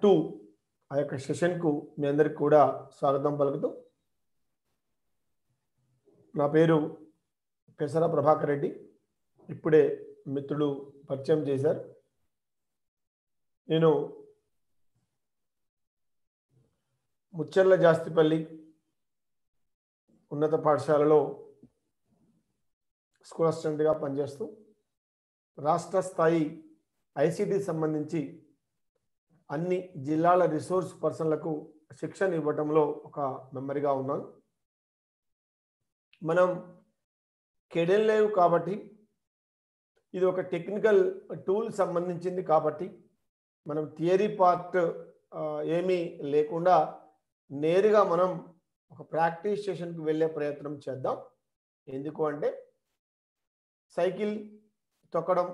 2 ఆ యొక్క సెషన్కు మీ అందరికి కూడా స్వాగతం పలుకుతూ, నా పేరు పెసర ప్రభాకర్ రెడ్డి. ఇప్పుడే మిత్రుడు పరిచయం చేశారు. నేను ముచ్చర్ల జాస్తిపల్లి ఉన్నత పాఠశాలలో స్కూల్ అసిస్టెంట్గా పనిచేస్తూ రాష్ట్ర స్థాయి ఐసిటి సంబంధించి అన్ని జిల్లాల రిసోర్స్ పర్సన్లకు శిక్షణ ఇవ్వడంలో ఒక మెంబర్గా ఉన్నాను. మనం కెడెన్ లైవ్ కాబట్టి ఇది ఒక టెక్నికల్ టూల్ సంబంధించింది కాబట్టి మనం థియరీ పార్ట్ ఏమీ లేకుండా నేరుగా మనం ఒక ప్రాక్టీస్ సెషన్కి వెళ్ళే ప్రయత్నం చేద్దాం. ఎందుకు అంటే సైకిల్ తొక్కడం,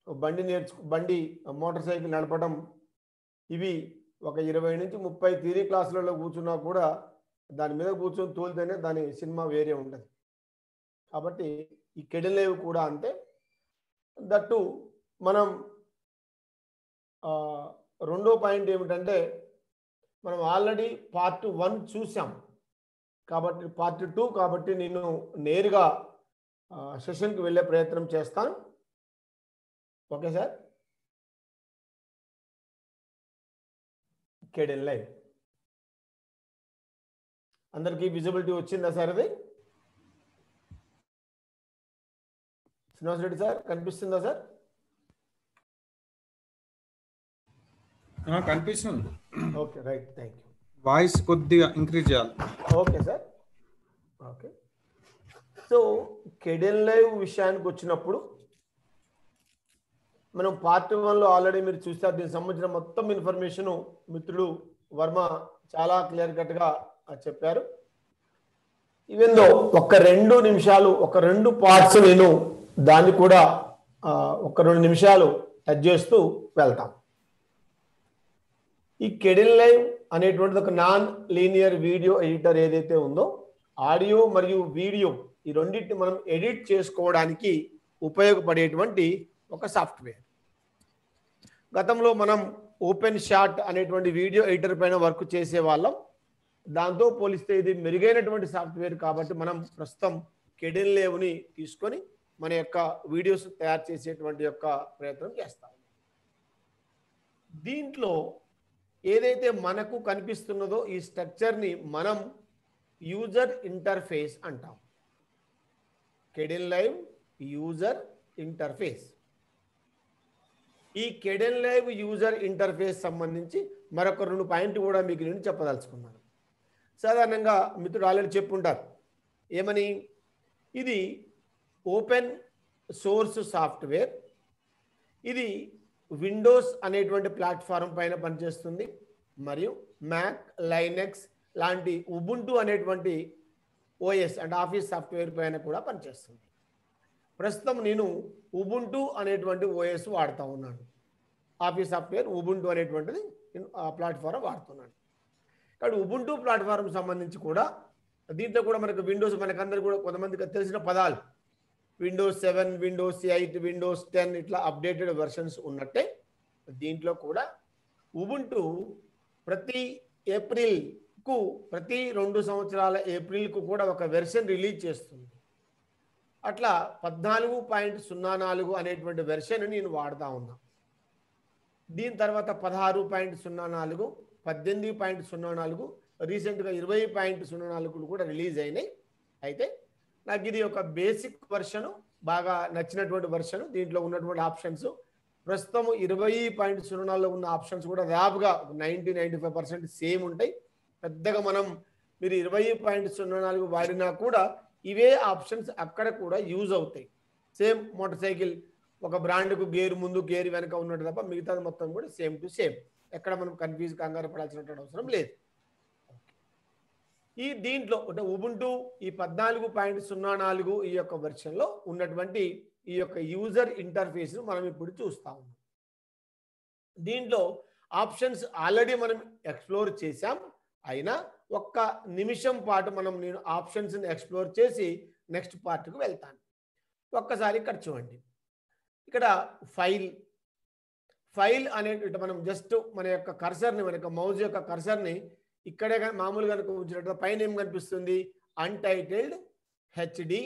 బండి మోటార్ సైకిల్ నడపడం, ఇవి ఒక 20 నుంచి 30 థియరీ క్లాసులలో కూర్చున్నా కూడా దాని మీద కూర్చొని తోలితేనే దాని సినిమా వేరే ఉంటుంది. కాబట్టి ఈ కెడెన్ లైవ్ కూడా అంతే. దట్టు మనం రెండో పాయింట్ ఏమిటంటే మనం ఆల్రెడీ పార్ట్ 1 చూసాం కాబట్టి పార్ట్ 2 కాబట్టి నేను నేరుగా సెషన్కి వెళ్ళే ప్రయత్నం చేస్తాను. Okay sir. కెడెన్ లైవ్ అందరికీ విజిబిలిటీ వచ్చిందా సార్? అది శ్రీనివాస్ రెడ్డి సార్ కనిపిస్తుందా సార్? కనిపిస్తుంది. Okay right, thank you. Voice కొద్దిగా ఇంక్రీజ్ చేయాలి. Okay sir. Okay, so Kdenlive విషయానికి వచ్చినప్పుడు మనం పార్ట్ 1లో ఆల్రెడీ మీరు చూస్తారు. దీనికి సంబంధించిన మొత్తం ఇన్ఫర్మేషన్ మిత్రుడు వర్మ చాలా క్లియర్ కట్గా చెప్పారు. ఈవెన్ దో ఒక 2 నిమిషాలు ఒక 2 పార్ట్స్ నేను దాన్ని కూడా ఒక 2 నిమిషాలు టచ్ చేస్తూ వెళ్తాం. ఈ కెడెన్ లైవ్ అనేటువంటిది ఒక నాన్ లీనియర్ వీడియో ఎడిటర్ ఏదైతే ఉందో, ఆడియో మరియు వీడియో ఈ రెండింటిని మనం ఎడిట్ చేసుకోవడానికి ఉపయోగపడేటువంటి ఒక సాఫ్ట్వేర్. గతంలో మనం ఓపెన్ షాట్ అనేటువంటి వీడియో ఎడిటర్ పైన వర్క్ చేసే వాళ్ళం. దాంతో పోలిస్తే ఇది మెరుగైనటువంటి సాఫ్ట్వేర్ కాబట్టి మనం ప్రస్తుతం కెడెన్ లైవ్ని తీసుకొని మన యొక్క వీడియోస్ తయారు చేసేటువంటి యొక్క ప్రయత్నం చేస్తాం. దీంట్లో ఏదైతే మనకు కనిపిస్తున్నదో ఈ స్ట్రక్చర్ని మనం యూజర్ ఇంటర్ఫేస్ అంటాం. కెడెన్ లైవ్ యూజర్ ఇంటర్ఫేస్. ఈ కెడెన్ లైవ్ యూజర్ ఇంటర్ఫేస్ సంబంధించి మరొక 2 పాయింట్లు కూడా మీకు నేను చెప్పదలుచుకున్నాను. సాధారణంగా మిత్రుడు ఆల్రెడీ చెప్పుంటారు ఏమని, ఇది ఓపెన్ సోర్స్ సాఫ్ట్వేర్, ఇది విండోస్ అనేటువంటి ప్లాట్ఫారం పైన పనిచేస్తుంది మరియు మ్యాక్, లైనెక్స్ లాంటి ఉబుంటు అనేటువంటి ఓఎస్ అంటే ఆఫీస్ సాఫ్ట్వేర్ పైన కూడా పనిచేస్తుంది. ప్రస్తుతం నేను ఉబుంటు అనేటువంటి ఓఎస్ వాడుతూ ఉన్నాను. ఆఫీస్ సాఫ్ట్వేర్ ఉబుంటు అనేటువంటిది ప్లాట్ఫారం వాడుతున్నాను. కాబట్టి ఉబుంటు ప్లాట్ఫారం సంబంధించి కూడా దీంట్లో కూడా మనకు విండోస్, మనకందరూ కూడా కొంతమందికి తెలిసిన పదాలు విండోస్ 7, విండోస్ 8, విండోస్ 10 ఇట్లా అప్డేటెడ్ వెర్షన్స్ ఉన్నట్టే దీంట్లో కూడా ఉబుంటు ప్రతి ఏప్రిల్కు, ప్రతి 2 సంవత్సరాల ఏప్రిల్కు కూడా ఒక వెర్షన్ రిలీజ్ చేస్తుంది. అట్లా 14.04 అనేటువంటి వెర్షన్ నేను వాడుతూ ఉన్నా. దీని తర్వాత 16.04, 18.04, రీసెంట్గా 20.04 కూడా రిలీజ్ అయినాయి. అయితే నాకు ఇది ఒక బేసిక్ వెర్షన్, బాగా నచ్చినటువంటి వెర్షన్. దీంట్లో ఉన్నటువంటి ఆప్షన్స్ ప్రస్తుతం 20.04లో ఉన్న ఆప్షన్స్ కూడా దాదాపుగా 90-95% సేమ్ ఉంటాయి. పెద్దగా మీరు 20.04 వాడినా కూడా ఇవే ఆప్షన్స్ అక్కడ కూడా యూజ్ అవుతాయి. సేమ్ మోటార్ సైకిల్ ఒక బ్రాండ్కు గేర్ ముందు గేర్ వెనక ఉన్నట్టు తప్ప మిగతాది మొత్తం కూడా సేమ్ టు సేమ్. ఎక్కడ మనం కన్ఫ్యూజ్ కంగారు పడాల్సినటువంటి అవసరం లేదు. ఈ దీంట్లో అంటే ఉబుంటు ఈ 14.04 ఈ యొక్క వెర్షన్లో ఉన్నటువంటి ఈ యొక్క యూజర్ ఇంటర్ఫేస్ను మనం ఇప్పుడు చూస్తా ఉన్నాం. దీంట్లో ఆప్షన్స్ ఆల్రెడీ మనం ఎక్స్ప్లోర్ చేసాం. అయినా ఒక్క నిమిషం పాటు నేను ఆప్షన్స్ని ఎక్స్ప్లోర్ చేసి నెక్స్ట్ పార్ట్కి వెళ్తాను. ఒక్కసారి ఇక్కడ చూడండి. ఇక్కడ ఫైల్ అనే మనం జస్ట్ మన యొక్క కర్సర్ని మన యొక్క మౌజ్ యొక్క కర్సర్ని ఇక్కడే మామూలుగా కనుక ఉంచినట్టు పైన ఏం కనిపిస్తుంది అన్టైటిల్డ్ హెచ్డి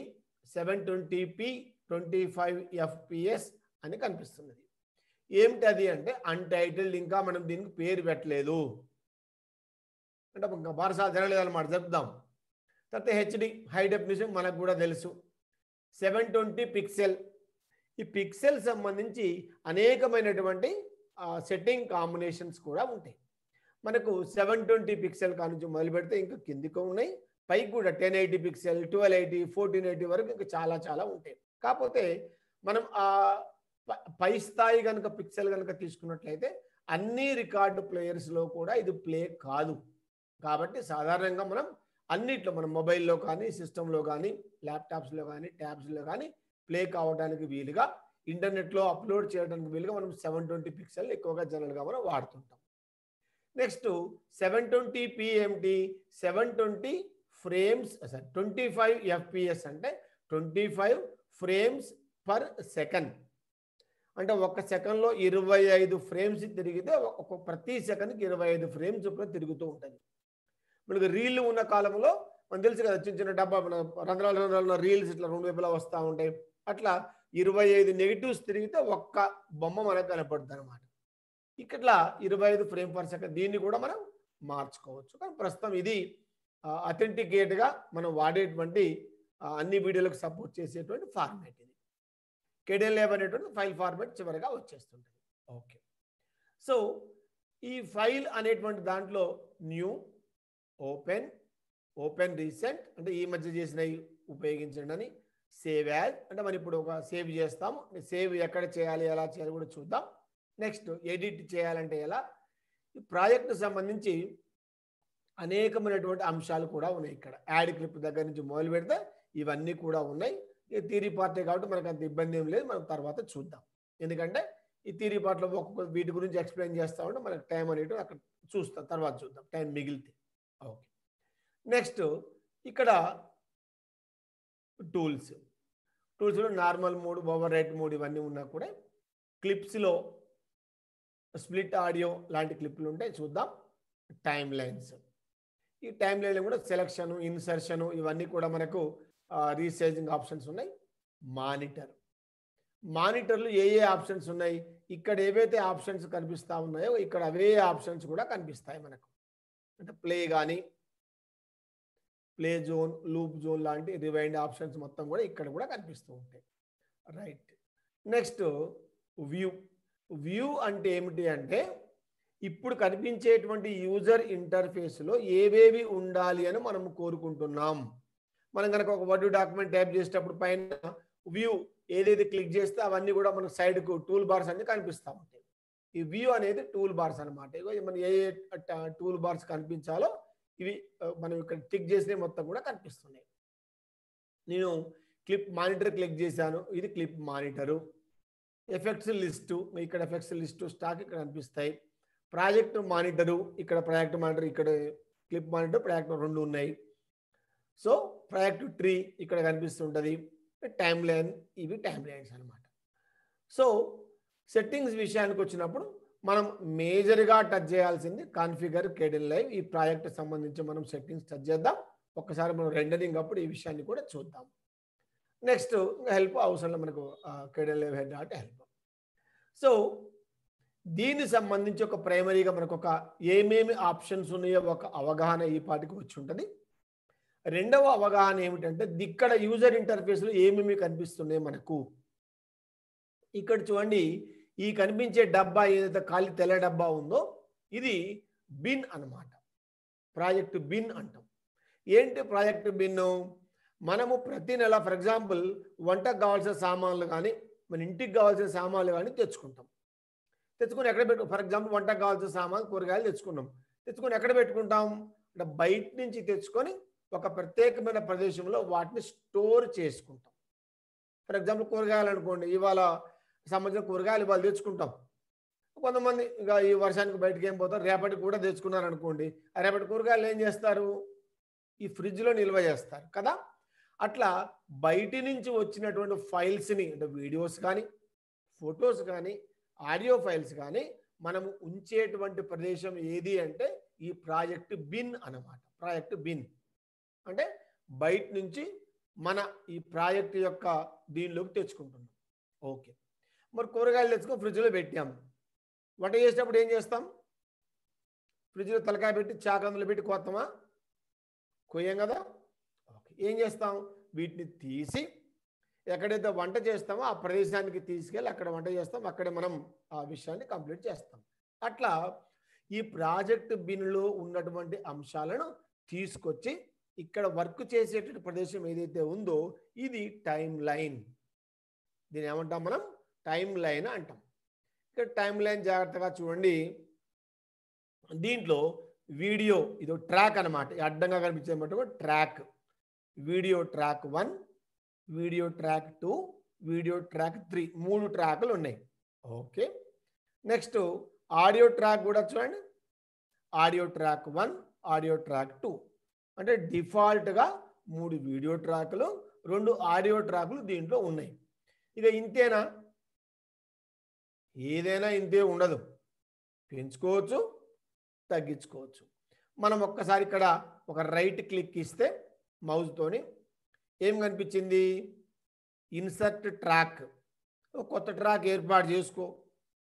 720p 25 FPS అని కనిపిస్తున్నది. ఏమిటి అది అంటే అన్టైటిల్డ్, ఇంకా మనం దీనికి పేరు పెట్టలేదు అంటే ఇంకా బారసాలు జరగలేదు అనమాట, చెప్దాం. తర్వాత హెచ్డి హై డెఫినిషన్ మనకు కూడా తెలుసు. 720 పిక్సెల్, ఈ పిక్సెల్ సంబంధించి అనేకమైనటువంటి సెట్టింగ్ కాంబినేషన్స్ కూడా ఉంటాయి. మనకు 720 పిక్సెల్ కానుంచి మొదలు పెడితే ఇంకా కిందికి ఉన్నాయి, పైకి కూడా 1080 పిక్సెల్, 1280, 1480 వరకు ఇంకా చాలా చాలా ఉంటాయి. కాకపోతే మనం ఆ పై స్థాయి కనుక పిక్సెల్ కనుక తీసుకున్నట్లయితే అన్ని రికార్డు ప్లేయర్స్లో కూడా ఇది ప్లే కాదు. కాబట్టి సాధారణంగా మనం అన్నిట్లో మన మొబైల్లో కానీ, సిస్టంలో కానీ, ల్యాప్టాప్స్లో కానీ, ట్యాబ్స్లో కానీ ప్లే కావడానికి వీలుగా, ఇంటర్నెట్లో అప్లోడ్ చేయడానికి వీలుగా మనం 720 పిక్సెల్ ఎక్కువగా జనరల్గా మనం వాడుతుంటాం. నెక్స్ట్ 720p ఏమిటి, 720 ఫ్రేమ్స్ 25 FPS అంటే 25 ఫ్రేమ్స్ పర్ సెకండ్. అంటే ఒక సెకండ్లో 25 ఫ్రేమ్స్ తిరిగితే ప్రతి సెకండ్కి 25 ఫ్రేమ్స్ చొప్పున తిరుగుతూ ఉంటుంది. మనకి రీళ్లు ఉన్న కాలంలో మనకు తెలుసు కదా, చిన్న చిన్న డబ్బా మన రంధ్రాల రీల్స్ ఇట్లా రెండు వైపులా వస్తూ ఉంటాయి. అట్లా 25 నెగిటివ్స్ తిరిగితే ఒక్క బొమ్మ మనకు కనపడుతుంది అనమాట. ఇట్లా 25 ఫ్రేమ్ పర్ సెకండ్, దీన్ని కూడా మనం మార్చుకోవచ్చు. కానీ ప్రస్తుతం ఇది అథెంటికేట్గా మనం వాడేటువంటి అన్ని వీడియోలకు సపోర్ట్ చేసేటువంటి ఫార్మాట్ ఇది. KDLab అనేటువంటి ఫైల్ ఫార్మాట్ చివరిగా వచ్చేస్తుంటుంది. ఓకే, సో ఈ ఫైల్ అనేటువంటి దాంట్లో న్యూ, ఓపెన్, ఓపెన్ రీసెంట్ అంటే ఈ మధ్య చేసినవి ఉపయోగించండి అని, సేవ్ యాజ్ అంటే మనం ఇప్పుడు ఒక సేవ్ చేస్తాము, సేవ్ ఎక్కడ చేయాలి ఎలా చేయాలి కూడా చూద్దాం. నెక్స్ట్ ఎడిట్ చేయాలంటే ఎలా, ఈ ప్రాజెక్ట్ సంబంధించి అనేకమైనటువంటి అంశాలు కూడా ఉన్నాయి. ఇక్కడ యాడ్ క్లిప్ దగ్గర నుంచి మొదలు పెడితే ఇవన్నీ కూడా ఉన్నాయి. ఈ థియరీ పార్టే కాబట్టి మనకు అంత ఇబ్బంది ఏం లేదు, మనం తర్వాత చూద్దాం. ఎందుకంటే ఈ థియరీ పార్ట్లో ఒక్కొక్క వీటి గురించి ఎక్స్ప్లెయిన్ చేస్తూ ఉంటే మనకు టైం అనేది అక్కడ చూస్తాం, తర్వాత చూద్దాం టైం మిగిలితే. ఓకే, నెక్స్ట్ ఇక్కడ టూల్స్లో normal mode, overwrite mode ఇవన్నీ ఉన్నా కూడా క్లిప్స్లో స్ప్లిట్ ఆడియో లాంటి క్లిప్లు ఉంటాయి, చూద్దాం. టైమ్ లైన్స్, ఈ టైమ్ లైన్లో కూడా సెలక్షను, ఇన్సర్షను ఇవన్నీ కూడా మనకు రీసైజింగ్ ఆప్షన్స్ ఉన్నాయి. మానిటర్లు ఏ ఆప్షన్స్ ఉన్నాయి, ఇక్కడ ఏవైతే ఆప్షన్స్ కనిపిస్తూ ఉన్నాయో ఇక్కడ అవే ఆప్షన్స్ కూడా కనిపిస్తాయి మనకు. అంటే ప్లే కానీ, ప్లే జోన్, లూప్ జోన్ లాంటి రివైండ్ ఆప్షన్స్ మొత్తం కూడా ఇక్కడ కూడా కనిపిస్తూ ఉంటాయి. రైట్, నెక్స్ట్ వ్యూ అంటే ఏమిటి అంటే ఇప్పుడు కనిపించేటువంటి యూజర్ ఇంటర్ఫేస్లో ఏవేవి ఉండాలి అని మనం కోరుకుంటున్నాం. మనం కనుక ఒక వర్డ్ డాక్యుమెంట్ టైప్ చేసేటప్పుడు పైన వ్యూ ఏదైతే క్లిక్ చేస్తే అవన్నీ కూడా మనకు సైడ్కు టూల్ బార్స్ అన్ని కనిపిస్తూ ఉంటాయి. ఈ వ్యూ అనేది టూల్ బార్స్ అనమాట. ఇగో మనం ఏ టూల్ బార్స్ కనిపించాలో ఇవి మనం ఇక్కడ క్లిక్ చేసినవి మొత్తం కూడా కనిపిస్తున్నాయి. నేను క్లిప్ మానిటర్ క్లిక్ చేశాను, ఇది క్లిప్ మానిటరు. ఎఫెక్ట్స్ లిస్టు, ఇక్కడ ఎఫెక్ట్స్ లిస్టు స్టాక్ ఇక్కడ కనిపిస్తాయి. ప్రాజెక్ట్ మానిటరు, ఇక్కడ ప్రాజెక్ట్ మానిటర్, ఇక్కడ క్లిప్ మానిటర్, ప్రాజెక్ట్ రెండు ఉన్నాయి. సో ప్రాజెక్ట్ ట్రీ ఇక్కడ కనిపిస్తుంటుంది. టైమ్ లైన్, ఇవి టైమ్ లైన్స్ అనమాట. సో సెట్టింగ్స్ విషయానికి వచ్చినప్పుడు మనం మేజర్గా టచ్ చేయాల్సింది కాన్ఫిగర్ KDLive. ఈ ప్రాజెక్ట్ సంబంధించి మనం సెట్టింగ్స్ టచ్ చేద్దాం. ఒక్కసారి మనం రెండరింగ్ అప్పుడు ఈ విషయాన్ని కూడా చూద్దాం. నెక్స్ట్ హెల్ప్ అవసరం మనకు KDLive head.help. సో దీనికి సంబంధించి ఒక ప్రైమరీగా మనకు ఒక ఏమేమి ఆప్షన్స్ ఉన్నాయో ఒక అవగాహన ఈ పాటికి వచ్చి ఉంటుంది. రెండవ అవగాహన ఏమిటంటే ఇక్కడ యూజర్ ఇంటర్ఫేస్లో ఏమేమి కనిపిస్తున్నాయి మనకు. ఇక్కడ చూడండి, ఈ కనిపించే డబ్బా ఏదైతే ఖాళీ తెల్ల డబ్బా ఉందో ఇది బిన్ అన్నమాట. ప్రాజెక్ట్ బిన్ అంటాం. ఏంటి ప్రాజెక్ట్ బిన్? మనము ప్రతి నెల ఫర్ ఎగ్జాంపుల్ వంటకు కావాల్సిన సామాన్లు కానీ, మన ఇంటికి కావాల్సిన సామాన్లు కానీ తెచ్చుకుంటాం. తెచ్చుకొని ఎక్కడ ఫర్ ఎగ్జాంపుల్ వంటకు కావాల్సిన సామాన్లు, కూరగాయలు తెచ్చుకున్నాం. తెచ్చుకొని ఎక్కడ పెట్టుకుంటాం అంటే బయట నుంచి తెచ్చుకొని ఒక ప్రత్యేకమైన ప్రదేశంలో వాటిని స్టోర్ చేసుకుంటాం. ఫర్ ఎగ్జాంపుల్ కూరగాయలు అనుకోండి, ఇవాళ సంబంధించిన కూరగాయలు ఇవాళ తెచ్చుకుంటాం. కొంతమంది ఇంకా ఈ వర్షానికి బయటకు ఏం పోతారు, రేపటికి కూడా తెచ్చుకున్నారు అనుకోండి, ఆ రేపటి కూరగాయలు ఏం చేస్తారు, ఈ ఫ్రిడ్జ్లో నిల్వ చేస్తారు కదా. అట్లా బయటి నుంచి వచ్చినటువంటి ఫైల్స్ని అంటే వీడియోస్ కానీ, ఫొటోస్ కానీ, ఆడియో ఫైల్స్ కానీ మనం ఉంచేటువంటి ప్రదేశం ఏది అంటే ఈ ప్రాజెక్ట్ బిన్ అన్నమాట. ప్రాజెక్ట్ బిన్ అంటే బయట నుంచి మన ఈ ప్రాజెక్ట్ యొక్క దీనిలోకి తెచ్చుకుంటున్నాం. ఓకే, మరి కూరగాయలు తెచ్చుకొని ఫ్రిడ్జ్లో పెట్టాము. వంట చేసేటప్పుడు ఏం చేస్తాం? ఫ్రిడ్జ్లో తలకాయ పెట్టి చాకందులో పెట్టి కొత్తమా? కొయ్యం కదా. ఓకే, ఏం చేస్తాం? వీటిని తీసి ఎక్కడైతే వంట చేస్తామో ఆ ప్రదేశానికి తీసుకెళ్ళి అక్కడ వంట చేస్తాం, అక్కడే మనం ఆ విషయాన్ని కంప్లీట్ చేస్తాం. అట్లా ఈ ప్రాజెక్ట్ బిన్లో ఉన్నటువంటి అంశాలను తీసుకొచ్చి ఇక్కడ వర్క్ చేసేటువంటి ప్రదేశం ఏదైతే ఉందో ఇది టైం లైన్. దీని ఏమంటాం మనం? టైం లైన్ అంటాం. ఇక్కడ టైం లైన్ జాగ్రత్తగా చూడండి. దీంట్లో వీడియో ఇది ట్రాక్ అనమాట. అడ్డంగా కనిపించేటప్పుడు track, video track 1, video track 2, video track 3, 3 ట్రాకులు ఉన్నాయి. ఓకే, నెక్స్ట్ ఆడియో ట్రాక్ కూడా చూడండి. ఆడియో ట్రాక్ 1, ఆడియో ట్రాక్ 2 అంటే డిఫాల్ట్గా 3 వీడియో ట్రాకులు 2 ఆడియో ట్రాకులు దీంట్లో ఉన్నాయి. ఇక ఇంతేనా? ఏదైనా ఇంతే ఉండదు, పెంచుకోవచ్చు, తగ్గించుకోవచ్చు. మనం ఒక్కసారి ఇక్కడ ఒక రైట్ క్లిక్ ఇస్తే మౌస్తోని ఏం కనిపించింది? Insert track. కొత్త ట్రాక్ ఏర్పాటు చేసుకో,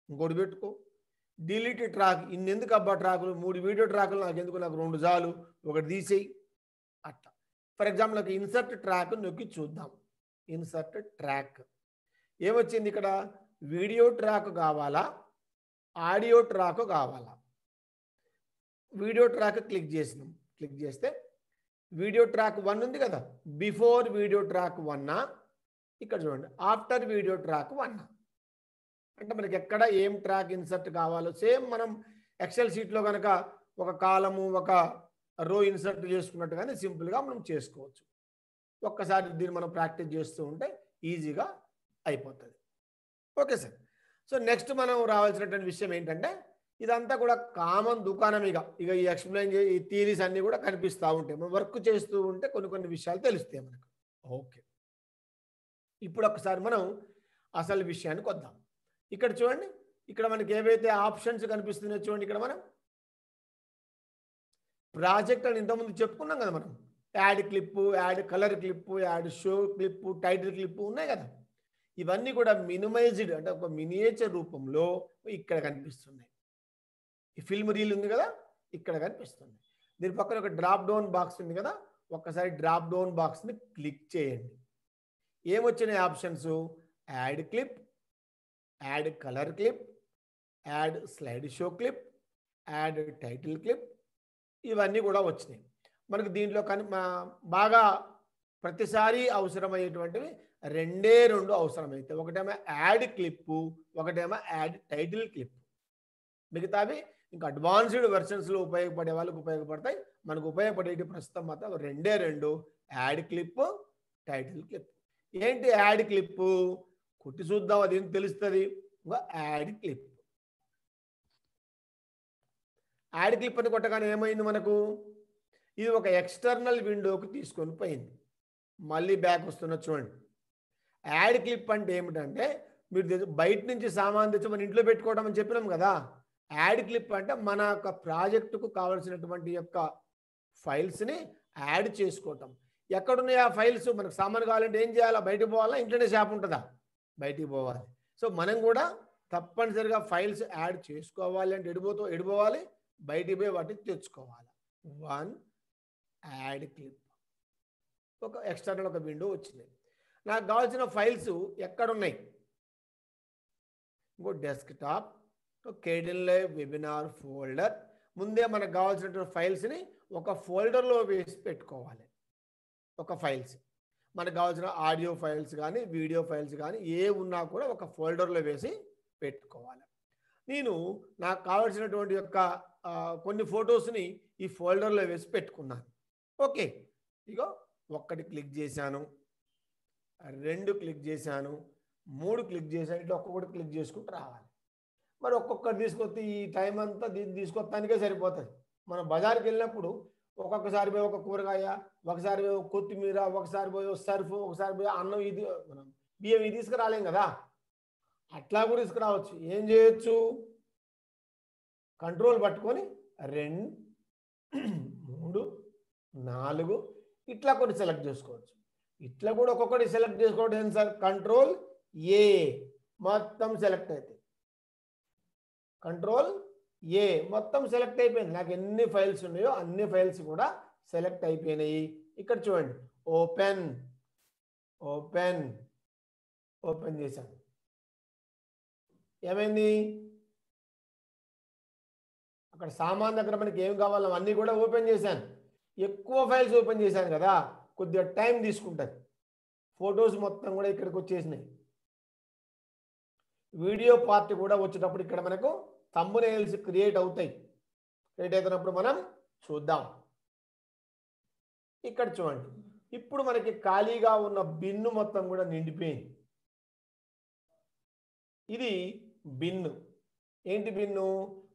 ఇంకోటి పెట్టుకో. Delete track. ఇన్నెందుకు అబ్బా ట్రాకులు? 3 వీడియో ట్రాకులు నాకు ఎందుకు? నాకు 2 చాలు, ఒకటి తీసేయి. అట్లా ఫర్ ఎగ్జాంపుల్ ఒక ఇన్సర్ట్ ట్రాక్ నొక్కి చూద్దాం. ఇన్సర్ట్ ట్రాక్ ఏమొచ్చింది ఇక్కడ? వీడియో ట్రాక్ కావాలా, ఆడియో ట్రాక్ కావాలా? వీడియో ట్రాక్ క్లిక్ చేసినాం. క్లిక్ చేస్తే వీడియో ట్రాక్ 1 ఉంది కదా, బిఫోర్ వీడియో ట్రాక్ 1 ఇక్కడ చూడండి, ఆఫ్టర్ వీడియో ట్రాక్ 1 అంటే మనకి ఎక్కడ ఏం ట్రాక్ ఇన్సర్ట్ కావాలో సేమ్ మనం ఎక్సెల్ షీట్లో కనుక ఒక కాలము ఒక రో ఇన్సర్ట్ చేసుకున్నట్టుగానే సింపుల్గా మనం చేసుకోవచ్చు. ఒక్కసారి దీన్ని మనం ప్రాక్టీస్ చేస్తూ ఉంటే ఈజీగా అయిపోతుంది. Okay sir. సో నెక్స్ట్ మనం రావాల్సినటువంటి విషయం ఏంటంటే ఇదంతా కూడా కామన్ దుకాణం. ఇక ఈ ఎక్స్ప్లెయిన్ ఈ థియరీస్ అన్నీ కూడా కనిపిస్తూ ఉంటాయి. మనం వర్క్ చేస్తూ ఉంటే కొన్ని విషయాలు తెలుస్తాయి మనకు. ఓకే, ఇప్పుడు ఒకసారి మనం అసలు విషయానికి వద్దాం. ఇక్కడ చూడండి, ఇక్కడ మనకి ఏవైతే ఆప్షన్స్ కనిపిస్తున్నాయో చూడండి. ఇక్కడ మనం ప్రాజెక్ట్ అని ఇంతకుముందు చెప్పుకున్నాం కదా మనం. Add clip, add colour clip, add show clip, title clip ఉన్నాయి కదా. ఇవన్నీ కూడా మినిమైజ్డ్ అంటే ఒక మినియేచర్ రూపంలో ఇక్కడ కనిపిస్తున్నాయి. ఈ ఫిల్మ్ రీల్ ఉంది కదా, ఇక్కడ కనిపిస్తుంది. దీని పక్కన ఒక డ్రాప్ డౌన్ బాక్స్ ఉంది కదా, ఒక్కసారి డ్రాప్ డౌన్ బాక్స్ని క్లిక్ చేయండి. ఏమొచ్చినాయి options? Add clip, add colour clip, add slide show clip, add title clip, ఇవన్నీ కూడా వచ్చినాయి మనకు. దీంట్లో బాగా ప్రతిసారి అవసరమయ్యేటువంటివి 2 అవసరమైతే, ఒకటేమో యాడ్ క్లిప్పు, ఒకటేమో యాడ్ టైటిల్ క్లిప్. మిగతావి ఇంకా అడ్వాన్స్డ్ వెర్షన్స్లో ఉపయోగపడే వాళ్ళకి ఉపయోగపడతాయి. మనకు ఉపయోగపడేటి ప్రస్తుతం మాత్రం 2 యాడ్ క్లిప్, టైటిల్ క్లిప్. ఏంటి యాడ్ క్లిప్పు? కొట్టి చూద్దాం, అదేం తెలుస్తుంది. Add clip. యాడ్ క్లిప్ అని కొట్టగానే ఏమైంది మనకు? ఇది ఒక ఎక్స్టర్నల్ విండోకి తీసుకొని పోయింది. మళ్ళీ బ్యాక్ వస్తున్న చూడండి. యాడ్ క్లిప్ అంటే ఏమిటంటే మీరు బయట నుంచి సామాన్ తెచ్చి మన ఇంట్లో పెట్టుకోవడం అని చెప్పినాం కదా. యాడ్ క్లిప్ అంటే మన యొక్క ప్రాజెక్టుకు కావాల్సినటువంటి యొక్క ఫైల్స్ని యాడ్ చేసుకోవటం. ఎక్కడున్నాయి ఆ ఫైల్స్? మనకు సామాన్ కావాలంటే ఏం చేయాలా? బయటకు పోవాలా? ఇంట్లోనే షాప్ ఉంటుందా? బయటికి పోవాలి. సో మనం కూడా తప్పనిసరిగా ఫైల్స్ యాడ్ చేసుకోవాలి అంటే ఎడిపోవాలి, బయటికి పోయి వాటిని తెచ్చుకోవాలి. 1 యాడ్ క్లిప్. ఒక ఎక్స్టర్నల్ ఒక విండో వచ్చింది. నాకు కావాల్సిన ఫైల్స్ ఎక్కడున్నాయి? ఇంకో డెస్క్టాప్, కేడెన్లైవ్ వెబినార్ ఫోల్డర్. ముందే మనకు కావాల్సినటువంటి ఫైల్స్ని ఒక ఫోల్డర్లో వేసి పెట్టుకోవాలి. ఒక ఫైల్స్ మనకు కావాల్సిన ఆడియో ఫైల్స్ కానీ వీడియో ఫైల్స్ కానీ ఏ ఉన్నా కూడా ఒక ఫోల్డర్లో వేసి పెట్టుకోవాలి. నేను నాకు కావాల్సినటువంటి యొక్క కొన్ని ఫొటోస్ని ఈ ఫోల్డర్లో వేసి పెట్టుకున్నాను. ఓకే, ఇగో 1 క్లిక్ చేశాను, 2 క్లిక్ చేశాను, 3 క్లిక్ చేశాను. ఇట్లా ఒక్కొక్కటి క్లిక్ చేసుకుంటూ రావాలి. మరి ఒక్కొక్కటి తీసుకొస్తే ఈ టైం అంతా దీన్ని తీసుకొస్తానికే సరిపోతుంది. మనం బజార్కి వెళ్ళినప్పుడు ఒక్కొక్కసారి పోయి ఒక కూరగాయ, ఒకసారి పోయి కొత్తిమీర, ఒకసారి పోయి సర్ఫ్, ఒకసారి పోయి అన్నం, ఇది మనం బియ్యం ఇది తీసుకురాలేం కదా. అట్లా కూడా తీసుకురావచ్చు. ఏం చేయొచ్చు, కంట్రోల్ పట్టుకొని 2 3 4 ఇట్లా కొన్ని సెలెక్ట్ చేసుకోవచ్చు. ఇట్లా కూడా ఒక్కొక్కటి సెలెక్ట్ చేసుకోవడం ఏంటి సార్, కంట్రోల్ ఏ మొత్తం సెలెక్ట్ అవుతాయి. కంట్రోల్ ఏ మొత్తం సెలెక్ట్ అయిపోయింది. నాకు ఎన్ని ఫైల్స్ ఉన్నాయో అన్ని ఫైల్స్ కూడా సెలెక్ట్ అయిపోయినాయి. ఇక్కడ చూడండి, ఓపెన్ ఓపెన్ ఓపెన్ చేశాను. ఏమైంది, అక్కడ సామాన్ దగ్గర మనకి ఏం కావాలో అన్నీ కూడా ఓపెన్ చేశాను. ఎక్కువ ఫైల్స్ ఓపెన్ చేశాను కదా, కొద్దిగా టైం తీసుకుంటుంది. ఫొటోస్ మొత్తం కూడా ఇక్కడికి వచ్చేసినాయి. వీడియో పార్ట్ కూడా వచ్చేటప్పుడు ఇక్కడ మనకు థంబ్నెయిల్స్ క్రియేట్ అవుతాయి. క్రియేట్ అవుతున్నప్పుడు మనం చూద్దాం. ఇక్కడ చూడండి, ఇప్పుడు మనకి ఖాళీగా ఉన్న బిన్ను మొత్తం కూడా నిండిపోయింది. ఇది బిన్ను. ఏంటి బిన్ను,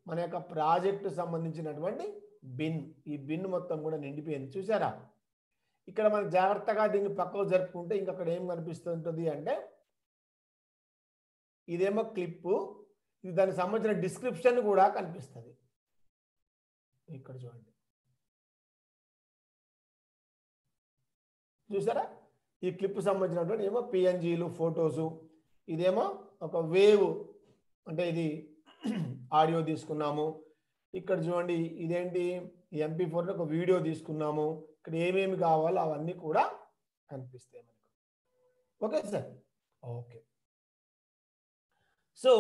మన యొక్క ప్రాజెక్టు సంబంధించినటువంటి బిన్. ఈ బిన్ మొత్తం కూడా నిండిపోయింది. చూసారా, ఇక్కడ మనం జాగ్రత్తగా దీన్ని పక్కకు జరుపుకుంటే ఇంకక్కడ ఏం కనిపిస్తుంటుంది అంటే, ఇదేమో క్లిప్పు, ఇది దానికి సంబంధించిన డిస్క్రిప్షన్ కూడా కనిపిస్తుంది. ఇక్కడ చూడండి, చూసారా, ఈ క్లిప్ సంబంధించినటువంటి ఏమో పిఎన్జీలు ఫొటోసు, ఇదేమో ఒక వేవ్ అంటే ఇది ఆడియో తీసుకున్నాము. ఇక్కడ చూడండి, ఇదేంటి MP4 ఒక వీడియో తీసుకున్నాము. ఇక్కడ ఏమేమి కావాలో అవన్నీ కూడా కనిపిస్తాయి మనకు. Okay sir, okay. సో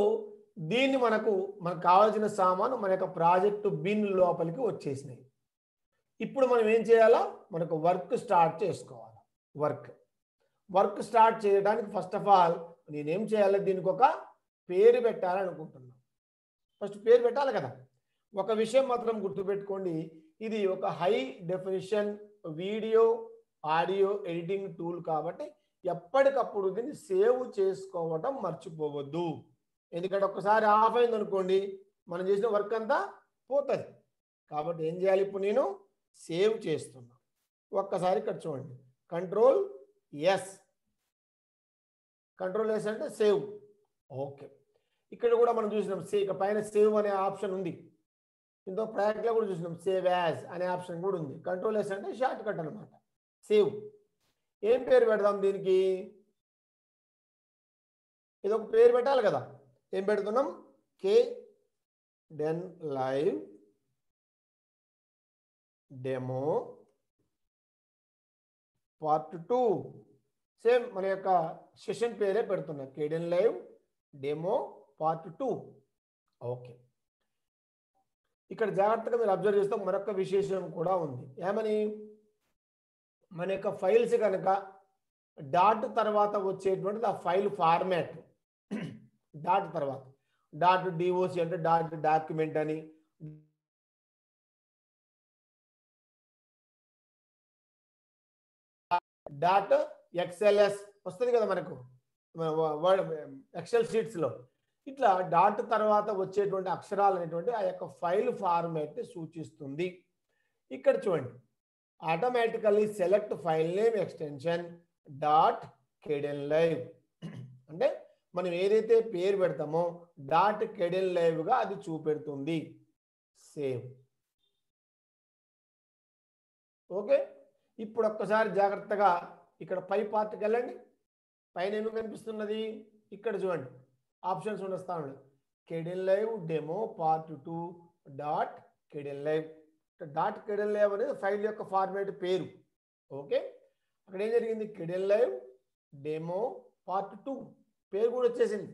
దీన్ని మనకు కావాల్సిన సామాను మన యొక్క ప్రాజెక్టు బిన్ లోపలికి వచ్చేసినాయి. ఇప్పుడు మనం ఏం చేయాలా, మనకు వర్క్ స్టార్ట్ చేసుకోవాలి. వర్క్ స్టార్ట్ చేయడానికి ఫస్ట్ ఆఫ్ ఆల్ నేనేం చేయాలి, దీనికి ఒక పేరు పెట్టాలనుకుంటున్నాను. ఫస్ట్ పేరు పెట్టాలి కదా. ఒక విషయం మాత్రం గుర్తుపెట్టుకోండి, ఇది ఒక high definition video audio editing tool కాబట్టి ఎప్పటికప్పుడు దీన్ని సేవ్ చేసుకోవటం మర్చిపోవద్దు. ఎందుకంటే ఒక్కసారి ఆఫ్ అయింది అనుకోండి, మనం చేసిన వర్క్ అంతా పోతుంది. కాబట్టి ఏం చేయాలి, ఇప్పుడు నేను సేవ్ చేస్తున్నా. ఒక్కసారి ఇక్కడ చూడండి, కంట్రోల్ ఎస్ అంటే సేవ్. ఓకే, ఇక్కడ కూడా మనం చూసినాం ఇక పైన సేవ్ అనే ఆప్షన్ ఉంది. ఇంతో ప్రాజెక్ట్లో కూడా చూసినాం సేవ్ యాజ్ అనే ఆప్షన్ కూడా ఉంది. కంట్రోల్ ఎస్ అంటే షార్ట్ కట్ అనమాట, సేవ్. ఏం పేరు పెడదాం దీనికి, ఇది ఒక పేరు పెట్టాలి కదా. ఏం పెడుతున్నాం, KDen Live demo part 2. Same మన యొక్క సెషన్ పేరే పెడుతున్నా, KDen Live demo part 2. Okay, ఇక్కడ జాగ్రత్తగా మీరు అబ్జర్వ్ చేస్తే మరొక విశేషం కూడా ఉంది. ఏమని, మన యొక్క ఫైల్స్ కనుక డాట్ తర్వాత వచ్చేటువంటిది ఆ ఫైల్ ఫార్మాట్. డాట్ తర్వాత .doc అంటే డాక్యుమెంట్ అని, .xls వస్తుంది కదా మనకు వర్డ్ ఎక్సెల్ షీట్స్లో. ఇట్లా డాట్ తర్వాత వచ్చేటువంటి అక్షరాలు అనేటువంటి ఆ యొక్క ఫైల్ ఫార్మాట్ని సూచిస్తుంది. ఇక్కడ చూడండి, automatically select file name extension .KDen Live అంటే మనం ఏదైతే పేరు పెడతామో .KDen Liveగా అది చూపెడుతుంది. సేవ్. ఓకే, ఇప్పుడు ఒక్కసారి జాగ్రత్తగా ఇక్కడ పై పార్ట్కి వెళ్ళండి. పైన ఏమి కనిపిస్తున్నది, ఇక్కడ చూడండి ఆప్షన్స్ ఉండొస్తా ఉన్నాయి. KDen Live demo part 2 .KDen Live. .KDen Live అనేది ఫైల్ యొక్క ఫార్మాట్ పేరు. ఓకే, అక్కడ ఏం జరిగింది, KDen Live డెమో పార్ట్ 2 పేరు కూడా వచ్చేసింది.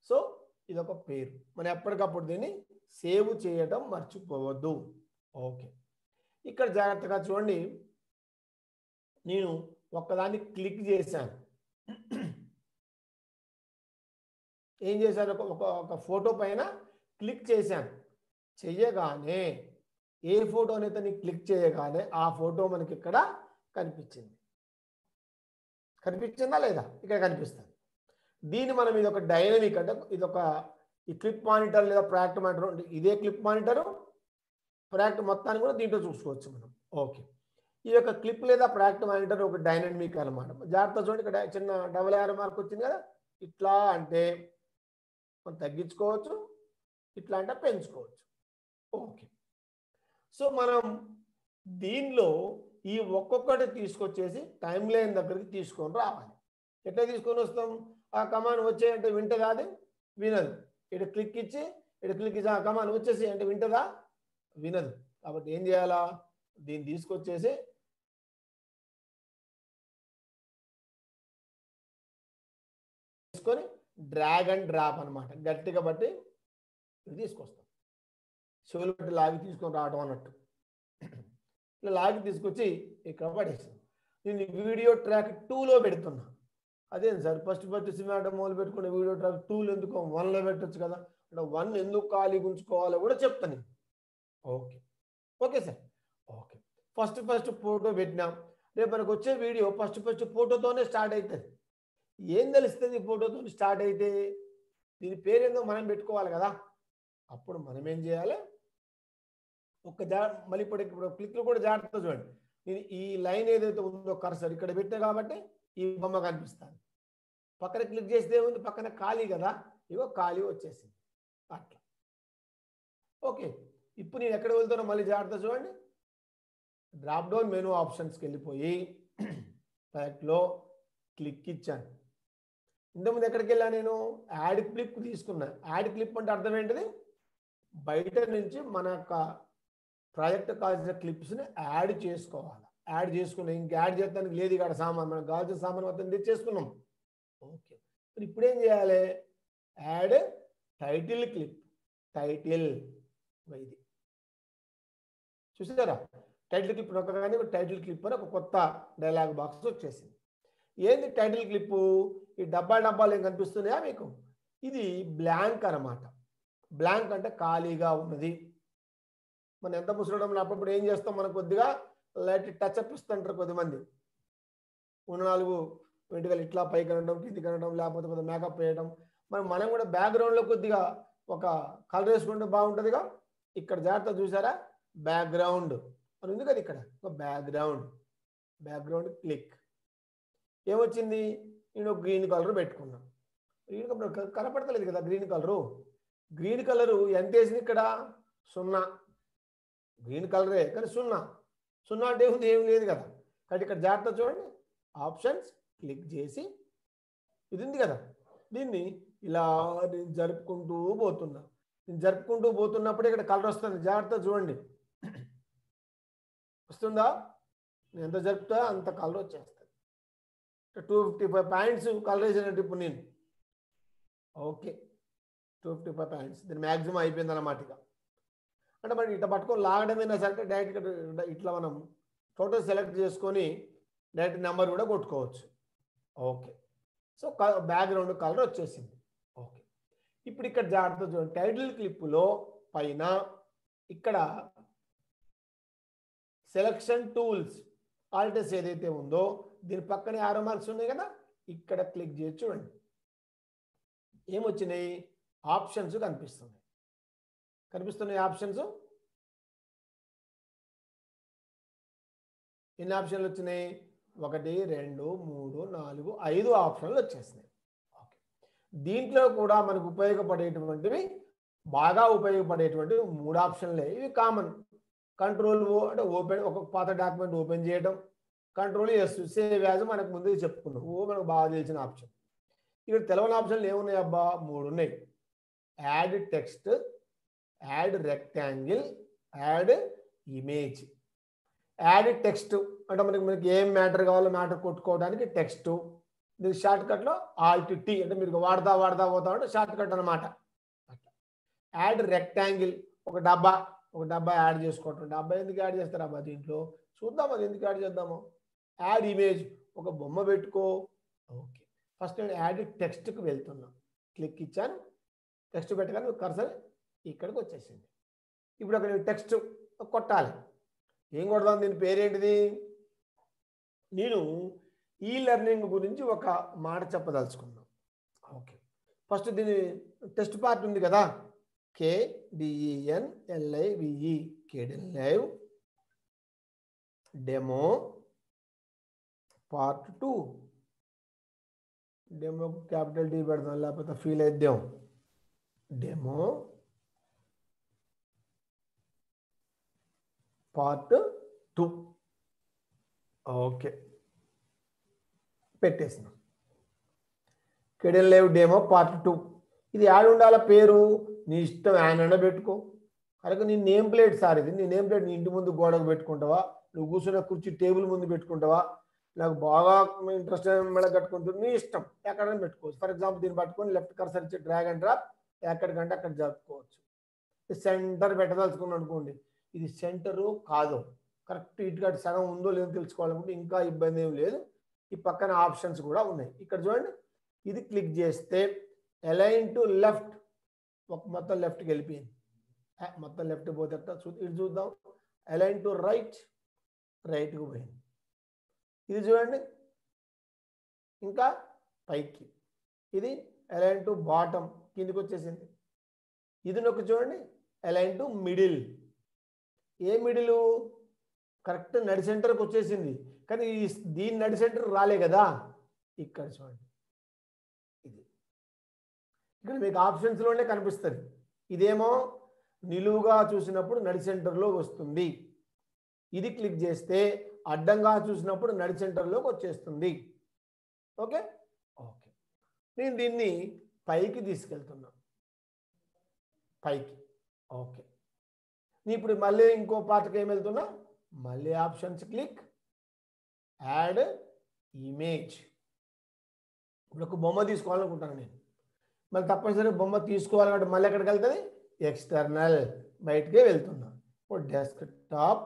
సో ఇది ఒక పేరు, మనం ఎప్పటికప్పుడు దీన్ని సేవ్ చేయటం మర్చిపోవద్దు. ఓకే, ఇక్కడ జాగ్రత్తగా చూడండి, నేను ఒక్కదాన్ని క్లిక్ చేశాను. ఏం చేశాను, ఒక ఫోటో పైన క్లిక్ చేశాను. చెయ్యగానే ఏ ఫోటోనైతే నేను క్లిక్ చేయగానే ఆ ఫోటో మనకి ఇక్కడ కనిపించింది. కనిపించిందా లేదా, ఇక్కడ కనిపిస్తుంది. దీన్ని మనం ఇది ఒక డైనమిక్ అంటే ఇది ఒక ఈ క్లిప్ మానిటర్ లేదా ప్రాజెక్ట్ మానిటర్, ఇదే క్లిప్ మానిటరు ప్రాజెక్ట్ మొత్తాన్ని కూడా దీంట్లో చూసుకోవచ్చు మనం. ఓకే, ఈ యొక్క క్లిప్ లేదా ప్రాజెక్ట్ మానిటర్ ఒక డైనమిక్ అనమాట. జాగ్రత్త చూడండి, ఇక్కడ చిన్న డబుల్ యారో మార్క్ వచ్చింది కదా, ఇట్లా అంటే మనం తగ్గించుకోవచ్చు, ఇట్లా అంటే పెంచుకోవచ్చు. ఓకే. సో మనం దీనిలో ఈ ఒక్కొక్కటి తీసుకొచ్చేసి టైం లైన్ దగ్గరికి తీసుకొని రావాలి. ఎట్లా తీసుకొని వస్తాం? ఆ కమాండ్ వచ్చేయంటే వింటదా? అది వినదు. ఇటు క్లిక్ ఇచ్చి ఆ కమాండ్ వచ్చేసి అంటే వింటదా? వినదు. కాబట్టి ఏం చేయాలా? దీన్ని తీసుకొచ్చేసి తీసుకొని డ్రాగ్ అండ్ డ్రాప్ అనమాట, గట్టిగా బట్టి తీసుకొస్తాం. చెవులు బట్టి లాగి తీసుకొని రావడం అన్నట్టు. ఇలా లాగి తీసుకొచ్చి ఇక్కడ పడేసాం. నేను వీడియో ట్రాక్ 2లో పెడుతున్నా. అదేం సార్ ఫస్ట్ సినిమా మొదలు పెట్టుకునే వీడియో ట్రాక్ 2లో ఎందుకు 1లో పెట్టచ్చు కదా? అంటే 1 ఎందుకు ఖాళీగా ఉంచుకోవాలో కూడా చెప్తాను. Okay okay sir. Okay, first photo పెట్టినాం. రేపు మనకు వచ్చే వీడియో ఫస్ట్ ఫోటోతోనే స్టార్ట్ అవుతుంది. ఏం తెలుస్తుంది ఫోటోతో స్టార్ట్ అయితే? దీని పేరేందో మనం పెట్టుకోవాలి కదా. అప్పుడు మనం ఏం చేయాలి? మళ్ళీ ఇప్పుడు క్లిక్లో కూడా జాగ్రత్త చూడండి. నేను ఈ లైన్ ఏదైతే ఉందో కర్సర్ ఇక్కడ పెట్టా కాబట్టి ఈ బొమ్మ కనిపిస్తుంది. పక్కన క్లిక్ చేస్తే ఉంది, పక్కన ఖాళీ కదా, ఇగో ఖాళీ వచ్చేసింది అట్లా. ఓకే, ఇప్పుడు నేను ఎక్కడ వెళ్తానో మళ్ళీ జాగ్రత్త చూడండి. డ్రాప్ డౌన్ మెనూ ఆప్షన్స్కి వెళ్ళిపోయి ప్యాక్లో క్లిక్ ఇచ్చాను. ఇంతకుముందు ఎక్కడికి వెళ్ళా నేను? యాడ్ క్లిప్ తీసుకున్నా. యాడ్ క్లిప్ అంటే అర్థం ఏంటిది? బయట నుంచి మన యొక్క ప్రాజెక్ట్ కావాల్సిన క్లిప్స్ని యాడ్ చేసుకోవాలి. యాడ్ చేసుకున్నాం, ఇంక యాడ్ చేస్తానికి లేదు ఇక్కడ సామాన్, మనకు కావాల్సిన సామాన్ మొత్తం తెచ్చేసుకున్నాం. ఓకే, మరి ఇప్పుడు ఏం చేయాలి? Add title clip. టైటిల్ ఇది చూసారా? టైటిల్ క్లిప్ నొక్కగానే టైటిల్ క్లిప్ అని ఒక కొత్త డైలాగ్ బాక్స్ వచ్చేసింది. ఏంది టైటిల్ క్లిప్పు? ఈ డబ్బాలు ఏం కనిపిస్తున్నాయా మీకు? ఇది బ్లాంక్ అన్నమాట. బ్లాంక్ అంటే ఖాళీగా ఉన్నది. మనం ఎంత ముసలడంలో అప్పుడు ఏం చేస్తాం? మనం కొద్దిగా లైట్ టచ్ అప్ ఇస్తుంటారు కొద్దిమంది. 4 వెంటనే ఇట్లా పైకి అనడం, కిందికి అనడం, లేకపోతే కొంత మేకప్ వేయడం. మనం కూడా బ్యాక్గ్రౌండ్లో కొద్దిగా ఒక కలర్ వేసుకుంటే బాగుంటుందిగా. ఇక్కడ జాగ్రత్త చూసారా? బ్యాక్గ్రౌండ్ అని ఉంది కదా ఇక్కడ. Background click. ఏమొచ్చింది? నేను గ్రీన్ కలర్ పెట్టుకున్నాను. కనపడతలేదు కదా గ్రీన్ కలరు. గ్రీన్ కలరు ఎంత వేసింది ఇక్కడ? 0. గ్రీన్ కలరే కానీ 0 అంటే ఏం లేదు కదా. కాబట్టి ఇక్కడ జాగ్రత్త చూడండి. ఆప్షన్స్ క్లిక్ చేసి ఇది ఉంది కదా, దీన్ని ఇలా జరుపుకుంటూ పోతున్నా. నేను జరుపుకుంటూ పోతున్నప్పుడే ఇక్కడ కలర్ వస్తుంది. జాగ్రత్త చూడండి. వస్తుందా? నేను ఎంత జరుపుతా అంత కలర్ వచ్చేస్తుంది. 255 పాయింట్స్ కలర్ వేసినట్టు ఇప్పుడు నేను. Okay, 255 points. దీని మ్యాక్సిమం అయిపోయింది అన్నమాట. ఇక అంటే మరి ఇట్లా పట్టుకొని లాగడమైనా సరే డైరెక్ట్గా ఇట్లా మనం టోటల్ సెలెక్ట్ చేసుకొని డైరెక్ట్ నెంబర్ కూడా కొట్టుకోవచ్చు. ఓకే, సో బ్యాక్గ్రౌండ్ కలర్ వచ్చేసింది. ఓకే, ఇప్పుడు ఇక్కడ జాగ్రత్త చూడండి. టైటిల్ క్లిప్లో పైన ఇక్కడ సెలక్షన్ టూల్స్ ఆల్టర్స్ ఏదైతే ఉందో దీని పక్కనే ఆరో మార్క్స్ ఉన్నాయి కదా, ఇక్కడ క్లిక్ చేసి చూడండి. ఏమొచ్చినాయి? ఆప్షన్స్ కనిపిస్తున్నాయి. ఆప్షన్స్ ఎన్ని ఆప్షన్లు వచ్చినాయి? 1 2 3 4 5 ఆప్షన్లు వచ్చేసినాయి. ఓకే, దీంట్లో కూడా మనకు ఉపయోగపడేటువంటివి బాగా ఉపయోగపడేటువంటి 3 ఆప్షన్లే. ఇవి కామన్. కంట్రోల్ ఓ అంటే ఓపెన్, ఒక పాత డాక్యుమెంట్ ఓపెన్ చేయడం. కంట్రోల్ ఎస్ సేవ్ యాజ్ మనకు ముందు చెప్పుకున్నాం. ఓ మనకు బాగా తెలిసిన ఆప్షన్. ఇక్కడ తెలవని ఆప్షన్లు ఏమున్నాయి అబ్బా? 3 ఉన్నాయి. Add text, add rectangle, add image. Add text అంటే మనకి ఏం మ్యాటర్ కావాలో మ్యాటర్ కొట్టుకోవడానికి టెక్స్ట్. దీని షార్ట్ కట్లో ఆల్ట్ టీ అంటే మీరు వాడతా పోతా ఉంటే షార్ట్ కట్ అనమాట. యాడ్ రెక్టాంగిల్ ఒక డబ్బా యాడ్ చేసుకోవటం. డబ్బా ఎందుకు యాడ్ చేస్తారు అబ్బా దీంట్లో? చూద్దాం అది ఎందుకు యాడ్ చేద్దాము. యాడ్ ఇమేజ్ ఒక బొమ్మ పెట్టుకో. ఓకే, ఫస్ట్ నేను యాడ్ టెక్స్ట్కి వెళ్తున్నా. క్లిక్ ఇచ్చాను. టెక్స్ట్ పెట్టగానే కర్సర్ ఇక్కడికి వచ్చేసింది. ఇప్పుడు అక్కడ నేను టెక్స్ట్ కొట్టాలి. ఏం కొడదాం? దీని పేరేంటిది? నేను ఈ లెర్నింగ్ గురించి ఒక మాట చెప్పదలుచుకున్నాను. ఓకే, ఫస్ట్ దీని టెస్ట్ పార్ట్ ఉంది కదా, KDENLIVE Kdenlive demo part 2. Demo capital D పెడదాం, లేకపోతే ఫీల్ అయిద్దాం. Demo part 2. ఓకే, పెట్టేసినాం. Kdenlive demo part 2. ఇది యాడ్ ఉండాల పేరు నీ ఇష్టం, యాడ్ పెట్టుకో. అలాగే నీ నేమ్ ప్లేట్ సార్, ఇది నీ నేమ్ ప్లేట్ నీ ఇంటి ముందు గోడకు పెట్టుకుంటావా, నువ్వు కూర్చున్న కుర్చీ టేబుల్ ముందు పెట్టుకుంటావా, నాకు బాగా ఇంట్రెస్ట్ మెడ కట్టుకుంటుంది, నీ ఇష్టం ఎక్కడైనా పెట్టుకోవచ్చు. ఫర్ ఎగ్జాంపుల్ దీన్ని పట్టుకొని లెఫ్ట్ కర్సర్ ఇచ్చి డ్రాగ్ అండ్ డ్రాప్ ఎక్కడికంటే అక్కడ జరుపుకోవచ్చు. సెంటర్ పెట్టదలుచుకున్నాను అనుకోండి, ఇది సెంటరు కాదు, కరెక్ట్ ఇటుగా సగం ఉందో లేదో తెలుసుకోవాలనుకుంటే ఇంకా ఇబ్బంది ఏం లేదు. ఈ పక్కన ఆప్షన్స్ కూడా ఉన్నాయి. ఇక్కడ చూడండి, ఇది క్లిక్ చేస్తే అలైన్ టు లెఫ్ట్, మొత్తం లెఫ్ట్కి వెళ్ళిపోయింది. మొత్తం లెఫ్ట్ పోతే ఇటు చూద్దాం. అలైన్ టు రైట్, రైట్కి పోయింది. ఇది చూడండి ఇంకా పైకి, ఇది అలైన్ టు బాటమ్, కిందికి వచ్చేసింది. ఇది నొక్కి చూడండి, align to middle. A middle? Correct నడి సెంటర్కి వచ్చేసింది, కానీ దీని నడి సెంటర్ రాలే కదా. ఇక్కడ చూడండి, ఇది ఇక్కడ మీకు ఆప్షన్స్లోనే కనిపిస్తుంది. ఇదేమో నిలువుగా చూసినప్పుడు నడి సెంటర్లో వస్తుంది, ఇది క్లిక్ చేస్తే అడ్డంగా చూసినప్పుడు నడి సెంటర్లోకి వచ్చేస్తుంది. ఓకే ఓకే, నేను దీన్ని పైకి తీసుకెళ్తున్నా, పైకి. ఓకే, నేను ఇప్పుడు మళ్ళీ ఇంకో పార్ట్కి ఏం వెళ్తున్నా, మళ్ళీ ఆప్షన్స్ క్లిక్, యాడ్ ఇమేజ్. ఇప్పుడు ఒక బొమ్మ తీసుకోవాలనుకుంటాను నేను, మళ్ళీ తప్పనిసరిగా బొమ్మ తీసుకోవాలి కాబట్టి మళ్ళీ ఎక్కడికి వెళ్తుంది, ఎక్స్టర్నల్, బయటకే వెళ్తున్నా. ఇప్పుడు డెస్క్టాప్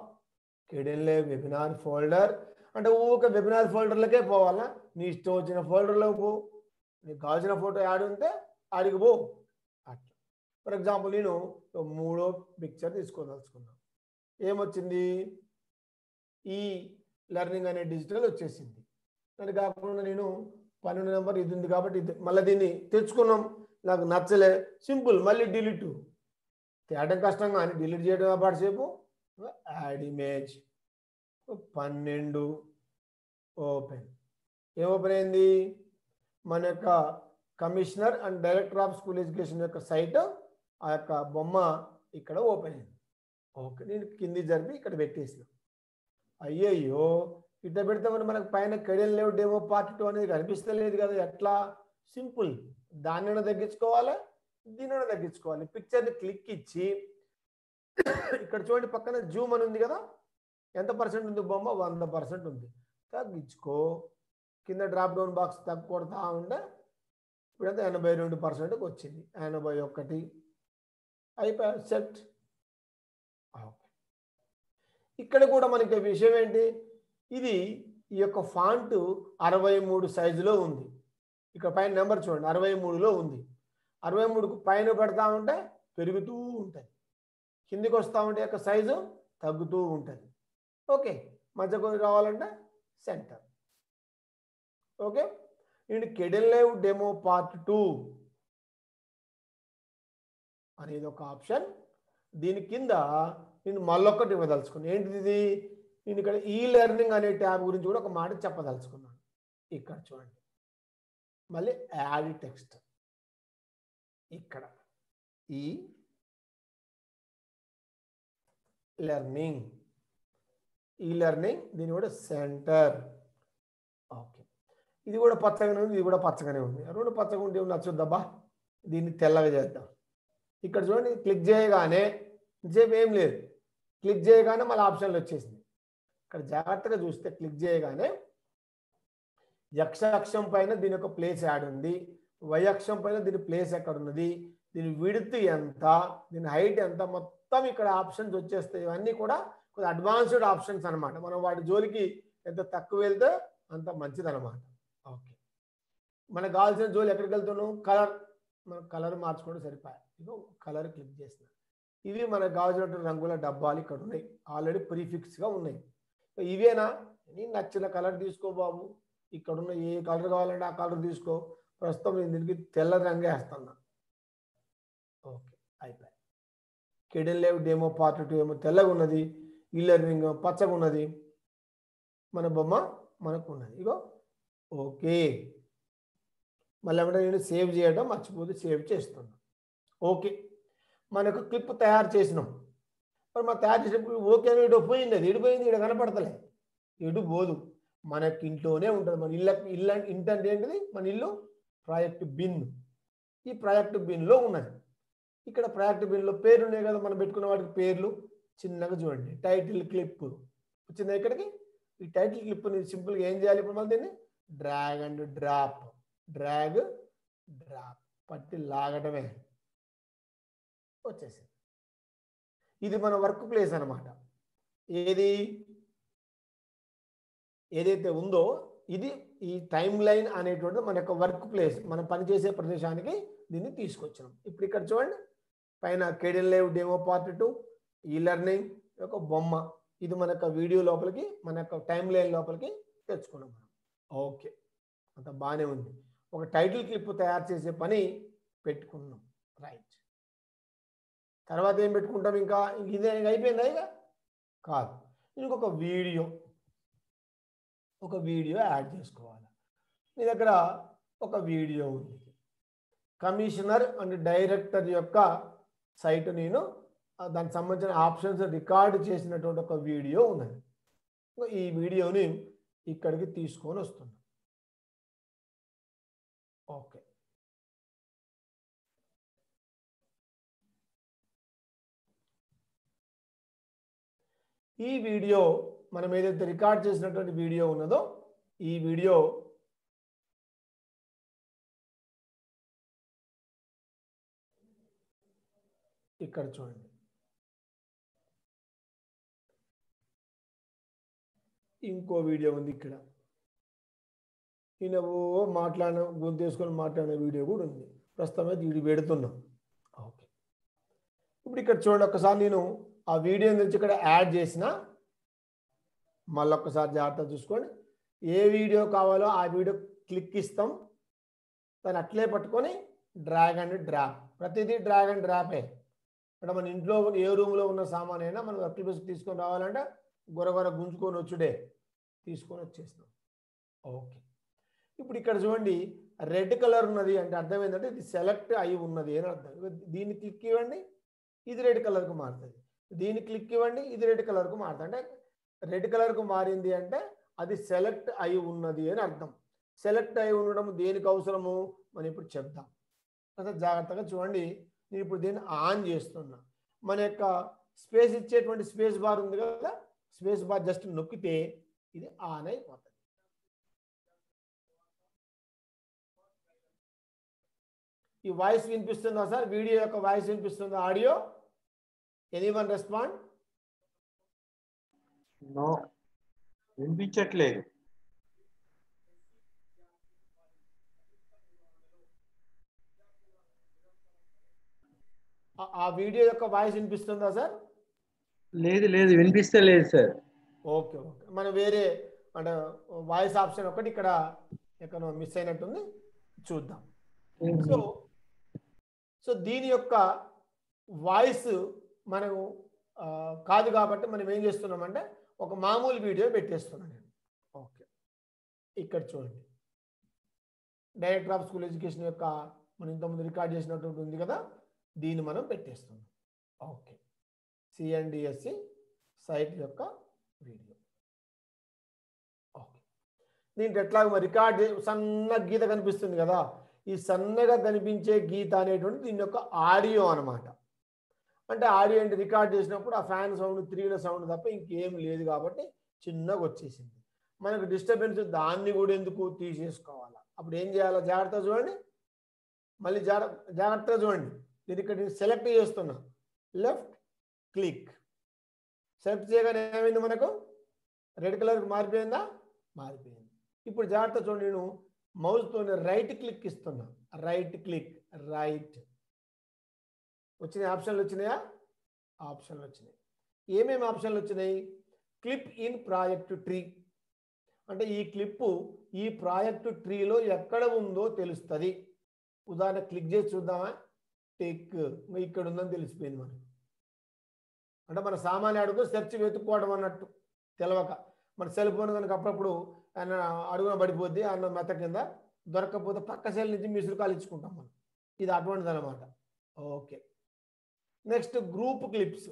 కెడియన్ లైవ్ వెబినార్ ఫోల్డర్ అంటే ఊక వెబినార్ ఫోల్డర్లకే పోవాలా, నీ ఇష్టం వచ్చిన ఫోల్డర్లోకి పో, నీకు కావాల్సిన ఫోటో యాడ్ ఉంటే ఆడికి పో. అట్లా ఫర్ ఎగ్జాంపుల్ నేను 3వ పిక్చర్ తీసుకోదలుచుకున్నాను. ఏమొచ్చింది, ఈ లెర్నింగ్ అనే డిజిటల్ వచ్చేసింది. అది కాకుండా నేను 12 నెంబర్ ఇది ఉంది కాబట్టి ఇది మళ్ళీ దీన్ని తెచ్చుకున్నాం, నాకు నచ్చలే, సింపుల్ మళ్ళీ డిలీట్. తేయడం కష్టంగా అని డిలీట్ చేయడం పాటుసేపు. Add image 12 open. ఏం ఓపెన్ అయింది, మన యొక్క commissioner and director of school education యొక్క సైట్, ఆ యొక్క బొమ్మ ఇక్కడ ఓపెన్ అయింది. ఓకే, నేను కింది జరిపి ఇక్కడ పెట్టేసిన. అయ్యయ్యో, ఇట్లా పెడితే మరి మనకు పైన కెడియన్ లైవ్ డెమో పార్ట్ 2 అనేది కనిపిస్తలేదు కదా. ఎట్లా? సింపుల్, దాన్ని తగ్గించుకోవాలి, దీనిని తగ్గించుకోవాలి. పిక్చర్ని క్లిక్ ఇచ్చి ఇక్కడ చూడండి పక్కన జూమ్ అని ఉంది కదా, ఎంత పర్సెంట్ ఉంది బొమ్మ, 100% ఉంది. తగ్గించుకో, కింద డ్రాప్ డౌన్ బాక్స్ తగ్గొడతా ఉంటే ఇప్పుడంతా 82%కి వచ్చింది, 81 అయిపోయా, సెట్. ఇక్కడ కూడా మనకి విషయం ఏంటి, ఇది ఈ యొక్క ఫాంట్ 63 సైజులో ఉంది. ఇక్కడ పైన నెంబర్ చూడండి 63లో ఉంది. 63కు పైన పెడతా ఉంటే పెరుగుతూ ఉంటుంది, కిందికి వస్తూ ఉంటే యొక్క సైజు తగ్గుతూ ఉంటుంది. ఓకే, మధ్యకు రావాలంటే సెంటర్. ఓకే, నేను కెడియన్ లైవ్ డెమో పార్ట్ 2 అనేది ఒక ఆప్షన్. దీని కింద నేను మళ్ళొక్కటి ఇవ్వదలుచుకున్నాను. ఏంటిది ఇది, నేను ఇక్కడ ఈ లెర్నింగ్ అనే ట్యాబ్ గురించి కూడా ఒక మాట చెప్పదలుచుకున్నాను. ఇక్కడ చూడండి, మళ్ళీ యాడ్ టెక్స్ట్, ఇక్కడ ఈ లెర్నింగ్, ఈ లెర్నింగ్, దీని కూడా సెంటర్. ఓకే, ఇది కూడా పచ్చగానే ఉంది, ఇది కూడా పచ్చగానే ఉంది. రెండు పచ్చగా ఉంటే నచ్చుద్దబ్బా, దీన్ని తెల్లగా చేద్దాం. ఇక్కడ చూడండి, క్లిక్ చేయగానే సేపు ఏం లేదు, క్లిక్ చేయగానే మళ్ళీ ఆప్షన్లు వచ్చేసింది. ఇక్కడ జాగ్రత్తగా చూస్తే క్లిక్ చేయగానే x అక్షం పైన దీని యొక్క ప్లేస్ యాడ్ ఉంది, y అక్షం పైన దీని ప్లేస్ ఎక్కడ ఉన్నది, దీని విడ్త్ ఎంత, దీని హైట్ ఎంత, మొత్తం ఇక్కడ ఆప్షన్స్ వచ్చేస్తాయి. ఇవన్నీ కూడా కొంచెం అడ్వాన్స్డ్ ఆప్షన్స్ అనమాట. మనం వాటి జోలికి ఎంత తక్కువ వెళ్తే అంత మంచిది అనమాట. ఓకే, మనకు కావాల్సిన జోలి ఎక్కడికి వెళ్తున్నాం, కలర్, మనం కలర్ మార్చుకోవడం సరిపోయాయి. ఇదో కలర్ క్లిక్ చేసిన, ఇవి మనకు కావాల్సినటువంటి రంగుల డబ్బాలు ఇక్కడ ఉన్నాయి, ఆల్రెడీ ప్రీఫిక్స్గా ఉన్నాయి. ఇవేనా, నేను నచ్చిన కలర్ తీసుకో బాబు, ఇక్కడ ఉన్న ఏ కలర్ కావాలంటే ఆ కలర్ తీసుకో. ప్రస్తుతం నేను దీనికి తెల్ల రంగే వేస్తున్నా. ఓకే, అయిపోయి. కెడియన్ లైవ్ డెమో పార్ట్ 2 ఏమో తెల్లగా ఉన్నది, ఈ లెర్నింగ్ పచ్చగా ఉన్నది, మన బొమ్మ మనకు ఉన్నది. ఇగో ఓకే, మళ్ళీ ఏమంటే నేను సేవ్ చేయడం మర్చిపోతే సేవ్ చేస్తున్నాను. ఓకే, మనకు క్లిప్ తయారు చేసినాం. మరి మనం తయారు చేసినప్పుడు ఓకే అని ఇటు పోయింది, అది ఎడిపోయింది, ఇక్కడ కనపడతలే, ఎటు పోదు, మనకి ఇంట్లోనే ఉంటుంది. మన ఇల్లు ఇంటి అంటే ఏంటిది, మన ఇల్లు ప్రాజెక్ట్ బిన్. ఈ ప్రాజెక్ట్ బిన్లో ఉన్నది. ఇక్కడ ప్రాజెక్ట్ బిన్లో పేర్లు ఉన్నాయి కదా, మనం పెట్టుకున్న వాటికి పేర్లు. చిన్నగా చూడండి, టైటిల్ క్లిప్ వచ్చింది ఇక్కడికి. ఈ టైటిల్ క్లిప్ని సింపుల్గా ఏం చేయాలి ఇప్పుడు మనం దీన్ని drag and drop, drag drop పట్టి లాగటమే వచ్చేసింది. ఇది మన వర్క్ ప్లేస్ అనమాట. ఏదైతే ఉందో ఇది ఈ టైం లైన్ అనేటువంటిది మన యొక్క వర్క్ ప్లేస్, మనం పనిచేసే ప్రదేశానికి దీన్ని తీసుకొచ్చాం. ఇప్పుడు ఇక్కడ చూడండి, పైన కేడియన్ లైవ్ డెమో పార్ట్ 2 ఈ లెర్నింగ్ యొక్క బొమ్మ, ఇది మన యొక్క వీడియో లోపలికి, మన యొక్క టైం లైన్ లోపలికి తెచ్చుకున్నాం మనం. ఓకే, అంత బాగానే ఉంది. ఒక టైటిల్ క్లిప్ తయారు చేసే పని పెట్టుకున్నాం. రైట్, తర్వాత ఏం పెట్టుకుంటాం, ఇంకా ఇదే అయిపోయిందా? ఇక కాదు, ఇంకొక వీడియో యాడ్ చేసుకోవాలి. మీ దగ్గర ఒక వీడియో ఉంది, కమిషనర్ అండ్ డైరెక్టర్ యొక్క సైట్, నేను దానికి సంబంధించిన ఆప్షన్స్ రికార్డు చేసినటువంటి ఒక వీడియో ఉన్నది. ఈ వీడియోని ఇక్కడికి తీసుకొని వస్తున్నాం. ఓకే, ఈ వీడియో మనం ఏదైతే రికార్డ్ చేసినటువంటి వీడియో ఉన్నదో ఈ వీడియో ఇక్కడ చూడండి. ఇంకో వీడియో ఉంది ఇక్కడ, ఈయన మాట్లాడిన గొంతేసుకొని మాట్లాడిన వీడియో కూడా ఉంది. ప్రస్తుతం అయితే వీడియో పెడుతున్నాం. ఓకే, ఇప్పుడు ఇక్కడ చూడండి, ఒక్కసారి నేను ఆ వీడియో నుంచి ఇక్కడ యాడ్ చేసిన, మళ్ళీ ఒక్కసారి జాగ్రత్తగా చూసుకోండి. ఏ వీడియో కావాలో ఆ వీడియో క్లిక్ ఇస్తాం, దాన్ని అట్లే పట్టుకొని డ్రాగ్ అండ్ డ్రాప్, ప్రతిదీ డ్రాగ్ అండ్ డ్రాపే. అంటే మన ఇంట్లో ఏ రూమ్లో ఉన్న సామాన్ అయినా మనం వర్క్ ప్లేస్ తీసుకొని రావాలంటే గొరగొర గుంజుకొని వచ్చుడే, తీసుకొని వచ్చేస్తాం. ఓకే, ఇప్పుడు ఇక్కడ చూడండి, రెడ్ కలర్ ఉన్నది అంటే అర్థం ఏంటంటే ఇది సెలెక్ట్ అయి ఉన్నది అని అర్థం. దీన్ని క్లిక్ ఇవ్వండి, ఇది రెడ్ కలర్కు మారుతుంది. దీన్ని క్లిక్ ఇవ్వండి, ఇది రెడ్ కలర్కు మారుతుంది. అంటే రెడ్ కలర్కు మారింది అంటే అది సెలెక్ట్ అయి ఉన్నది అని అర్థం. సెలెక్ట్ అయి ఉండడం దేనికి అవసరము మనం ఇప్పుడు చెప్దాం. అసలు జాగ్రత్తగా చూడండి, నేను ఇప్పుడు దీన్ని ఆన్ చేస్తున్నా. మన యొక్క స్పేస్ ఇచ్చేటువంటి స్పేస్ బార్ ఉంది కదా, స్పేస్ బార్ జస్ట్ నొక్కితే ఇది ఆన్ అయిపోతుంది. ఈ వాయిస్ వినిపిస్తుందా సార్? వీడియో యొక్క వాయిస్ వినిపిస్తుందా? Audio anyone respond? నో, వినిపించట్లేదు. ఆ వీడియో యొక్క వాయిస్ వినిపిస్తుందా సార్? లేదు లేదు, వినిపిస్తలేదు సార్. ఓకే ఓకే, మనం వేరే అంటే వాయిస్ ఆప్షన్ ఒకటి ఇక్కడ ఎక్కడ మిస్ అయినట్టుంది, చూద్దాం. సో దీని యొక్క వాయిస్ మనం కాదు కాబట్టి మనం ఏం చేస్తున్నామంటే ఒక మామూలు వీడియో పెట్టేస్తున్నాను నేను. ఓకే, ఇక్కడ చూడండి, డైరెక్టర్ ఆఫ్ స్కూల్ ఎడ్యుకేషన్ యొక్క మనం ఇంతకుముందు రికార్డ్ చేసినటువంటి ఉంది కదా, దీన్ని మనం పెట్టేస్తున్నాం. ఓకే, సిఎన్డిఎస్సి సైట్ యొక్క వీడియో. ఓకే, దీంట్లో ఎట్లాగో మరి రికార్డ్ సన్న గీత కనిపిస్తుంది కదా, ఈ సన్నగా కనిపించే గీత అనేటువంటి దీని యొక్క ఆడియో అనమాట. అంటే ఆడియో అంటే రికార్డ్ చేసినప్పుడు ఆ ఫ్యాన్ సౌండ్, తిరిగిన సౌండ్ తప్ప ఇంకేం లేదు కాబట్టి చిన్నగా వచ్చేసింది. మనకు డిస్టర్బెన్స్ దాన్ని కూడా ఎందుకు తీసేసుకోవాలా? అప్పుడు ఏం చేయాలో జాగ్రత్తగా చూడండి, మళ్ళీ జాగ్రత్తగా చూడండి. దీన్ని ఇక్కడ నేను సెలెక్ట్ చేస్తున్నా, లెఫ్ట్ క్లిక్ సెలెక్ట్ చేయగానే ఏమైంది, మనకు రెడ్ కలర్కి మారిపోయిందా? మారిపోయింది. ఇప్పుడు జాగ్రత్త చూడండి, నేను మౌస్తో రైట్ క్లిక్ ఇస్తున్నా, రైట్ క్లిక్, రైట్ వచ్చినాయి. ఆప్షన్లు వచ్చినాయా? ఆప్షన్లు వచ్చినాయి. ఏమేమి ఆప్షన్లు వచ్చినాయి? క్లిప్ ఇన్ ప్రాజెక్ట్ ట్రీ, అంటే ఈ క్లిప్పు ఈ ప్రాజెక్టు ట్రీలో ఎక్కడ ఉందో తెలుస్తుంది. ఉదాహరణ క్లిక్ చేసి చూద్దామా? టెక్ ఇక్కడ ఉందని తెలిసిపోయింది మనకు. అంటే మన సామాన్య అడుగు సెర్చ్ వెతుక్కోవడం అన్నట్టు, తెలవక మన సెల్ ఫోన్ కనుక అప్పుడప్పుడు ఆయన అడుగున పడిపోద్ది, అన్న మెత్త కింద దొరకకపోతే పక్క సెల్ నుంచి మిస్డ్ కాల్ ఇచ్చుకుంటాం మనం. ఇది అటువంటిది అనమాట. Okay, next group clips.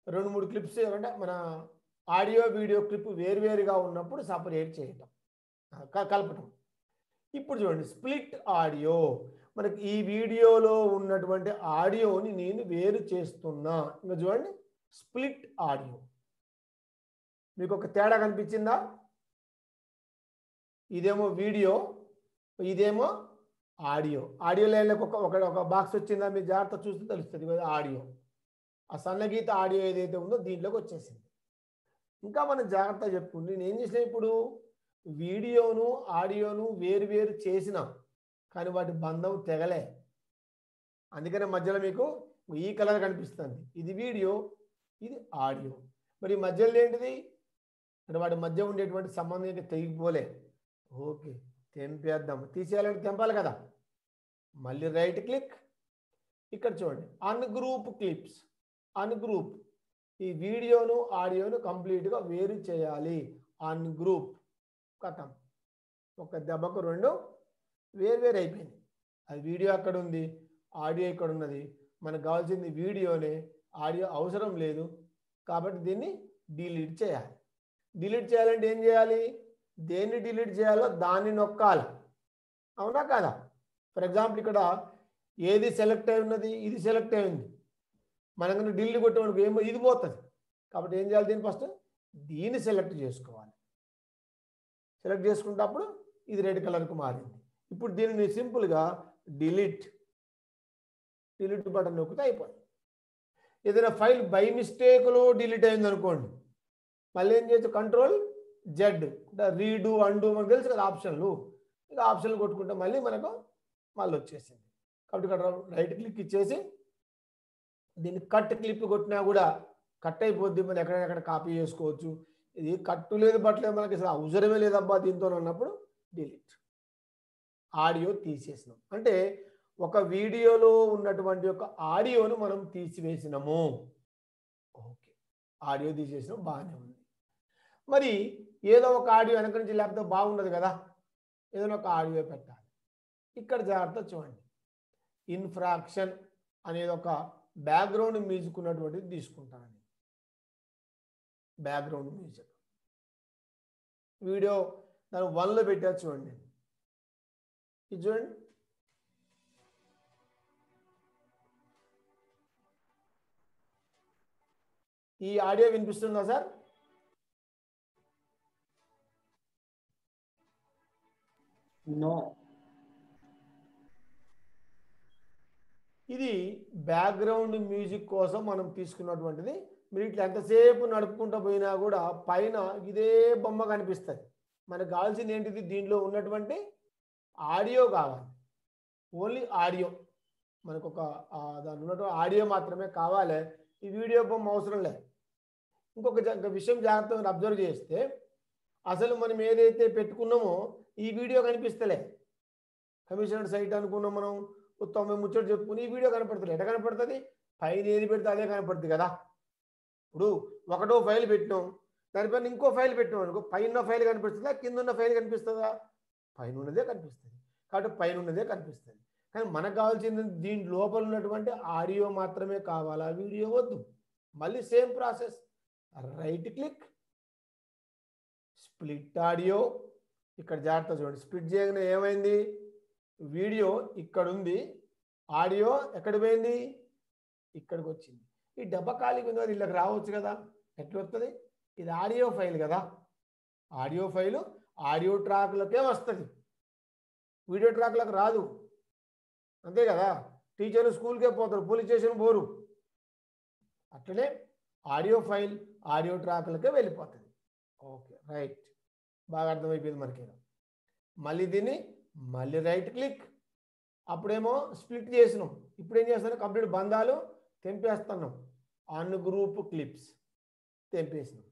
2-3 clips అంటే మన ఆడియో వీడియో క్లిప్ వేరువేరుగా ఉన్నప్పుడు సపరేట్ చేయటం, కలపటం. ఇప్పుడు చూడండి స్ప్లిట్ ఆడియో. మనకి ఈ వీడియోలో ఉన్నటువంటి ఆడియోని నేను వేరు చేస్తున్నా. ఇంకా చూడండి స్ప్లిట్ ఆడియో. మీకు ఒక తేడా కనిపించిందా? ఇదేమో వీడియో, ఇదేమో ఆడియో. ఆడియో లైన్లకు ఒక బాక్స్ వచ్చిందా? మీరు జాగ్రత్త చూస్తే తెలుస్తుంది కదా ఆడియో. ఆ సన్నగీత ఆడియో ఏదైతే ఉందో దీంట్లోకి వచ్చేసింది. ఇంకా మనం జాగ్రత్తగా చెప్పుకుంటే నేను ఏం చేసిన, ఇప్పుడు వీడియోను ఆడియోను వేరు చేసిన, కానీ వాటి బంధం తెగలే. అందుకనే మధ్యలో మీకు ఈ కలర్ కనిపిస్తుంది. ఇది వీడియో, ఇది ఆడియో. మరి మధ్యలో ఏంటిది అంటే వాటి మధ్య ఉండేటువంటి సంబంధం ఇంకా తెగిపోలే. ఓకే, తెంపేద్దాం. తీసేయాలంటే తెంపాలి కదా. మళ్ళీ రైట్ క్లిక్. ఇక్కడ చూడండి అన్గ్రూప్ క్లిప్స్. అన్గ్రూప్, ఈ వీడియోను ఆడియోను కంప్లీట్గా వేరు చేయాలి. అన్గ్రూప్, కథం. ఒక దెబ్బకు 2 వేరు అయిపోయింది. అది వీడియో అక్కడ ఉంది, ఆడియో ఇక్కడ ఉన్నది. మనకు కావాల్సింది వీడియోనే, ఆడియో అవసరం లేదు. కాబట్టి దీన్ని డిలీట్ చేయాలి. డిలీట్ చేయాలంటే ఏం చేయాలి? దేన్ని డిలీట్ చేయాలో దాన్ని నొక్కాలి. అవునా కాదా? ఫర్ ఎగ్జాంపుల్ ఇక్కడ ఏది సెలెక్ట్ అయి ఉన్నది, ఇది సెలెక్ట్ అయి ఉంది. మనకు డిలీట్ కొట్టేవాళ్ళకి ఏమో ఇది పోతుంది. కాబట్టి ఏం చేయాలి? దీన్ని ఫస్ట్ దీన్ని సెలెక్ట్ చేసుకోవాలి. సెలెక్ట్ చేసుకున్నప్పుడు ఇది రెడ్ కలర్కు మారింది. ఇప్పుడు దీనిని సింపుల్గా డిలీట్ బటన్ నొక్కితే అయిపోయింది. ఏదైనా ఫైల్ బై మిస్టేక్లో డిలీట్ అయింది అనుకోండి, మళ్ళీ ఏం చేయొచ్చు? Ctrl+Z, రీడు అండు మనకు తెలుసు కదా ఆప్షన్లు. ఇక ఆప్షన్లు కొట్టుకుంటే మళ్ళీ వచ్చేసింది. కాబట్టి ఇక్కడ రైట్ క్లిక్ ఇచ్చేసి దీన్ని కట్ క్లిప్ కొట్టినా కూడా కట్ అయిపోద్ది. మనం ఎక్కడెక్కడ కాపీ చేసుకోవచ్చు. ఇది కట్టు లేదు బట్టలేదు, మనకి అసలు అవసరమే లేదబ్బా దీంతో అన్నప్పుడు డిలీట్. ఆడియో తీసేసినాం అంటే ఒక వీడియోలో ఉన్నటువంటి ఒక ఆడియోను మనం తీసివేసినాము. ఓకే, ఆడియో తీసేసినాం, బాగానే ఉంది. మరి ఏదో ఒక ఆడియో వెనక నుంచి లేకపోతే బాగుండదు కదా, ఏదైనా ఒక ఆడియో పెట్టాలి. ఇక్కడ జాగ్రత్త చూడండి, ఇన్ఫ్రాక్షన్ అనేది ఒక బ్యాక్గ్రౌండ్ మ్యూజిక్ ఉన్నటువంటిది తీసుకుంటానండి. బ్యాక్గ్రౌండ్ మ్యూజిక్ వీడియో దాని 1లో పెట్టారు చూడండి. ఇది చూడండి, ఈ ఆడియో వినిపిస్తుందా సార్? నో. ఇది బ్యాక్గ్రౌండ్ మ్యూజిక్ కోసం మనం తీసుకున్నటువంటిది. మీరు ఇట్లా ఎంతసేపు నడుపుకుంటూ పోయినా కూడా పైన ఇదే బొమ్మ కనిపిస్తుంది. మనకు కావాల్సింది ఏంటిది? దీంట్లో ఉన్నటువంటి ఆడియో కావాలి. ఓన్లీ ఆడియో, మనకు దాని ఉన్నటువంటి ఆడియో మాత్రమే కావాలి. ఈ వీడియో బొమ్మ అవసరం లేదు. ఇంకొక విషయం జాగ్రత్తగా అబ్జర్వ్ చేస్తే అసలు మనం ఏదైతే పెట్టుకున్నామో ఈ వీడియో కనిపిస్తలే. కమిషనర్ సైట్ అనుకున్నాం మనం, 90 ముచ్చట్లు చెప్పుకుని ఈ వీడియో కనపడుతుంది. ఎట కనపడుతుంది? పైన ఏది పెడితే అదే కనపడుతుంది కదా. ఇప్పుడు ఒకటో ఫైల్ పెట్టినాం, దానిపైన ఇంకో ఫైల్ పెట్టినాం అనుకో, పైన ఫైల్ కనిపిస్తుందా, కింద ఉన్న ఫైల్ కనిపిస్తుందా? పైన ఉన్నదే కనిపిస్తుంది. కాబట్టి పైన ఉన్నదే కనిపిస్తుంది. కానీ మనకు కావాల్సింది దీని లోపల ఉన్నటువంటి ఆడియో మాత్రమే కావాలా, వీడియో వద్దు. మళ్ళీ same process, right click, split audio. ఇక్కడ జాగ్రత్త చూడండి, స్ప్లిట్ చేయగానే ఏమైంది? వీడియో ఇక్కడ ఉంది, ఆడియో ఎక్కడ పోయింది? ఇక్కడికి వచ్చింది. ఈ డబ్బా ఖాళీగా ఉంది, వీళ్ళకి రావచ్చు కదా. ఎట్లా వస్తుంది? ఇది ఆడియో ఫైల్ కదా. ఆడియో ఫైలు ఆడియో ట్రాక్లకే వస్తుంది, వీడియో ట్రాక్లకు రాదు. అంతే కదా. టీచర్లు స్కూల్కే పోతారు, పోలీస్ స్టేషన్ పోరు. అట్లనే ఆడియో ఫైల్ ఆడియో ట్రాక్లకే వెళ్ళిపోతుంది. ఓకే, రైట్, బాగా అర్థమైపోయింది మనకి. మళ్ళీ దీన్ని మళ్ళీ రైట్ క్లిక్. అప్పుడేమో స్ప్లిట్ చేసినాం, ఇప్పుడు ఏం చేస్తున్నాం? కంప్లీట్ బంధాలు తెంపేస్తున్నాం. అన్గ్రూప్ క్లిప్స్ తెంపేసినాం.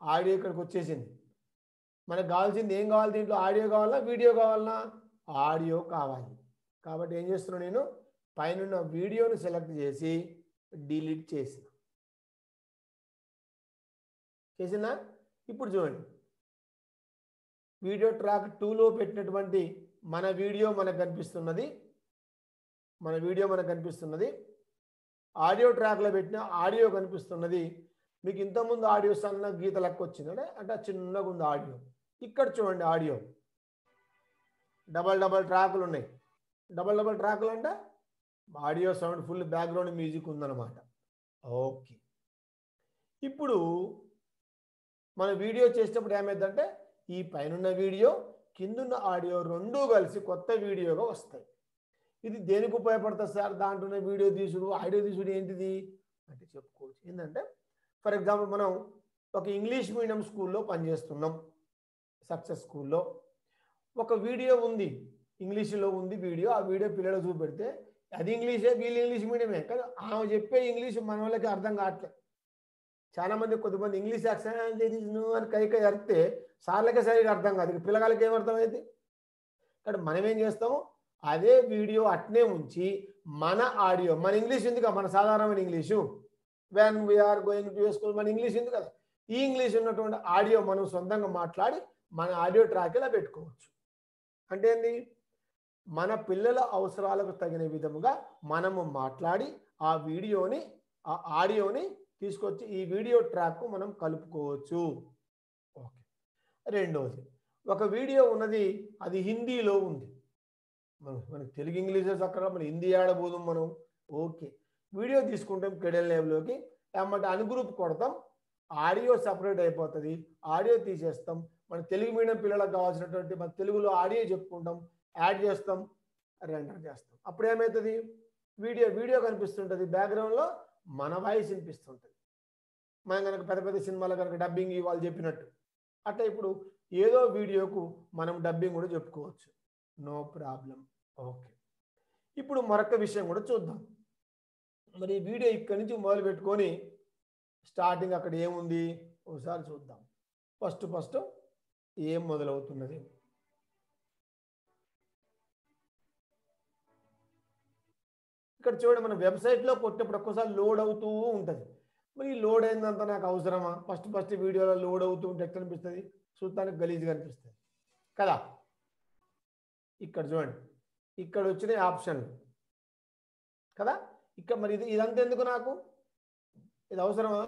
ఆడియో ఇక్కడికి వచ్చేసింది. మనకు కావాల్సింది ఏం కావాలి? దీంట్లో ఆడియో కావాలా, వీడియో కావాలన్నా? ఆడియో కావాలి. కాబట్టి ఏం చేస్తున్నాను? నేను పైన వీడియోని సెలెక్ట్ చేసి డిలీట్ చేసిన. ఇప్పుడు చూడండి, వీడియో ట్రాక్ 2లో పెట్టినటువంటి మన వీడియో మనకు కనిపిస్తున్నది. ఆడియో ట్రాక్లో పెట్టిన ఆడియో కనిపిస్తున్నది. మీకు ఇంతకుముందు ఆడియో సన్న గీత లెక్క వచ్చింది అంటే చిన్నగా ఉంది ఆడియో. ఇక్కడ చూడండి ఆడియో డబల్ ట్రాకులు ఉన్నాయి. డబల్ ట్రాకులు అంటే audio sound full background music ఉందన్నమాట. ఓకే, ఇప్పుడు మన వీడియో చేసేటప్పుడు ఏమైందంటే ఈ పైన వీడియో కిందున్న ఆడియో రెండూ కలిసి కొత్త వీడియోగా వస్తాయి. ఇది దేనికి ఉపయోగపడుతుంది సార్? దాంట్లో వీడియో తీసుడు ఆడియో తీసుడు ఏంటిది అంటే చెప్పుకోవచ్చు. ఏంటంటే ఫర్ ఎగ్జాంపుల్ మనం ఒక ఇంగ్లీష్ మీడియం స్కూల్లో పనిచేస్తున్నాం, సక్సెస్ స్కూల్లో. ఒక వీడియో ఉంది, ఇంగ్లీష్లో ఉంది వీడియో. ఆ వీడియో పిల్లలు చూపెడితే అది ఇంగ్లీషే, వీళ్ళు ఇంగ్లీష్ మీడియమే, కానీ ఆమె చెప్పే ఇంగ్లీష్ మన వాళ్ళకి అర్థం కావట్లేదు. చాలామంది కొద్దిమంది ఇంగ్లీష్ యాక్సెంట్ అని కై అరిస్తే సార్లకే సరిగా అర్థం కాదు, పిల్లగాళ్ళకి ఏమర్థమైంది. కానీ మనం ఏం చేస్తాము, అదే వీడియో అట్నే ఉంచి మన ఆడియో, మన ఇంగ్లీష్ ఉంది కదా, మన సాధారణమైన English, when we are going to school, మన ఇంగ్లీష్ ఉంది కదా, ఈ ఇంగ్లీష్ ఉన్నటువంటి ఆడియో మనం సొంతంగా మాట్లాడి మన ఆడియో ట్రాక్ ఇలా పెట్టుకోవచ్చు. అంటే ఏంది, మన పిల్లల అవసరాలకు తగిన విధముగా మనము మాట్లాడి ఆ వీడియోని ఆ ఆడియోని తీసుకొచ్చి ఈ వీడియో ట్రాక్ మనం కలుపుకోవచ్చు. ఓకే, రెండోది, ఒక వీడియో ఉన్నది అది హిందీలో ఉంది, మనకు తెలుగు ఇంగ్లీషే చక్కగా మన హిందీ ఆడబోదు మనం. ఓకే, వీడియో తీసుకుంటాం కెడెన్ లైవ్లోకి, ఏమంటే అన్గ్రూప్ కొడతాం, ఆడియో సపరేట్ అయిపోతుంది, ఆడియో తీసేస్తాం. మన తెలుగు మీడియం పిల్లలకు కావాల్సినటువంటి మన తెలుగులో ఆడియో చెప్పుకుంటాం, యాడ్ చేస్తాం, రెండర్ చేస్తాం. అప్పుడు ఏమవుతుంది, వీడియో కనిపిస్తుంటుంది, బ్యాక్గ్రౌండ్లో మన వాయిస్ వినిపిస్తుంటుంది. మనం కనుక పెద్ద పెద్ద సినిమాలో కనుక డబ్బింగ్ ఇవ్వాలి చెప్పినట్టు అట్లా ఇప్పుడు ఏదో వీడియోకు మనం డబ్బింగ్ కూడా చెప్పుకోవచ్చు, నో ప్రాబ్లం. ఓకే, ఇప్పుడు మరొక విషయం కూడా చూద్దాం. మరి వీడియో ఇక్కడి నుంచి మొదలు పెట్టుకొని స్టార్టింగ్ అక్కడ ఏముంది ఒకసారి చూద్దాం. ఫస్ట్ ఏం మొదలవుతున్నది. ఇక్కడ చూడండి, మన వెబ్సైట్లో కొట్టేప్పుడు ఒక్కసారి లోడ్ అవుతూ ఉంటుంది. మరి ఈ లోడ్ అయిందంతా నాకు అవసరమా? ఫస్ట్ వీడియోలో లోడ్ అవుతూ ఉంటే ఎట్లా అనిపిస్తుంది, చూడటానికి గలీజ్గా అనిపిస్తుంది కదా. ఇక్కడ చూడండి, ఇక్కడ వచ్చిన ఆప్షన్లు కదా. ఇక్కడ మరి ఇదంతా ఎందుకు నాకు, ఇది అవసరమా?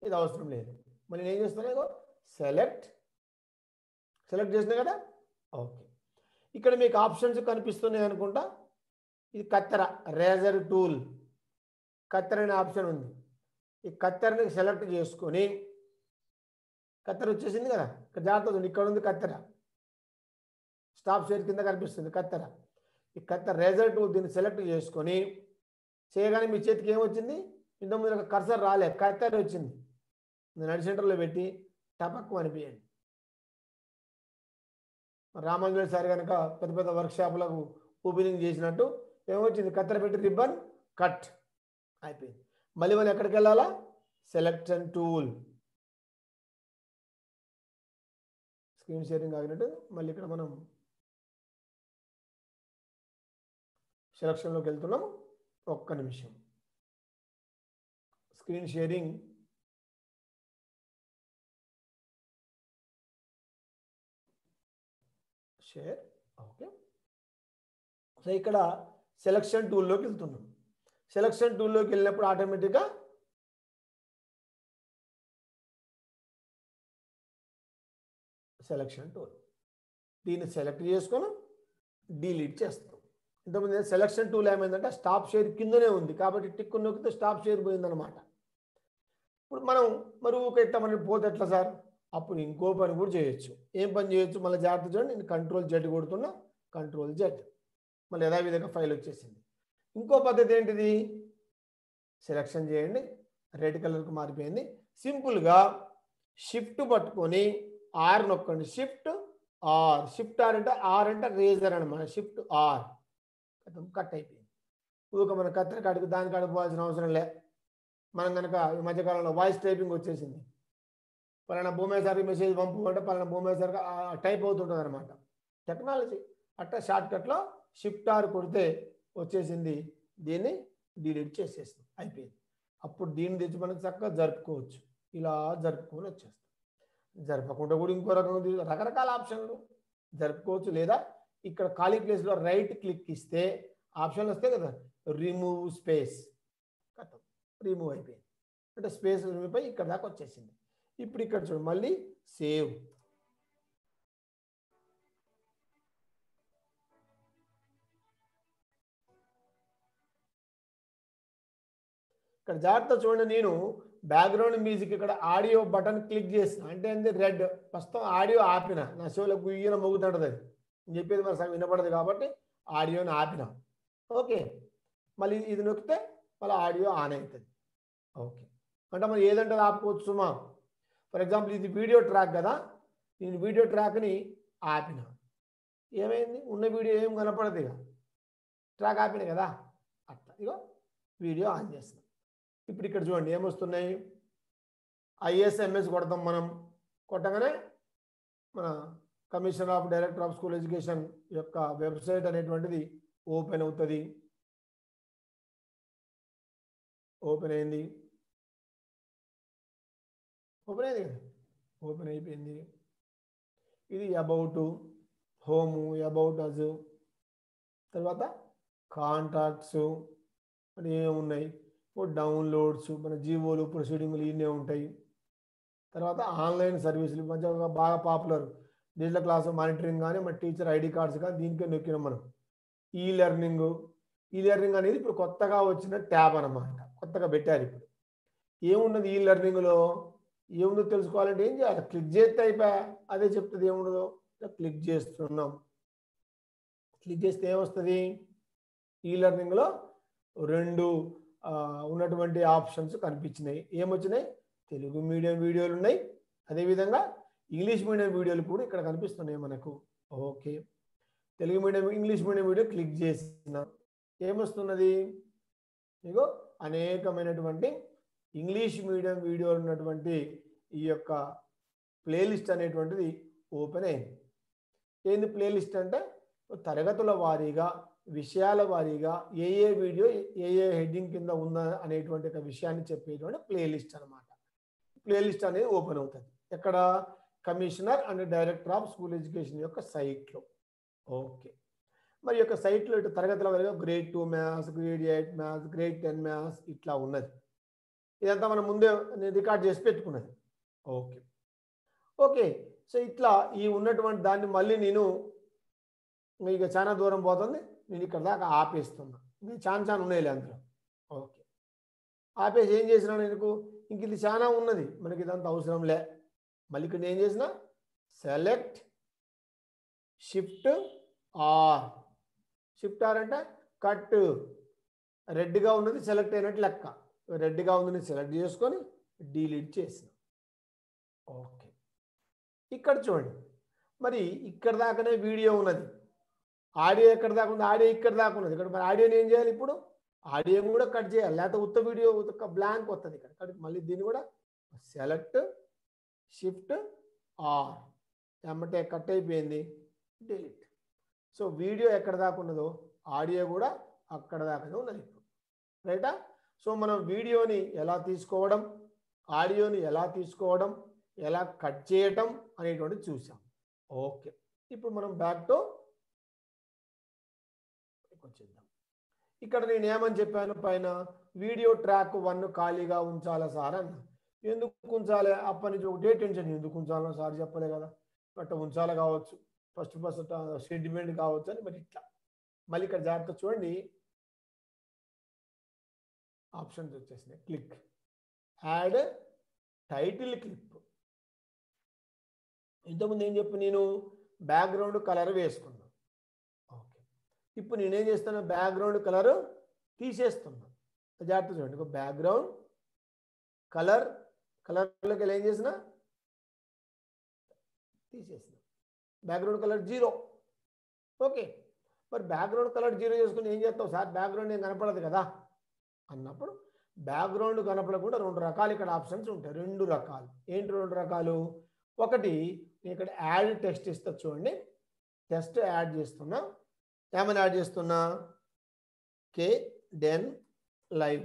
ఇది అవసరం లేదు. మరి నేను ఏం చేస్తాను, సెలెక్ట్ చేసిన కదా. ఓకే, ఇక్కడ మీకు ఆప్షన్స్ కనిపిస్తున్నాయి అనుకుంటా. ఇది కత్తెర, రేజర్ టూల్, కత్తెర అనే ఆప్షన్ ఉంది. ఈ కత్తెరని సెలెక్ట్ చేసుకొని, కత్తెర వచ్చేసింది కదా, ఇక్కడ జాగ్రత్త ఉంది, ఇక్కడ ఉంది కత్తెర, స్టాప్ షేర్ కింద కనిపిస్తుంది కత్తెర. ఈ కత్తెర రేజర్ టూల్ దీన్ని సెలెక్ట్ చేసుకొని చేయగానే మీ చేతికి ఏమొచ్చింది, ఇంతకుముందు ఒక కర్సర్ రాలే, కత్తెర వచ్చింది. నడి సెంటర్లో పెట్టి టపక్కు అనిపించండి. రామంజుడు సార్ కనుక పెద్ద పెద్ద వర్క్షాపులకు ఓపెనింగ్ చేసినట్టు ఏమొచ్చింది, కత్తెర పెట్టి రిబ్బన్ కట్ అయిపోయింది. మళ్ళీ మనం ఎక్కడికి వెళ్ళాలా, సెలెక్షన్ టూల్, స్క్రీన్ షేరింగ్ ఆగినట్టు మళ్ళీ ఇక్కడ మనం సెలక్షన్లోకి వెళ్తున్నాం. ఒక్క నిమిషం, screen sharing share. Okay, so ఇక్కడ సెలక్షన్ టూల్లోకి వెళ్తున్నాం. సెలక్షన్ టూల్లోకి వెళ్ళినప్పుడు ఆటోమేటిక్గా సెలక్షన్ టూల్ దీన్ని సెలెక్ట్ చేసుకొని డిలీట్ చేస్తాం. ఇంతకుముందు సెలక్షన్ టూల్ ఏమైందంటే స్టాప్ షేర్ కిందనే ఉంది కాబట్టి టిక్ నొక్కితే స్టాప్ షేర్ పోయిందనమాట. ఇప్పుడు మనం మరి ఊకెట్లా మనం పోతే ఎట్లా సార్, అప్పుడు ఇంకో పని కూడా చేయొచ్చు. ఏం పని చేయొచ్చు, మళ్ళీ జాగ్రత్త చూడండి, నేను Ctrl+Z కొడుతున్నా, Ctrl+Z, మళ్ళీ యథావిధంగా ఫైల్ వచ్చేసింది. ఇంకో పద్ధతి ఏంటిది, సెలెక్షన్ చేయండి, రెడ్ కలర్కి మారిపోయింది. సింపుల్గా షిఫ్ట్ పట్టుకొని ఆర్ నొక్కండి, షిఫ్ట్ ఆర్ అంటే రేజర్ అనమాట, షిఫ్ట్ ఆర్ కట్ అయిపోయింది. ఊక మన కత్తెర కాడికి దానికి అడుకోవాల్సిన అవసరం లే. మనం కనుక ఈ మధ్యకాలంలో వాయిస్ టైపింగ్ వచ్చేసింది, పలానా భూమేశ్వరికి మెసేజ్ పంపు అంటే పలానా భూమేశ్వరికి టైప్ అవుతుంటుంది అనమాట, టెక్నాలజీ. అట్లా షార్ట్ కట్లో షిఫ్ట్ ఆర్ కొడితే వచ్చేసింది, దీన్ని డిలీట్ చేసేస్తుంది, అయిపోయింది. అప్పుడు దీన్ని తెచ్చి మనం చక్కగా జరుపుకోవచ్చు, ఇలా జరుపుకొని వచ్చేస్తాం. జరపకుండా కూడా ఇంకో రకంగా రకరకాల ఆప్షన్లు జరుపుకోవచ్చు. లేదా ఇక్కడ ఖాళీ ప్లేస్లో రైట్ క్లిక్ ఇస్తే ఆప్షన్లు వస్తాయి కదా, రిమూవ్ స్పేస్, రిమూవ్ అయిపోయింది. అంటే స్పేస్ రిమూవ్ అయిపోయి ఇక్కడ దాకా వచ్చేసింది. ఇప్పుడు ఇక్కడ చూడు మళ్ళీ సేవ్. ఇక్కడ జాగ్రత్త చూడండి, నేను బ్యాక్గ్రౌండ్ మ్యూజిక్ ఇక్కడ ఆడియో బటన్ క్లిక్ చేసిన అంటే ఏంది రెడ్, ప్రస్తుతం ఆడియో ఆపిన, నా షోలకు ఈయన మొగ్గుతుంటుంది అది నేను చెప్పేది మరి సగం వినపడదు కాబట్టి ఆడియోని ఆపిన. ఓకే, మళ్ళీ ఇది నొక్కితే మళ్ళీ ఆడియో ఆన్ అవుతుంది. ఓకే, అంటే మరి ఏదంటే ఆపుకోవచ్చు సుమా. ఫర్ ఎగ్జాంపుల్ ఇది వీడియో ట్రాక్ కదా, నేను వీడియో ట్రాక్ని ఆపిన, ఏమైంది ఉన్న వీడియో ఏం కనపడదు, ఇక ట్రాక్ ఆపిన కదా అట్లా. ఇగో వీడియో ఆన్ చేస్తాం. ఇప్పుడు ఇక్కడ చూడండి ఏమొస్తున్నాయి, ISMS కొడతాం మనం, కొట్టగానే మన commissioner of director of school education యొక్క వెబ్సైట్ అనేటువంటిది ఓపెన్ అవుతుంది. ఓపెన్ అయింది, ఓపెన్ అయింది కదా, ఓపెన్ అయిపోయింది. ఇది అబౌట్ హోము, అబౌట్ అజ్, తర్వాత కాంటాక్ట్స్ అని ఏమున్నాయి, డౌన్లోడ్స్, మన జీవోలు, ప్రొసీడింగ్లు ఇవన్నీ ఉంటాయి. తర్వాత ఆన్లైన్ సర్వీసులు మంచిగా బాగా పాపులర్, డిజిటల్ క్లాస్ మానిటరింగ్ కానీ మన టీచర్ ID కార్డ్స్ కానీ దీనికే నొక్కినాం మనం. ఈ లెర్నింగ్ అనేది ఇప్పుడు కొత్తగా వచ్చిన ట్యాబ్ అన్నమాట, కొత్తగా పెట్టారు. ఇప్పుడు ఏమున్నది ఈ లెర్నింగ్లో, ఏముందో తెలుసుకోవాలంటే ఏం చేయాలి, క్లిక్ చేస్తే అయిపోయా, అదే చెప్తుంది ఏముండదో. క్లిక్ చేస్తున్నాం, క్లిక్ చేస్తే ఏమొస్తుంది, ఈ లెర్నింగ్లో రెండు ఉన్నటువంటి ఆప్షన్స్ కనిపించినాయి. ఏమొచ్చినాయి, తెలుగు మీడియం వీడియోలు ఉన్నాయి, అదేవిధంగా ఇంగ్లీష్ మీడియం వీడియోలు కూడా ఇక్కడ కనిపిస్తున్నాయి మనకు. Okay, Telugu medium English medium video click చేసిన ఏమొస్తున్నది, ఇగో అనేకమైనటువంటి ఇంగ్లీష్ మీడియం వీడియోలు ఉన్నటువంటి ఈ యొక్క ప్లేలిస్ట్ అనేటువంటిది ఓపెన్ అయింది. ఏంది ప్లేలిస్ట్ అంటే తరగతుల వారీగా, విషయాల వారీగా ఏ వీడియో ఏ హెడ్డింగ్ కింద ఉందా అనేటువంటి ఒక విషయాన్ని చెప్పేటువంటి ప్లేలిస్ట్ అనమాట. ప్లేలిస్ట్ అనేది ఓపెన్ అవుతుంది ఎక్కడ, commissioner and director of school education యొక్క సైట్లో. ఓకే, మరి యొక్క సైట్లో ఇటు తరగతుల వారీగా grade 2 maths, grade 8 maths, grade 10 maths ఇట్లా ఉన్నది. ఇదంతా మనం ముందే రికార్డ్ చేసి పెట్టుకున్నది. ఓకే ఓకే, సో ఇట్లా ఈ ఉన్నటువంటి దాన్ని మళ్ళీ నేను ఇక చాలా దూరం పోతుంది, నేను ఇక్కడ దాకా ఆపేస్తున్నా. నేను చాలా ఉన్నాయిలే అందులో. ఓకే, ఆపేసి ఏం చేసినా నేను, ఇంక ఇది చాలా ఉన్నది మనకి, ఇదంతా అవసరం లే. మళ్ళీ ఇక్కడ ఏం చేసిన, select shift R. Shift R అంటే కట్, రెడ్గా ఉన్నది సెలెక్ట్ అయినట్టు లెక్క, రెడ్గా ఉంది సెలెక్ట్ చేసుకొని డిలీట్ చేసిన. ఓకే, ఇక్కడ చూడండి మరి ఇక్కడ దాకానే వీడియో ఉన్నది, ఆడియో ఎక్కడ దాకా ఉంది, ఆడియో ఇక్కడ దాకా ఉన్నది. ఇక్కడ మరి ఆడియోని ఏం చేయాలి, ఇప్పుడు ఆడియో కూడా కట్ చేయాలి, లేకపోతే ఉత్త వీడియో ఉత్త బ్లాంక్ వస్తుంది ఇక్కడ. కాబట్టి మళ్ళీ దీన్ని కూడా సెలెక్ట్ షిఫ్ట్ ఆర్, ఎమ్మటే కట్ అయిపోయింది, డిలీట్. సో వీడియో ఎక్కడ దాకా ఉన్నదో ఆడియో కూడా అక్కడ దాకానే ఉన్నది ఇప్పుడు, రైటా. సో మనం వీడియోని ఎలా తీసుకోవడం, ఆడియోని ఎలా తీసుకోవడం, ఎలా కట్ చేయటం అనేటువంటిది చూసాం. ఓకే, ఇప్పుడు మనం బ్యాక్ టు వచ్చేద్దాం. ఇక్కడ నేను ఏమని చెప్పాను, పైన వీడియో ట్రాక్ 1 ఖాళీగా ఉంచాలా సార్ అన్న. ఎందుకు ఉంచాలి, అప్పటి నుంచి ఒకటే టెన్షన్, ఎందుకు ఉంచాలో సార్ చెప్పలే కదా, బట్ ఉంచాలి కావచ్చు, ఫస్ట్ సెంటిమెంట్ కావచ్చు అని. మరి ఇట్లా మళ్ళీ ఇక్కడ జాగ్రత్త చూడండి, ఆప్షన్స్ వచ్చేసినాయి. Click add title clip. ఇంతకుముందు ఏం చెప్పి నేను బ్యాక్గ్రౌండ్ కలర్ వేసుకున్నాను. ఓకే, ఇప్పుడు నేనేం చేస్తాను, బ్యాక్గ్రౌండ్ కలర్ తీసేస్తున్నా. జాగ్రత్త చూడండి, బ్యాక్గ్రౌండ్ కలర్లోకి వెళ్ళి ఏం చేసిన, తీసేసిన. Background colour 0. ఓకే, మరి బ్యాక్గ్రౌండ్ కలర్ 0 చేసుకుని ఏం చేస్తావు సార్, బ్యాక్గ్రౌండ్ ఏం కనపడదు కదా అన్నప్పుడు, బ్యాక్గ్రౌండ్ కనపడకుండా 2 రకాలు ఇక్కడ ఆప్షన్స్ ఉంటాయి. 2 రకాలు ఏంటి, 2 రకాలు. ఒకటి నేను ఇక్కడ యాడ్ టెక్స్ట్ ఇస్తా చూడండి, టెక్స్ట్ యాడ్ చేస్తున్నా. ఏమని యాడ్ చేస్తున్నా, KDen లైవ్.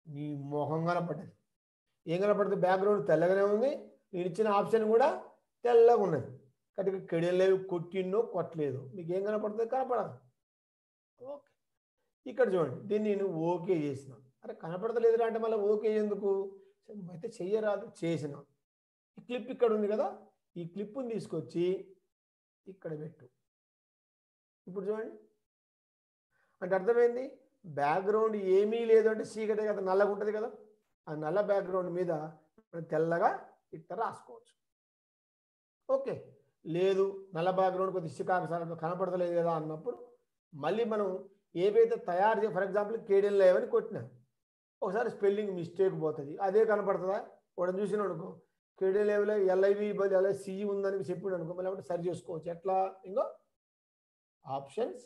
నీ మొహం కనపడ్డది, ఏం కనపడుతుంది, బ్యాక్గ్రౌండ్ తెల్లగానే ఉంది, నేను ఇచ్చిన ఆప్షన్ కూడా తెల్లగా ఉన్నది. కాబట్టి కెడియన్ లైవ్ కొట్టినో కొట్టలేదు మీకు ఏం కనపడుతుంది? కనపడదు. ఓకే, ఇక్కడ చూడండి దీన్ని నేను ఓకే చేసిన. అరే కనపడతలేదు అంటే మళ్ళీ ఓకే ఎందుకు? అయితే చెయ్యరాదు, చేసిన. ఈ క్లిప్ ఇక్కడ ఉంది కదా, ఈ క్లిప్ని తీసుకొచ్చి ఇక్కడ పెట్టు. ఇప్పుడు చూడండి, అంటే అర్థమైంది. బ్యాక్గ్రౌండ్ ఏమీ లేదు అంటే చీకటి కదా, నల్లగా ఉంటుంది కదా, ఆ నల్ల బ్యాక్గ్రౌండ్ మీద తెల్లగా ఇట్లా రాసుకోవచ్చు. ఓకే, లేదు నల్ల బ్యాక్గ్రౌండ్ కొద్దిగా చికాకు కనపడతలేదు కదా అన్నప్పుడు మళ్ళీ మనం ఏవైతే తయారు చే ఫర్ ఎగ్జాంపుల్ కేడియన్ లైవ్ అని కొట్టినా ఒకసారి స్పెల్లింగ్ మిస్టేక్ పోతుంది, అదే కనపడుతుందా? వాడు చూసిన అనుకో కేడియన్ లైవ్లో ఎల్ఐవి బదులు ఎల్ఐసి ఉందని చెప్పాడు అనుకో, మళ్ళీ అప్పుడు సరి చేసుకోవచ్చు. ఎట్లా? ఇంకో ఆప్షన్స్,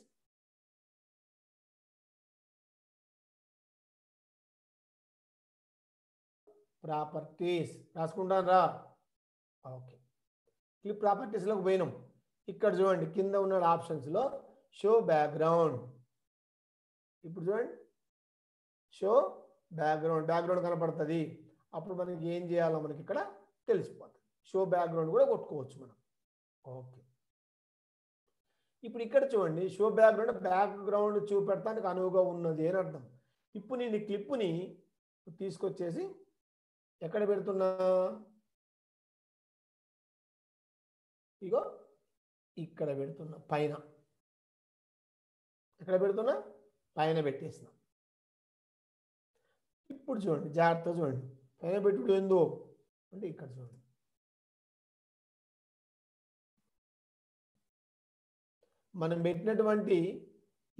ప్రాపర్టీస్ రాసుకుంటాను రా. ఓకే, క్లిప్ ప్రాపర్టీస్లోకి పోయినాం. ఇక్కడ చూడండి కింద ఉన్న ఆప్షన్స్లో షో బ్యాక్గ్రౌండ్. ఇప్పుడు చూడండి షో బ్యాక్గ్రౌండ్ కనపడుతుంది. అప్పుడు మనకి ఏం చేయాలో మనకి ఇక్కడ తెలిసిపోతుంది. షో బ్యాక్గ్రౌండ్ కూడా కొట్టుకోవచ్చు మనం. ఓకే, ఇప్పుడు ఇక్కడ చూడండి షో బ్యాక్గ్రౌండ్ చూపెడతానికి అనువుగా ఉన్నది అని అర్థం. ఇప్పుడు నేను ఈ క్లిప్ని తీసుకొచ్చేసి ఎక్కడ పెడుతున్నా? ఇగో ఇక్కడ పెడుతున్నా, పైన. ఎక్కడ పెడుతున్నా? పైన పెట్టేసిన. ఇప్పుడు చూడండి జాగ్రత్తగా చూడండి, పైన పెట్టుడు ఏందో అంటే ఇక్కడ చూడండి మనం పెట్టినటువంటి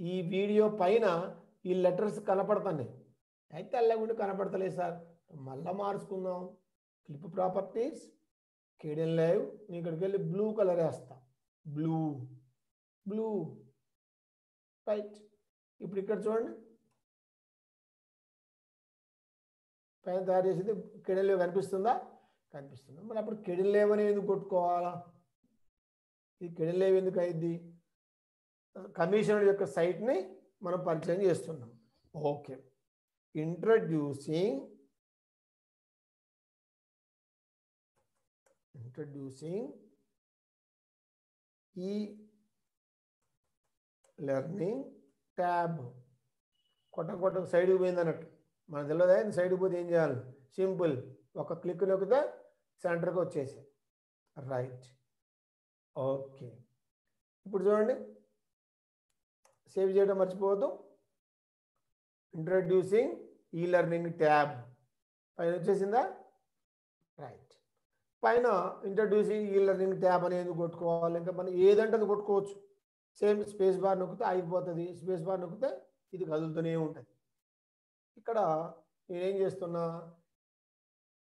ఈ వీడియో పైన ఈ లెటర్స్ కనపడుతున్నాయి. అయితే అల్లగుండి కనపడతలేదు సార్, మళ్ళా మార్చుకుందాం. క్లిప్ ప్రాపర్టీస్, కేడియన్ లైవ్, నేను ఇక్కడికి వెళ్ళి బ్లూ కలర్ వేస్తా. Blue right. ఇప్పుడు ఇక్కడ చూడండి పైన తయారు చేసింది కేడియన్ లైవ్ కనిపిస్తుందా? కనిపిస్తుంది. మరి అప్పుడు కేడియన్ లైవ్ అని ఎందుకు కొట్టుకోవాలా? ఇది కేడియన్ లైవ్ ఎందుకు అయింది? కమిషనర్ యొక్క సైట్ని మనం పరిచయం చేస్తున్నాం. ఓకే, ఇంట్రడ్యూసింగ్ ఈ లెర్నింగ్ ట్యాబ్. కొట్ట సైడ్కి పోయింది అన్నట్టు మనకు తెలియదు. సైడ్కి పోతే ఏం చేయాలి? సింపుల్, ఒక క్లిక్ నొక్కితే సెంటర్కి వచ్చేసి రైట్. ఓకే, ఇప్పుడు చూడండి సేవ్ చేయడం మర్చిపోవద్దు. ఇంట్రడ్యూసింగ్ ఈ లెర్నింగ్ ట్యాబ్ పైన వచ్చేసిందా? రైట్. పైన ఇంట్రడ్యూసింగ్ ఈ లెర్నింగ్ ట్యాబ్ అనేది కొట్టుకోవాలి. ఇంకా మనం ఏదంటే అది కొట్టుకోవచ్చు. సేమ్ స్పేస్ బార్ నొక్కితే అయిపోతుంది, స్పేస్ బార్ నొక్కితే ఇది కదులుతూనే ఉంటుంది. ఇక్కడ నేనేం చేస్తున్నా?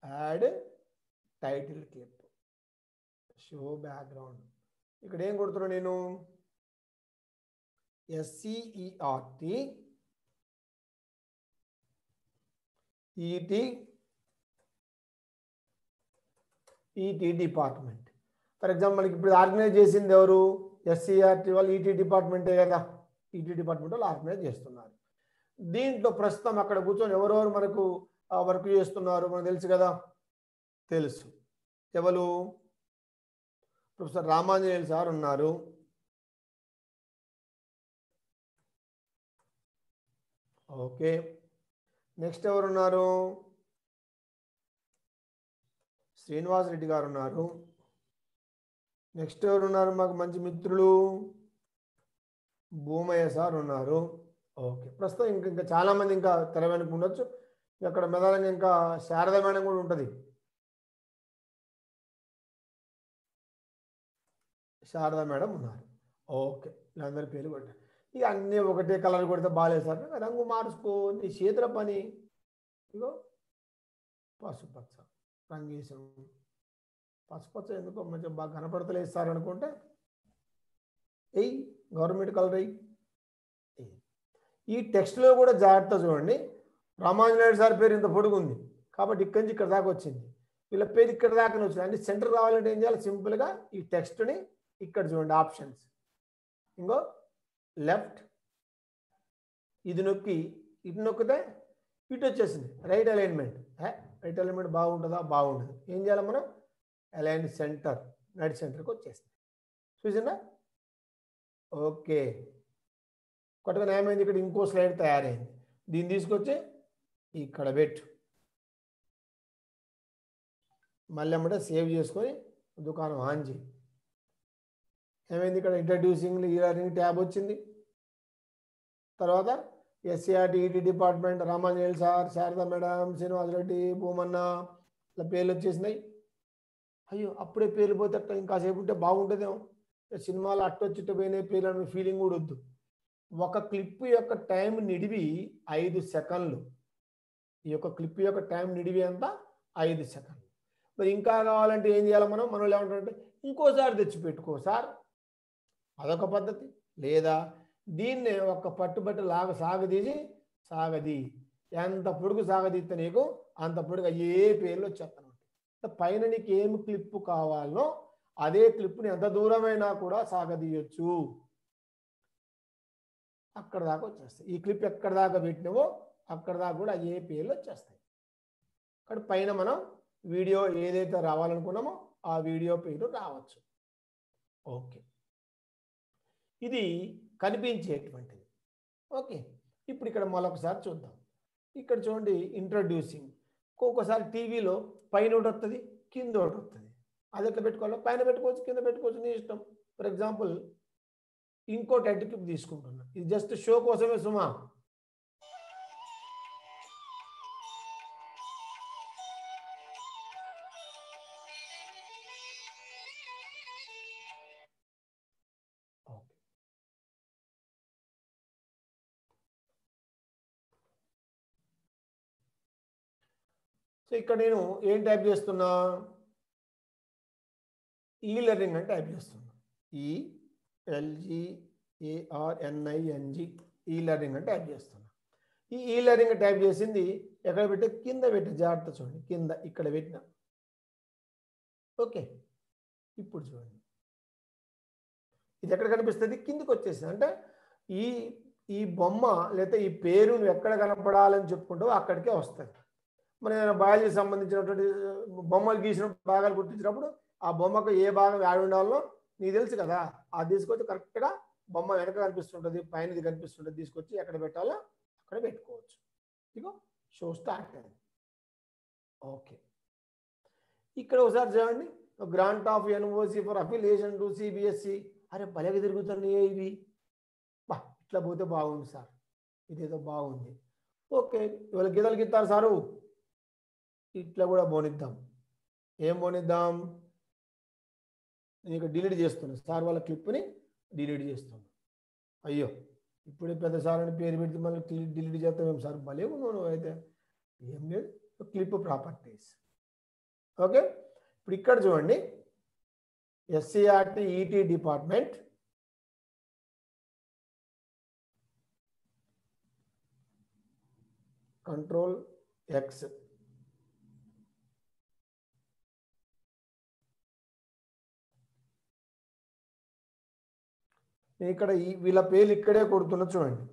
Add title clip, show background. ఇక్కడ ఏం కొడుతున్నా నేను? SCERT department. ఫర్ ఎగ్జాంపుల్ మనకి ఇప్పుడు ఆర్గనైజ్ చేసింది ఎవరు? SCERT వాళ్ళు ET డిపార్ట్మెంటే కదా. ET డిపార్ట్మెంట్ వాళ్ళు ఆర్గనైజ్ చేస్తున్నారు. దీంట్లో ప్రస్తుతం అక్కడ కూర్చొని ఎవరెవరు మనకు వర్క్ చేస్తున్నారు మనకు తెలుసు కదా. తెలుసు. ఎవరు? ప్రొఫెసర్ రామాంజనేయులు సార్ ఉన్నారు. ఓకే, నెక్స్ట్ ఎవరున్నారు? శ్రీనివాస్ రెడ్డి గారు ఉన్నారు. నెక్స్ట్ ఎవరున్నారు? మాకు మంచి మిత్రులు భూమయ్య సార్ ఉన్నారు. ఓకే, ప్రస్తుతం ఇంకా చాలామంది ఇంకా తెర వెనుక ఉండొచ్చు. అక్కడ మెదానంగా ఇంకా శారద మేడం కూడా ఉంటుంది. శారదా మేడం ఉన్నారు. ఓకే, వీళ్ళందరి పేరు కొట్టారు. ఇక అన్నీ ఒకటే కలర్ కొడితే బాగాలేదు సార్, రంగు మార్చుకో, నీ చేతుల పని. ఇగో పసుపచ్చ రంగు వేసాం. పసుపచ్చ ఎందుకో మంచిగా బాగా కనపడతలేదు సార్ అనుకుంటే ఎయ్ గవర్నమెంట్ కలర్ అయ్యి. ఈ టెక్స్ట్లో కూడా జాగ్రత్త చూడండి. రామాంజనేయుడు సార్ పేరు ఇంత పొడుగు ఉంది కాబట్టి ఇక్కడి నుంచి ఇక్కడ దాకా వచ్చింది. వీళ్ళ పేరు ఇక్కడ దాకానే వచ్చింది. అంటే సెంటర్ కావాలంటే ఏం చేయాలి? సింపుల్గా ఈ టెక్స్ట్ని ఇక్కడ చూడండి ఆప్షన్స్. ఇంకో లెఫ్ట్ ఇది నొక్కి ఇటు నొక్కితే ఇటు వచ్చేసింది రైట్ అలైన్మెంట్. రైట్ అలైన్మెంట్ బాగుంటుందా? బాగుంటుంది. ఏం చేయాలి మనం? అలైన్ సెంటర్ నడి సెంటర్కి వచ్చేసింది. చూసిందా? ఓకే. కొత్తగా ఏమైంది, ఇక్కడ ఇంకో స్లైడ్ తయారైంది. దీన్ని తీసుకొచ్చి ఇక్కడ పెట్టు, మళ్ళీ అమ్మటే సేవ్ చేసుకొని దుకాణం ఆన్ చేయి. ఏమైంది, ఇక్కడ ఇంట్రడ్యూసింగ్ ఈ లెర్నింగ్ ట్యాబ్ వచ్చింది. తర్వాత SCERT ET department Ramanjaneyulu sir, Sharada madam, Srinivas Reddy, Bhumanna ఇలా పేర్లు వచ్చేసినాయి. అయ్యో అప్పుడే పేర్లు పోతే అట్లా ఇంకాసేపు ఉంటే బాగుంటుందేమో, సినిమాలు అట్టొచ్చిట్టు పోయినాయి పేర్లు అనే ఫీలింగ్ కూడా వద్దు. ఒక క్లిప్ యొక్క టైం నిడివి 5 సెకండ్లు. ఈ యొక్క క్లిప్ యొక్క టైం నిడివి అంతా 5 సెకండ్లు. మరి ఇంకా కావాలంటే ఏం చేయాలి మనం? వాళ్ళు ఏమంటారంటే ఇంకోసారి తెచ్చి పెట్టుకో సార్, అదొక పద్ధతి. లేదా దీన్నే ఒక పట్టుబట్టి లాగా సాగదీ ఎంత పొడుగు సాగదీస్తే నీకు అంత పొడుగు ఏ పేర్లు వచ్చేస్తాను. పైన నీకు ఏమి క్లిప్పు కావాలనో అదే క్లిప్ని ఎంత దూరమైనా కూడా సాగదీయొచ్చు, అక్కడ దాకా వచ్చేస్తాయి. ఈ క్లిప్ ఎక్కడ దాకా పెట్టినవో అక్కడ దాకా కూడా ఏ పేర్లు వచ్చేస్తాయి. అక్కడ పైన మనం వీడియో ఏదైతే రావాలనుకున్నామో ఆ వీడియో పేరు రావచ్చు. ఓకే, ఇది కనిపించేటువంటిది. ఓకే, ఇప్పుడు ఇక్కడ మరొకసారి చూద్దాం. ఇక్కడ చూడండి ఇంట్రడ్యూసింగ్. ఒక్కొక్కసారి టీవీలో పైన ఒకటి వస్తుంది, కింద ఒకటి వస్తుంది. అది ఎట్లా పెట్టుకోవాలో పైన పెట్టుకోవచ్చు, కింద పెట్టుకోవచ్చు, నీ ఇష్టం. ఫర్ ఎగ్జాంపుల్ ఇంకో టైటిల్ క్లిప్ తీసుకుంటున్నా, ఇది జస్ట్ షో కోసమే సుమా. సో ఇక్కడ నేను ఏం టైప్ చేస్తున్నా, ఈ లెర్నింగ్ అని టైప్ చేస్తున్నా. ELGARNING ఈ లెర్నింగ్ అని టైప్ చేస్తున్నా. ఈ లెర్నింగ్ టైప్ చేసింది ఎక్కడ పెట్టి, కింద పెట్టి, జాగ్రత్త చూడండి, కింద ఇక్కడ పెట్టిన. ఓకే, ఇప్పుడు చూడండి ఇది ఎక్కడ కనిపిస్తుంది, కిందికి వచ్చేసింది. అంటే ఈ బొమ్మ లేదా ఈ పేరు నువ్వు ఎక్కడ కనపడాలని చెప్పుకుంటావో అక్కడికే వస్తుంది. మన బయాలజీకి సంబంధించినటువంటి బొమ్మలు గీసిన భాగాలు గుర్తించినప్పుడు ఆ బొమ్మకు ఏ భాగం యాడ్ ఉండాలో నీకు తెలుసు కదా, అది తీసుకొచ్చి కరెక్ట్గా బొమ్మ వెనక కనిపిస్తుంటుంది, పైనది కనిపిస్తుంటుంది, తీసుకొచ్చి ఎక్కడ పెట్టాలో అక్కడ పెట్టుకోవచ్చు. ఇగో షో స్టార్ట్ అయింది. ఓకే, ఇక్కడ ఒకసారి చూడండి, grant of NOC for affiliation to CBSE. అరే భలేగా తిరుగుతున్నాయి ఇవి, బా ఇట్లా పోతే బాగుంది సార్, ఇదేదో బాగుంది. ఓకే, ఇవాళ గీతలు గీస్తారు సారు, ఇట్లా కూడా బోనిద్దాం. ఏం బోనిద్దాం, నేను ఇక్కడ డిలీట్ చేస్తున్నాను సార్ వాళ్ళ క్లిప్ని డిలీట్ చేస్తున్నాను. అయ్యో ఇప్పుడే పెద్ద సార్ అని పేరు పెడితే మళ్ళీ డిలీట్ చేస్తామేం సార్, భలే ఉన్నావు అయితే. ఏం లేదు, క్లిప్ ప్రాపర్టీస్. ఓకే, ఇప్పుడు ఇక్కడ చూడండి, SCERT ET department control X. నేను ఇక్కడ వీళ్ళ పేర్లు ఇక్కడే కొడుతున్నా చూడండి.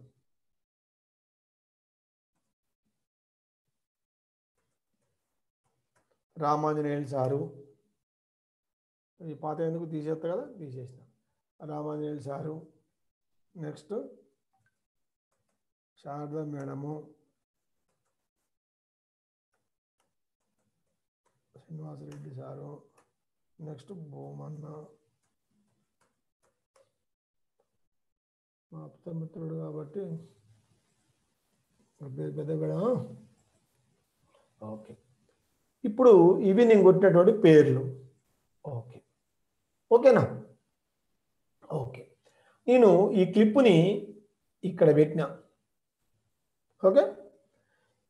రామాంజనేయులు సారు, ఈ పాత ఎందుకు తీసేస్తా కదా, తీసేసిన. Ramanjaneyulu sir, next Sharada madam, Srinivas Reddy sir, next Bhumanna, మా మిత్రుడు కాబట్టి పెద్ద కూడా. ఓకే, ఇప్పుడు ఇవి నేను కొట్టినటువంటి పేర్లు. ఓకే, ఓకేనా? ఓకే, నేను ఈ క్లిప్ని ఇక్కడ పెట్టినా. ఓకే,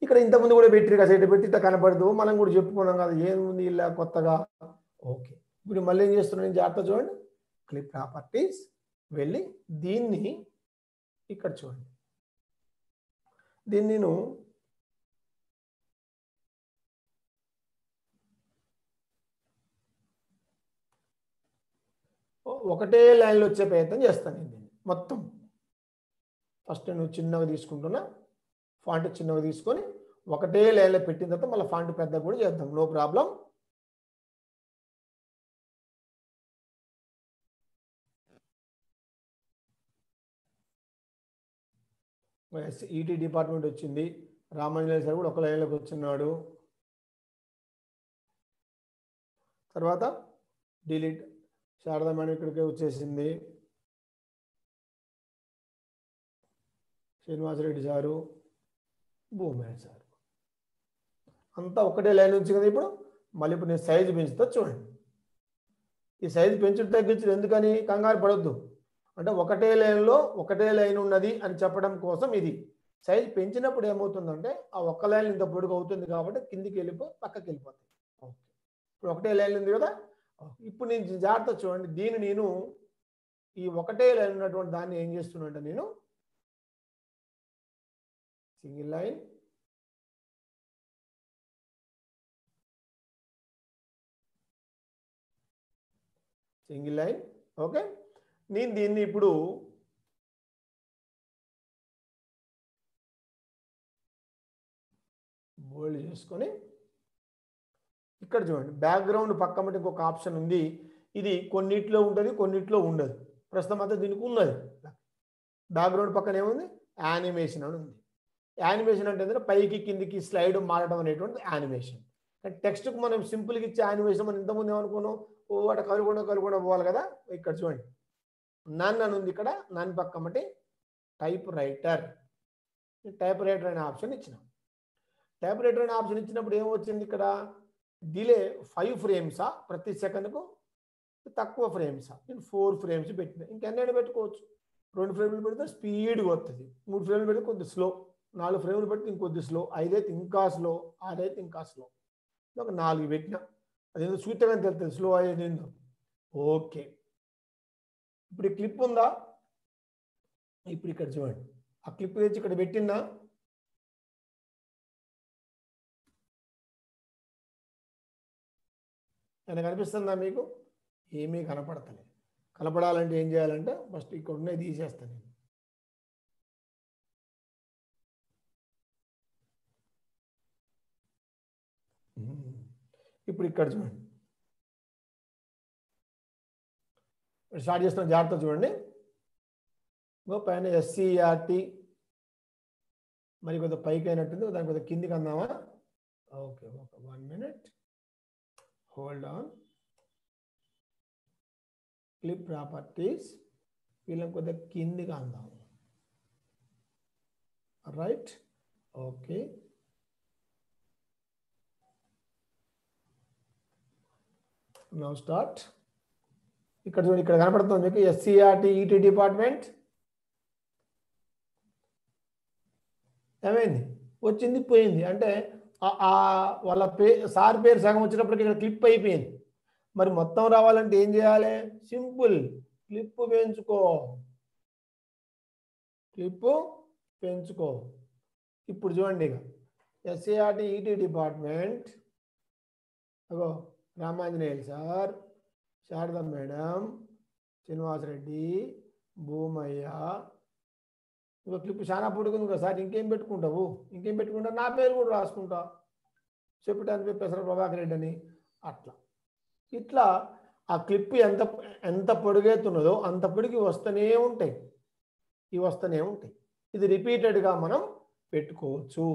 ఇక్కడ ఇంతకుముందు కూడా పెట్టి సైడ్ పెట్టి ఇట్లా కనపడదు, మనం కూడా చెప్పుకున్నాం కదా ఏముంది ఇలా కొత్తగా. ఓకే, ఇప్పుడు మళ్ళీ ఏం చేస్తున్నాను, జాగ్రత్త చూడండి, క్లిప్ ప్రాపర్టీస్ వెళ్ళి దీన్ని ఇక్కడ చూడండి, దీన్ని నేను ఒకటే లైన్లో వచ్చే ప్రయత్నం చేస్తాను. నేను దీన్ని మొత్తం ఫస్ట్ నేను చిన్నగా తీసుకుంటున్నా, ఫాంట్ చిన్నగా తీసుకొని ఒకటే లైన్లో పెట్టిన తర్వాత మళ్ళీ ఫాంట్ పెద్దగా కూడా చేద్దాం, నో ప్రాబ్లం. ఈటీ డిపార్ట్మెంట్ వచ్చింది. రామాంజనేయ సార్ కూడా ఒక లైన్లోకి వచ్చినాడు. తర్వాత డిలీట్. శారదా మేడం ఇక్కడికే వచ్చేసింది. శ్రీనివాసరెడ్డి సారు, భూమేన్ సార్ అంతా ఒకటే లైన్ నుంచి కదా. ఇప్పుడు మళ్ళీ ఇప్పుడు నేను సైజు పెంచుతా చూడండి. ఈ సైజు పెంచుడు తగ్గించడం ఎందుకని కంగారు పడొద్దు. అంటే ఒకటే లైన్లో ఒకటే లైన్ ఉన్నది అని చెప్పడం కోసం ఇది. సైజు పెంచినప్పుడు ఏమవుతుందంటే ఆ ఒక్క లైన్ ఇంత పొడుగు అవుతుంది కాబట్టి కిందికి పక్కకి వెళ్ళిపోతుంది. ఓకే, ఇప్పుడు ఒకటే లైన్ ఉంది కదా. ఇప్పుడు నేను జాగ్రత్త చూడండి. దీన్ని నేను ఈ ఒకటే లైన్ ఉన్నటువంటి దాన్ని ఏం చేస్తున్నా నేను single line, single line. Okay, నేను దీన్ని ఇప్పుడు బోల్డ్ చేసుకొని ఇక్కడ చూడండి. బ్యాక్గ్రౌండ్ పక్క మటు ఇంకొక ఆప్షన్ ఉంది. ఇది కొన్నిట్లో ఉంటుంది, కొన్నిట్లో ఉండదు. ప్రస్తుతం అంతా దీనికి ఉన్నది. బ్యాక్గ్రౌండ్ పక్కన ఏముంది, యానిమేషన్ అని ఉంది. యానిమేషన్ అంటే ఏంటంటే పైకి కిందికి స్లైడ్ మారడం అనేటువంటి యానిమేషన్. టెక్స్ట్కి మనం సింపుల్గా ఇచ్చే యానిమేషన్ మనం ఇంతకుముందు ఏమనుకున్నాం, అటు కలుగుకుండా పోవాలి కదా. ఇక్కడ చూడండి, నన్ అని ఉంది. ఇక్కడ నన్ పక్క మట్టి టైప్ రైటర్ అనే ఆప్షన్ ఇచ్చినాం. టైప్ రైటర్ అనే ఆప్షన్ ఇచ్చినప్పుడు ఏమొచ్చింది, ఇక్కడ డిలే 5 ఫ్రేమ్సా ప్రతి సెకండ్కు, తక్కువ ఫ్రేమ్సా. నేను 4 ఫ్రేమ్స్ పెట్టిన. ఇంకెన్నైనా పెట్టుకోవచ్చు. 2 ఫ్రేమ్లు పెడితే స్పీడ్గా వస్తుంది, 3 ఫ్రేమ్లు పెడితే కొద్ది స్లో, 4 ఫ్రేమ్లు పెడితే ఇంకొద్ది స్లో, 5 అయితే ఇంకా స్లో, 6 అయితే ఇంకా స్లో. ఒక 4 పెట్టిన. అదేదో సూత్రమని తెలుస్తుంది స్లో అయ్యేది ఏందో. ఓకే, ఇప్పుడు ఈ క్లిప్ ఉందా. ఇప్పుడు ఇక్కడ చూడండి, ఆ క్లిప్ తెచ్చి ఇక్కడ పెట్టినా. అని కనిపిస్తుందా మీకు? ఏమీ కనపడతలేదు. కనపడాలంటే ఏం చేయాలంటే ఫస్ట్ ఇక్కడ ఉన్నాయి తీసేస్తాను నేను. ఇప్పుడు ఇక్కడ చూడండి, స్టార్ట్ చేస్తున్న జాగ్రత్త చూడండి. పైన ఎస్సీఆర్టీ మరి కొద్దిగా పైకి అయినట్టుంది, దాని కొద్దిగా కిందికి అందామా. ఓకే, ఒక 1 minute hold on. Clip properties వీళ్ళని కొద్దిగా కిందికి అందాము. Right, okay. Now start. ఇక్కడ చూడండి, ఇక్కడ కనపడుతుంది మీకు ఎస్సీఆర్టీ ఈటీ డిపార్ట్మెంట్. ఏమైంది, వచ్చింది పోయింది. అంటే వాళ్ళ సార్ పేరు సగం వచ్చినప్పటికి ఇక్కడ క్లిప్ అయిపోయింది. మరి మొత్తం రావాలంటే ఏం చేయాలి? సింపుల్, క్లిప్ పెంచుకో. ఇప్పుడు చూడండి, ఇక ఎస్సీఆర్టీ ఈటీ డిపార్ట్మెంట్, అగో రామాంజనేయులు సార్, శారదా మేడం, శ్రీనివాసరెడ్డి, భూమయ్య. ఇంకో క్లిప్ చాలా పొడుగుంది కదా సార్, ఇంకేం పెట్టుకుంటావు? నా పేరు కూడా రాసుకుంటా, చెప్పడానికి పెసర ప్రభాకర్ రెడ్డి అని. ఇట్లా ఆ క్లిప్ ఎంత పొడుగైతున్నదో అంత పొడిగి వస్తూనే ఉంటాయి. ఇది రిపీటెడ్గా మనం పెట్టుకోవచ్చు.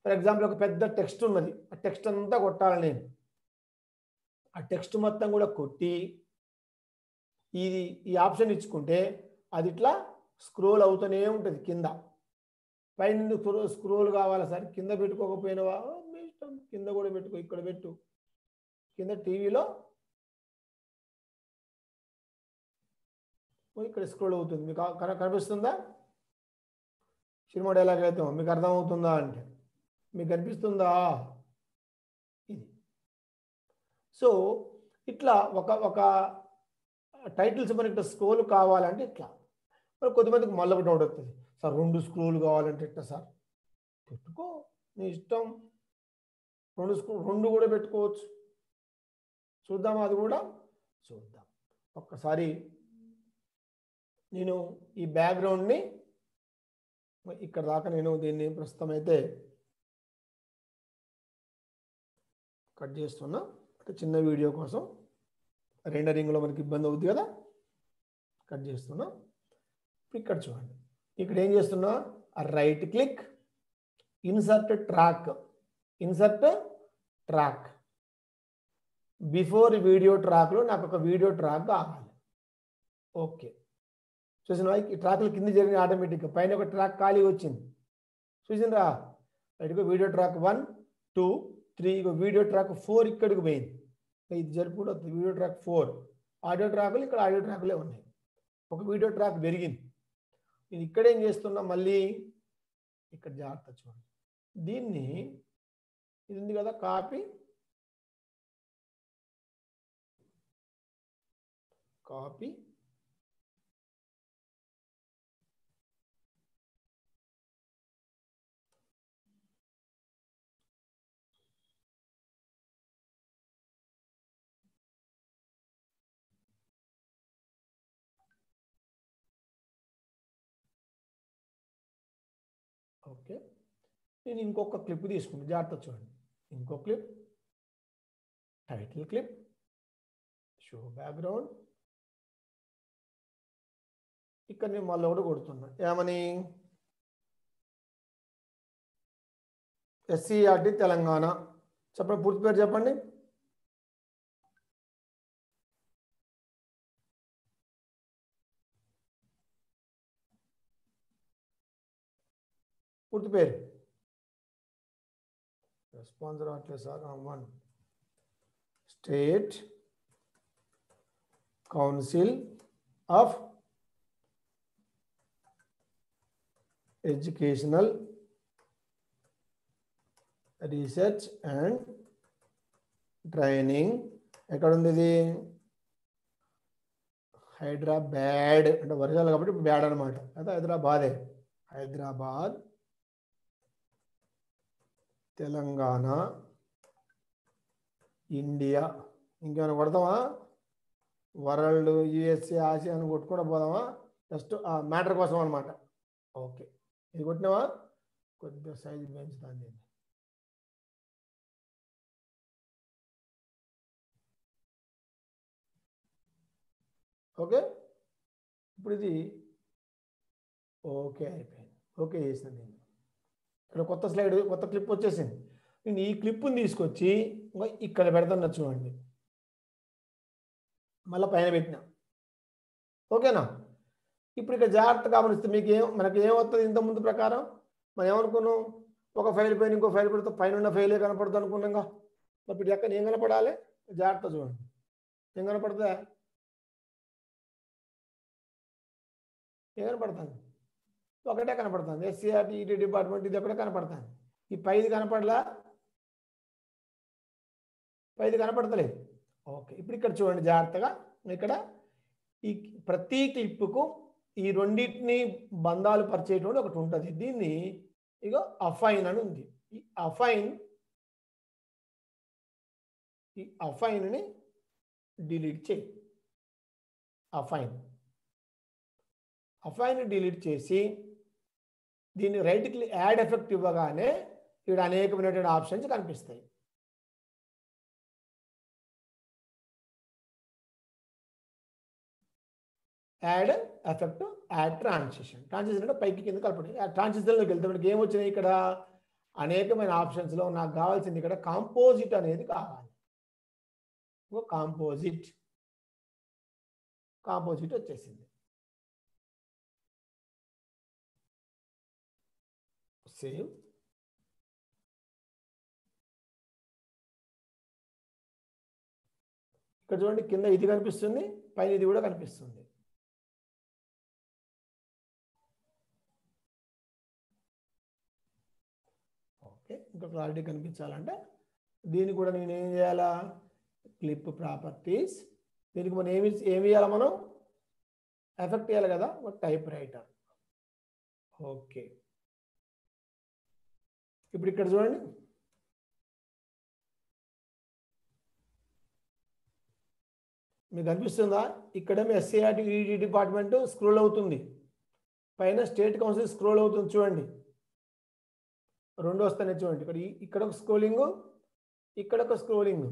ఫర్ ఎగ్జాంపుల్, ఒక పెద్ద టెక్స్ట్ ఉన్నది, ఆ టెక్స్ట్ అంతా కొట్టాలి నేను. ఆ టెక్స్ట్ మొత్తం కూడా కొట్టి ఈ ఆప్షన్ ఇచ్చుకుంటే అది ఇట్లా స్క్రోల్ అవుతూనే ఉంటుంది కింద. పైన స్క్రోల్ కావాలా సార్, కింద పెట్టుకోకపోయినవా మీ ఇష్టం, కింద కూడా పెట్టుకో. ఇక్కడ పెట్టు, కింద టీవీలో ఇక్కడ స్క్రోల్ అవుతుంది. మీకు కనిపిస్తుందా? సినిమా డైలాగ్ అయితే మీకు అర్థమవుతుందా అంటే మీకు కనిపిస్తుందా? ఇది. సో ఇట్లా ఒక టైటిల్స్ మనకి స్క్రోల్ కావాలంటే ఇట్లా. మరి కొద్దిమందికి మళ్ళీ ఒకటి డౌట్ వస్తుంది, సార్ 2 స్క్రోల్ కావాలంటే ఎట్లా సార్? పెట్టుకో, నీ ఇష్టం. 2 కూడా పెట్టుకోవచ్చు. చూద్దాం, అది కూడా చూద్దాం. ఒక్కసారి నేను ఈ బ్యాక్గ్రౌండ్ని ఇక్కడ దాకా నేను దీన్ని ప్రస్తుతం అయితే కట్ చేస్తున్నా. అంటే చిన్న వీడియో కోసం రెండరింగ్లో మనకి ఇబ్బంది అవుతుంది కదా, కట్ చేస్తున్నా. ఇక్కడ చూడండి, ఇక్కడ ఏం చేస్తున్నా, right click, insert track, insert track. Before video ట్రాక్లో నాకు ఒక వీడియో ట్రాక్ కావాలి. ఓకే, చూసినా ఈ ట్రాక్లు కింద జరిగిన ఆటోమేటిక్గా పైన ఒక ట్రాక్ ఖాళీ వచ్చింది. చూసిండ్రా, రైట్గా వీడియో ట్రాక్ 1 2 3, ఇక వీడియో ట్రాక్ 4 ఇక్కడికి పోయింది. ఇది జరుపుకుంటూ వీడియో ట్రాక్ 4. ఆడియో ట్రాకులు ఇక్కడ ఆడియో ట్రాకులే ఉన్నాయి. ఒక వీడియో ట్రాక్ పెరిగింది. నేను ఇక్కడ ఏం చేస్తున్నా, మళ్ళీ ఇక్కడ జాగ్రత్త చూడండి. దీన్ని ఇది ఉంది కదా, కాపీ కాపీ ఓకే, నేను ఇంకొక క్లిప్ తీసుకుంటాను. జాగ్రత్త చూడండి. ఇంకో clip, title clip, show background. ఇక్కడ నేను మళ్ళీ ఒకటి కొడుతున్నా. ఏమని? SCERT తెలంగాణ. చెప్పండి, పూర్తి పేరు చెప్పండి. పూర్తి పేరు. రెస్పాన్స్ రావట్లేదు sir. 1 state council of educational research and training. ఎక్కడ ఉంది ఇది? హైదరాబాద్. అంటే వర్షాలు కాబట్టి బ్యాడ్ అనమాట. అయితే హైదరాబాదే. హైదరాబాద్, తెలంగాణ, ఇండియా. ఇంకేమైనా కొడతామా? వరల్డ్, USA, ఆసియా అని కొట్టుకుంటూ పోదామా? జస్ట్ మ్యాటర్ కోసం అనమాట. ఓకే, ఇది కొట్టినావా? కొద్దిగా సైజు పెంచుతాను. ఓకే, ఇప్పుడు ఇది ఓకే అయిపోయింది. ఓకే చేసాను నేను. ఇక్కడ కొత్త స్లైడ్, కొత్త క్లిప్ వచ్చేసింది. నేను ఈ క్లిప్ని తీసుకొచ్చి ఇక్కడ పెడతాను చూడండి. మళ్ళీ పైన పెట్టినా. ఓకేనా? ఇప్పుడు ఇక్కడ జాగ్రత్తగా గమనిస్తే మనకి ఏమవుతుంది? ఇంతకుముందు ప్రకారం మనం ఏమనుకున్నాం? ఒక ఫైల్ పైన ఇంకో ఫైల్ పెడితే పైన ఉన్న ఫైలే కనపడుతుంది అనుకున్నాగా. మరి ఇప్పుడు ఎక్కడ ఏం కనపడాలి? జాగ్రత్త చూడండి. ఏం కనపడుతుందా? ఏం కనపడుతుంది? ఒకటే కనపడుతుంది. SCERT డిపార్ట్మెంట్ ఇది ఒకటే కనపడుతుంది. ఈ పైది కనపడలా? పైది కనపడతలేదు. ఓకే, ఇప్పుడు ఇక్కడ చూడండి జాగ్రత్తగా. ఇక్కడ ఈ ప్రతి క్లిప్కు ఈ రెండింటిని బంధాలు పరిచేటువంటి ఒకటి ఉంటుంది. దీన్ని ఇగో అఫైన్ అని ఉంది. ఈ అఫైన్ని డిలీట్ చేయి. అఫైన్ డిలీట్ చేసి దీన్ని రైట్ క్లిక్, యాడ్ ఎఫెక్ట్ ఇవ్వగానే ఇక్కడ అనేకమైనటువంటి ఆప్షన్స్ కనిపిస్తాయి. Add effect, add transition. Transition అంటే పైకి కింద కలపండి. ట్రాన్సిషన్లోకి వెళ్తే మనకి ఏమొచ్చినాయి? ఇక్కడ అనేకమైన ఆప్షన్స్లో నాకు కావాల్సింది ఇక్కడ కాంపోజిట్ అనేది కావాలి. కాంపోజిట్ వచ్చేసింది. సేవ్. ఇక్కడ చూడండి, కింద ఇది కనిపిస్తుంది, పైన ఇది కూడా కనిపిస్తుంది. ఓకే, ఇంకా క్లారిటీ కనిపించాలంటే దీన్ని కూడా నేను ఏం చేయాలా? Clip properties. దీనికి మనం ఏమి చేయాలి? మనం ఎఫెక్ట్ చేయాలి కదా, టైప్ రైటర్. ఓకే, ఇప్పుడు ఇక్కడ చూడండి, మీకు కనిపిస్తుందా? ఇక్కడేమో SCERT డిపార్ట్మెంట్ స్క్రోల్ అవుతుంది, పైన స్టేట్ కౌన్సిల్ స్క్రోల్ అవుతుంది. చూడండి, రెండు వస్తాయి చూడండి. ఇక్కడ ఒక స్క్రోలింగ్, ఇక్కడ ఒక స్క్రోలింగ్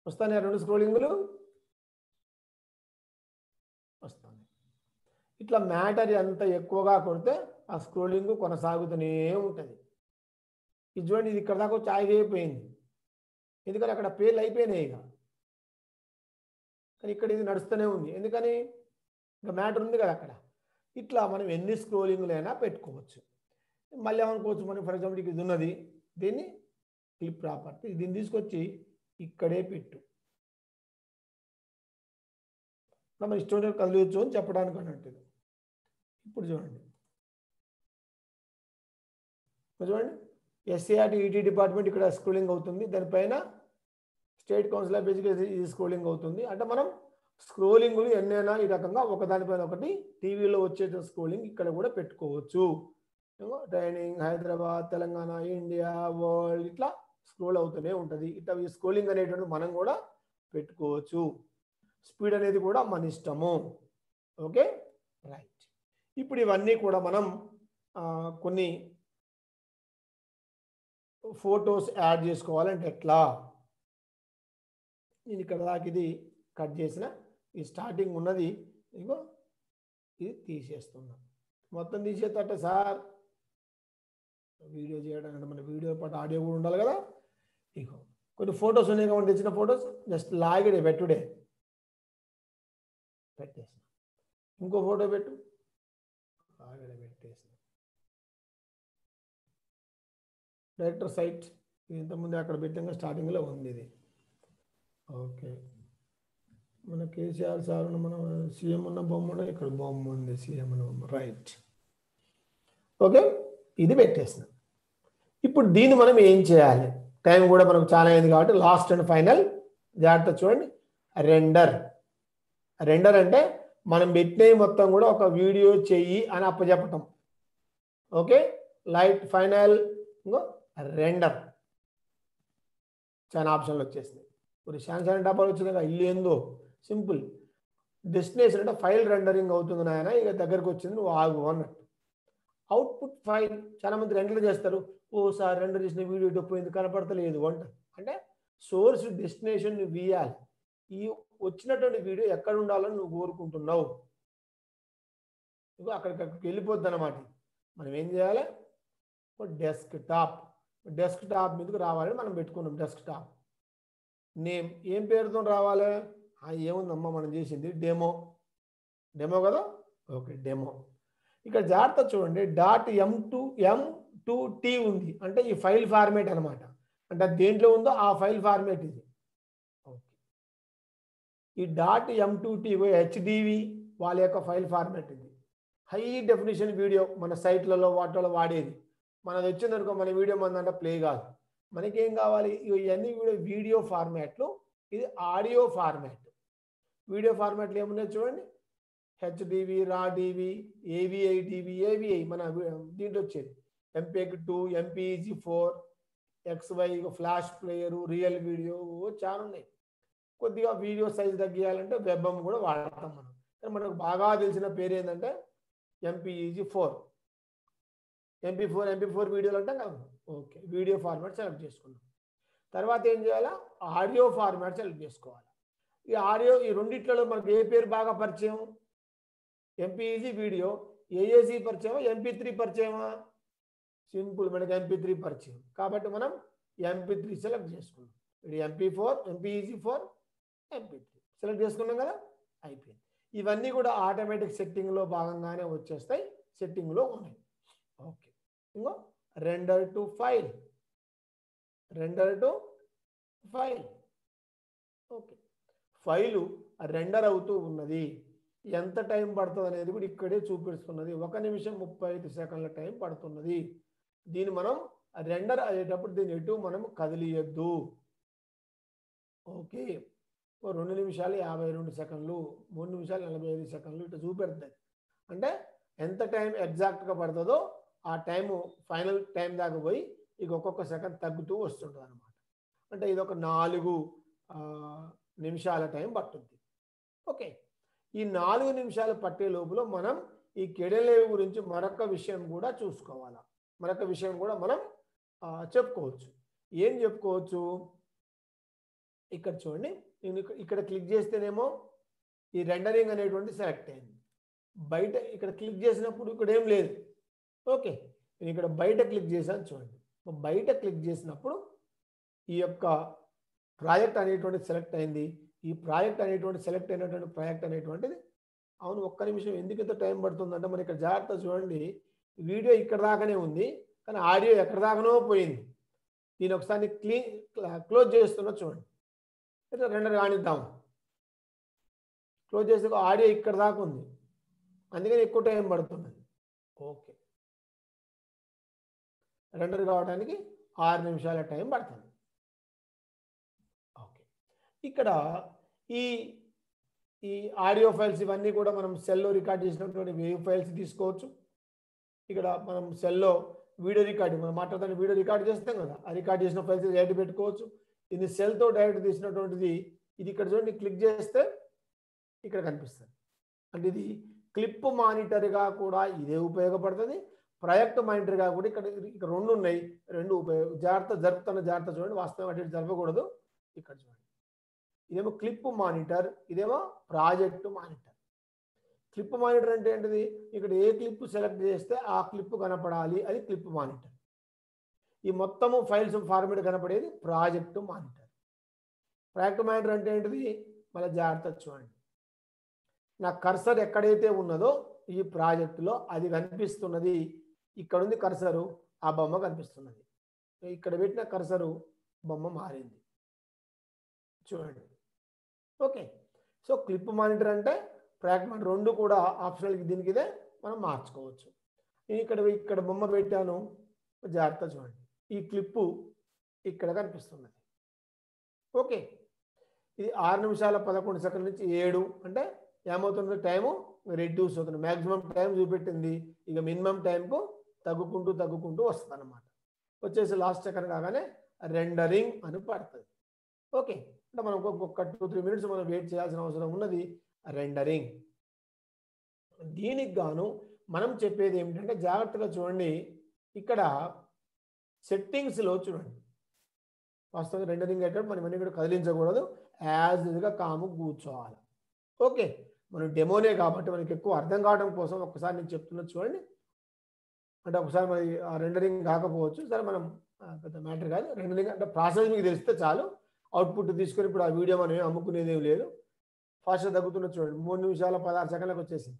వస్తాయి. రెండు స్క్రోలింగులు వస్తాయి. ఇట్లా మ్యాటర్ ఎంత ఎక్కువగా కొడితే ఆ స్క్రోలింగ్ కొనసాగుతూనే ఉంటుంది. ఇది చూడండి, ఇది ఇక్కడ దాకా వచ్చి ఆగిపోయింది, ఎందుకని అక్కడ పేర్లు అయిపోయినాయి ఇక. కానీ ఇక్కడ ఇది నడుస్తూనే ఉంది, ఎందుకని ఇంకా మ్యాటర్ ఉంది కదా అక్కడ. ఇట్లా మనం ఎన్ని స్క్రోలింగ్లైనా పెట్టుకోవచ్చు. మళ్ళీ ఏమనుకోవచ్చు, మనం ఫర్ ఎగ్జాంపుల్ ఇది ఉన్నది, దీన్ని క్లిప్ ప్రాపర్టీ, దీన్ని తీసుకొచ్చి ఇక్కడే పెట్టు, మనం ఇష్టం కదిలియచ్చు అని చెప్పడానికి అన్నట్టు. ఇప్పుడు చూడండి, ఎస్సీఆర్టీ ఈటీ డిపార్ట్మెంట్ ఇక్కడ స్క్రోలింగ్ అవుతుంది, దానిపైన స్టేట్ కౌన్సిల్ ఆఫ్ ఎడ్యుకేషన్ ఇది స్క్రోలింగ్ అవుతుంది. అంటే మనం స్క్రోలింగ్లు ఎన్నైనా ఈ రకంగా ఒకదానిపైన ఒకటి టీవీలో వచ్చే స్క్రోలింగ్ ఇక్కడ కూడా పెట్టుకోవచ్చు. Training, Hyderabad, Telangana, India, world, ఇట్లా స్క్రోల్ అవుతూనే ఉంటుంది. ఇట్లా ఈ స్క్రోలింగ్ అనేటువంటి మనం కూడా పెట్టుకోవచ్చు. స్పీడ్ అనేది కూడా మన ఇష్టము. Okay, right. ఇప్పుడు ఇవన్నీ కూడా మనం కొన్ని ఫొటోస్ యాడ్ చేసుకోవాలంటే ఎట్లా, నేను ఇక్కడ దాకా ఇది కట్ చేసిన, ఈ స్టార్టింగ్ ఉన్నది ఇగో ఇది తీసేస్తున్నా. మొత్తం తీసేటట్టే సార్ వీడియో చేయడానికి, మన వీడియో పాటు ఆడియో కూడా ఉండాలి కదా. ఇగో కొన్ని ఫొటోస్ ఉన్నాయి కాబట్టి తెచ్చిన ఫొటోస్ జస్ట్ లాగిడే పెట్టుడే, పెట్టేసిన. ఇంకో ఫోటో పెట్టు, లాగిడే పెట్టేసిన. డైరెక్టర్ సైట్ ఇంతకుముందు అక్కడ పెట్టాక స్టార్టింగ్లో ఉంది ఇది. ఓకే, మన కేసీఆర్ సార్ మన సీఎం ఉన్న బొమ్మ ఉన్న, ఇక్కడ బొమ్మ ఉంది సీఎం ఉన్న బొమ్మ, రైట్. ఓకే, ఇది పెట్టేసిన. ఇప్పుడు దీన్ని మనం ఏం చేయాలి, టైం కూడా మనకు చాలా అయింది కాబట్టి లాస్ట్ అండ్ ఫైనల్ జాగ్రత్త చూడండి. రెండర్. రెండర్ అంటే మనం పెట్టినవి మొత్తం కూడా ఒక వీడియో చెయ్యి అని అప్పచెప్పటం. ఓకే, లైట్ ఫైనల్ ఇంకో రెండర్. చాలా ఆప్షన్లు వచ్చేసినాయి. ఇప్పుడు శాంసంగ్ డబ్బాలు వచ్చినాక ఇల్లు ఏందో సింపుల్. డెస్టినేషన్ అంటే ఫైల్ రెండరింగ్ అవుతుంది నాయన, ఇక దగ్గరకు వచ్చింది నువ్వు ఆగు అన్నట్టు. అవుట్పుట్ ఫైల్ చాలా మంది రెండర్ చేస్తారు. ఓసారి రెండర్ చేసిన వీడియో డొప్పోయింది కనపడతలేదు అంట. అంటే సోర్స్ డెస్టినేషన్ నువ్వు ఇయ్యాలి. ఈ వచ్చినటువంటి వీడియో ఎక్కడ ఉండాలని నువ్వు కోరుకుంటున్నావు, అక్కడికి వెళ్ళిపోద్ది అన్నమాట. మనం ఏం చేయాలి, డెస్క్ టాప్ మీదకి రావాలని మనం పెట్టుకున్నాం. డెస్క్ టాప్ నేమ్ ఏం పేరుతో రావాలి, ఏముందమ్మా మనం చేసింది డెమో కదా. Okay, demo. ఇక్కడ జాగ్రత్త చూడండి, .m2t ఉంది అంటే ఈ ఫైల్ ఫార్మేట్ అనమాట. అంటే దేంట్లో ఉందో ఆ ఫైల్ ఫార్మేట్ ఇది. ఓకే, ఈ .m2t హెచ్డివి వాళ్ళ యొక్క ఫైల్ ఫార్మేట్ ఇది. హై డెఫినేషన్ వీడియో మన సైట్లలో వాటిలో వాడేది. మనది వచ్చిందనుకో మన వీడియో మందంటే ప్లే కాదు. మనకేం కావాలి, ఇవన్నీ కూడా వీడియో ఫార్మాట్లు, ఇది ఆడియో ఫార్మాట్. వీడియో ఫార్మాట్లు ఏమున్నాయి చూడండి, హెచ్డివి, రా డివి, ఏవిఐ మన దీంట్లో వచ్చేది. MPEG-2, MPEG-4, XY, flash player, real video చాలా ఉన్నాయి. కొద్దిగా వీడియో సైజ్ తగ్గియాలంటే వెబ్ కూడా వాడతాం మనం. కానీ మనకు బాగా తెలిసిన పేరు ఏంటంటే MPEG-4, MP4 వీడియోలు అంటాం కదా. ఓకే, వీడియో ఫార్మాట్ సెలెక్ట్ చేసుకున్నాం. తర్వాత ఏం చేయాలా, ఆడియో ఫార్మాట్ సెలెక్ట్ చేసుకోవాలి. ఈ ఆడియో ఈ రెండిట్లలో మనకు ఏ పేరు బాగా పరిచయం, MPEG వీడియో. AAC పరిచయమా, MP3 పరిచయమా? సింపుల్, మనకి MP3 పరిచయం కాబట్టి మనం MP3 సెలెక్ట్ చేసుకున్నాం. ఇది MPEG-4 MP3 సెలెక్ట్ చేసుకున్నాం కదా, అయిపోయింది. ఇవన్నీ కూడా ఆటోమేటిక్ సెట్టింగ్లో భాగంగానే వచ్చేస్తాయి, సెట్టింగ్లో ఉన్నాయి. ఓకే, ఇంకో render to file. Okay, file render అవుతూ ఉన్నది. ఎంత టైం పడుతుంది అనేది కూడా ఇక్కడే చూపిస్తున్నది. 1 నిమిషం 35 సెకండ్ల టైం పడుతున్నది. దీన్ని మనం రెండర్ అయ్యేటప్పుడు దీన్ని ఎటు మనం కదిలియద్దు. ఓకే, 2 నిమిషాలు 52 సెకండ్లు, 3 నిమిషాలు 45 సెకండ్లు ఇట్లా చూపెడుతుంది. అంటే ఎంత టైం ఎగ్జాక్ట్గా పడుతుందో ఆ టైము ఫైనల్ టైం దాకా పోయి ఇక ఒక్కొక్క సెకండ్ తగ్గుతూ వస్తుంటుంది అనమాట. అంటే ఇది ఒక 4 నిమిషాల టైం పట్టుద్ది. ఓకే, ఈ 4 నిమిషాలు పట్టే లోపల మనం ఈ కెడెన్లైవ్ గురించి మరొక విషయం కూడా చూసుకోవాలా. మరొక విషయం కూడా మనం చెప్పుకోవచ్చు. ఏం చెప్పుకోవచ్చు, ఇక్కడ చూడండి, నేను ఇక్కడ క్లిక్ చేస్తేనేమో ఈ రెండరింగ్ అనేటువంటి సెలెక్ట్ అయింది. బయట ఇక్కడ క్లిక్ చేసినప్పుడు ఇక్కడ ఏం లేదు, ఓకే, నేను ఇక్కడ బయట క్లిక్ చేశాను చూడండి. బయట క్లిక్ చేసినప్పుడు ఈ యొక్క ప్రాజెక్ట్ అనేటువంటిది సెలెక్ట్ అయింది. ఈ ప్రాజెక్ట్ అనేటువంటి సెలెక్ట్ అయినటువంటి ప్రాజెక్ట్ అనేటువంటిది అవును ఒక్క నిమిషం ఎందుకు ఇంత టైం పడుతుందంటే మరి ఇక్కడ జాగ్రత్త చూడండి, వీడియో ఇక్కడ దాకానే ఉంది కానీ ఆడియో ఎక్కడ దాకానో పోయింది. దీని ఒకసారి క్లోజ్ చేస్తున్నా చూడండి, ఇట్లా రెండర్ కానిద్దాం. క్లోజ్ చేస్తే ఆడియో ఇక్కడ దాకా ఉంది, అందుకని ఎక్కువ టైం పడుతున్నది. ఓకే, రెండర్ కావడానికి 6 నిమిషాల టైం పడుతుంది. ఓకే, ఇక్కడ ఈ ఈ ఆడియో ఫైల్స్ ఇవన్నీ కూడా మనం సెల్లో రికార్డ్ చేసినటువంటి వేవ్ ఫైల్స్ తీసుకోవచ్చు. ఇక్కడ మనం సెల్లో వీడియో రికార్డింగ్ మనం మాట్లాడుతున్న వీడియో రికార్డ్ చేస్తాం కదా, ఆ రికార్డ్ చేసిన ఫైల్స్ డైరెక్ట్ పెట్టుకోవచ్చు. ఇది సెల్తో డైరెక్ట్ తీసినటువంటిది. ఇది ఇక్కడ చూడండి, క్లిక్ చేస్తే ఇక్కడ కనిపిస్తుంది. అంటే ఇది క్లిప్ మానిటర్గా కూడా ఇదే ఉపయోగపడుతుంది, ప్రాజెక్ట్ మానిటర్గా కూడా ఇక్కడ రెండు ఉన్నాయి. రెండు జాగ్రత్త జాగ్రత్త చూడండి, వాస్తవం అటు జరపకూడదు. ఇక్కడ చూడండి, ఇదేమో క్లిప్ మానిటర్, ఇదేమో ప్రాజెక్ట్ మానిటర్. క్లిప్ మానిటర్ అంటే ఏంటిది, ఇక్కడ ఏ క్లిప్ సెలెక్ట్ చేస్తే ఆ క్లిప్ కనపడాలి, అది క్లిప్ మానిటర్. ఈ మొత్తము ఫైల్స్ ఫార్మేట్ కనపడేది ప్రాజెక్ట్ మానిటర్. ప్రాజెక్ట్ మానిటర్ అంటే ఏంటిది, మళ్ళీ జాగ్రత్త చూడండి, నా కర్సర్ ఎక్కడైతే ఉన్నదో ఈ ప్రాజెక్టులో అది కనిపిస్తున్నది. ఇక్కడ ఉంది కర్సరు, ఆ బొమ్మ కనిపిస్తున్నది. ఇక్కడ పెట్టిన కర్సరు బొమ్మ మారింది చూడండి. ఓకే, సో క్లిప్ మానిటర్ అంటే ప్రాజెక్ట్ మానిటర్ రెండు కూడా ఆప్షనల్, దీనికి ఇదే మనం మార్చుకోవచ్చు. నేను ఇక్కడ బొమ్మ పెట్టాను, జాగ్రత్త చూడండి, ఈ క్లిప్పు ఇక్కడ కనిపిస్తున్నది. ఓకే, ఇది 6 నిమిషాల 11 సెకండ్ల నుంచి 7 అంటే ఏమవుతుంది, టైము రెడ్యూస్ అవుతుంది. మ్యాక్సిమం టైం చూపెట్టింది, ఇక మినిమం టైంకు తగ్గుకుంటూ వస్తుంది అన్నమాట. వచ్చేసి లాస్ట్ సెకండ్ కాగానే రెండరింగ్ అని పడుతుంది. ఓకే, అంటే మనం ఒక్క 2-3 మినిట్స్ మనం వెయిట్ చేయాల్సిన అవసరం ఉన్నది. రెండరింగ్ దీనికి గాను మనం చెప్పేది ఏమిటంటే జాగ్రత్తగా చూడండి, ఇక్కడ సెట్టింగ్స్లో చూడండి, వాస్తవంగా రెండరింగ్ అయితే మనం ఇవన్నీ కూడా కదిలించకూడదు, యాజ్ ఇదిగా కాము కూర్చోవాలి. ఓకే, మనం డెమోనే కాబట్టి మనకి ఎక్కువ అర్థం కావడం కోసం ఒక్కసారి నేను చెప్తున్నా చూడండి. అంటే ఒకసారి మరి రెండరింగ్ కాకపోవచ్చు, సరే మనం పెద్ద మ్యాటర్ కాదు. రెండరింగ్ అంటే ప్రాసెస్ మీకు తెలిస్తే చాలు, అవుట్పుట్ తీసుకొని ఇప్పుడు ఆ వీడియో మనం అమ్ముకునేది ఏం లేదు. ఫాస్ట్గా తగ్గుతున్న చూడండి, 3 నిమిషాల 16 సెకండ్లకు వచ్చేసింది,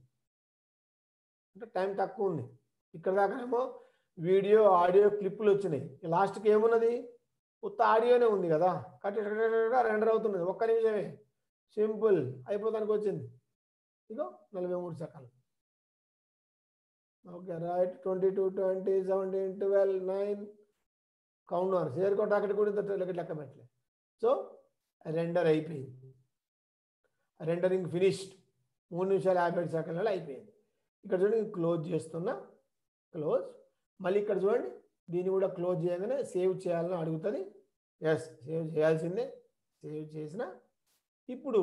అంటే టైం తక్కువ ఉంది. ఇక్కడ దాకానేమో వీడియో ఆడియో క్లిప్పులు వచ్చినాయి, లాస్ట్కి ఏమున్నది, ఉత్త ఆడియోనే ఉంది కదా, కరెక్ట్గా రెండర్ అవుతున్నది. ఒక్క నిమిషమే, సింపుల్ అయిపోతానికి వచ్చింది. ఇదో 43 సెకండ్లు. ఓకే రైట్, 22, 20, 17, 12, 9 కౌంటర్ చేరుకోట అక్కడ కూడా లెక్క పెట్టలేదు. సో రెండర్ అయిపోయింది, రెండరింగ్ ఫినిష్డ్. 3 నిమిషాల 57 సెకండ్లలో అయిపోయింది. ఇక్కడ చూడండి క్లోజ్ చేస్తున్నా, క్లోజ్. మళ్ళీ ఇక్కడ చూడండి, దీన్ని కూడా క్లోజ్ చేయగానే సేవ్ చేయాలని అడుగుతుంది. ఎస్, సేవ్ చేయాల్సిందే. సేవ్ చేసిన ఇప్పుడు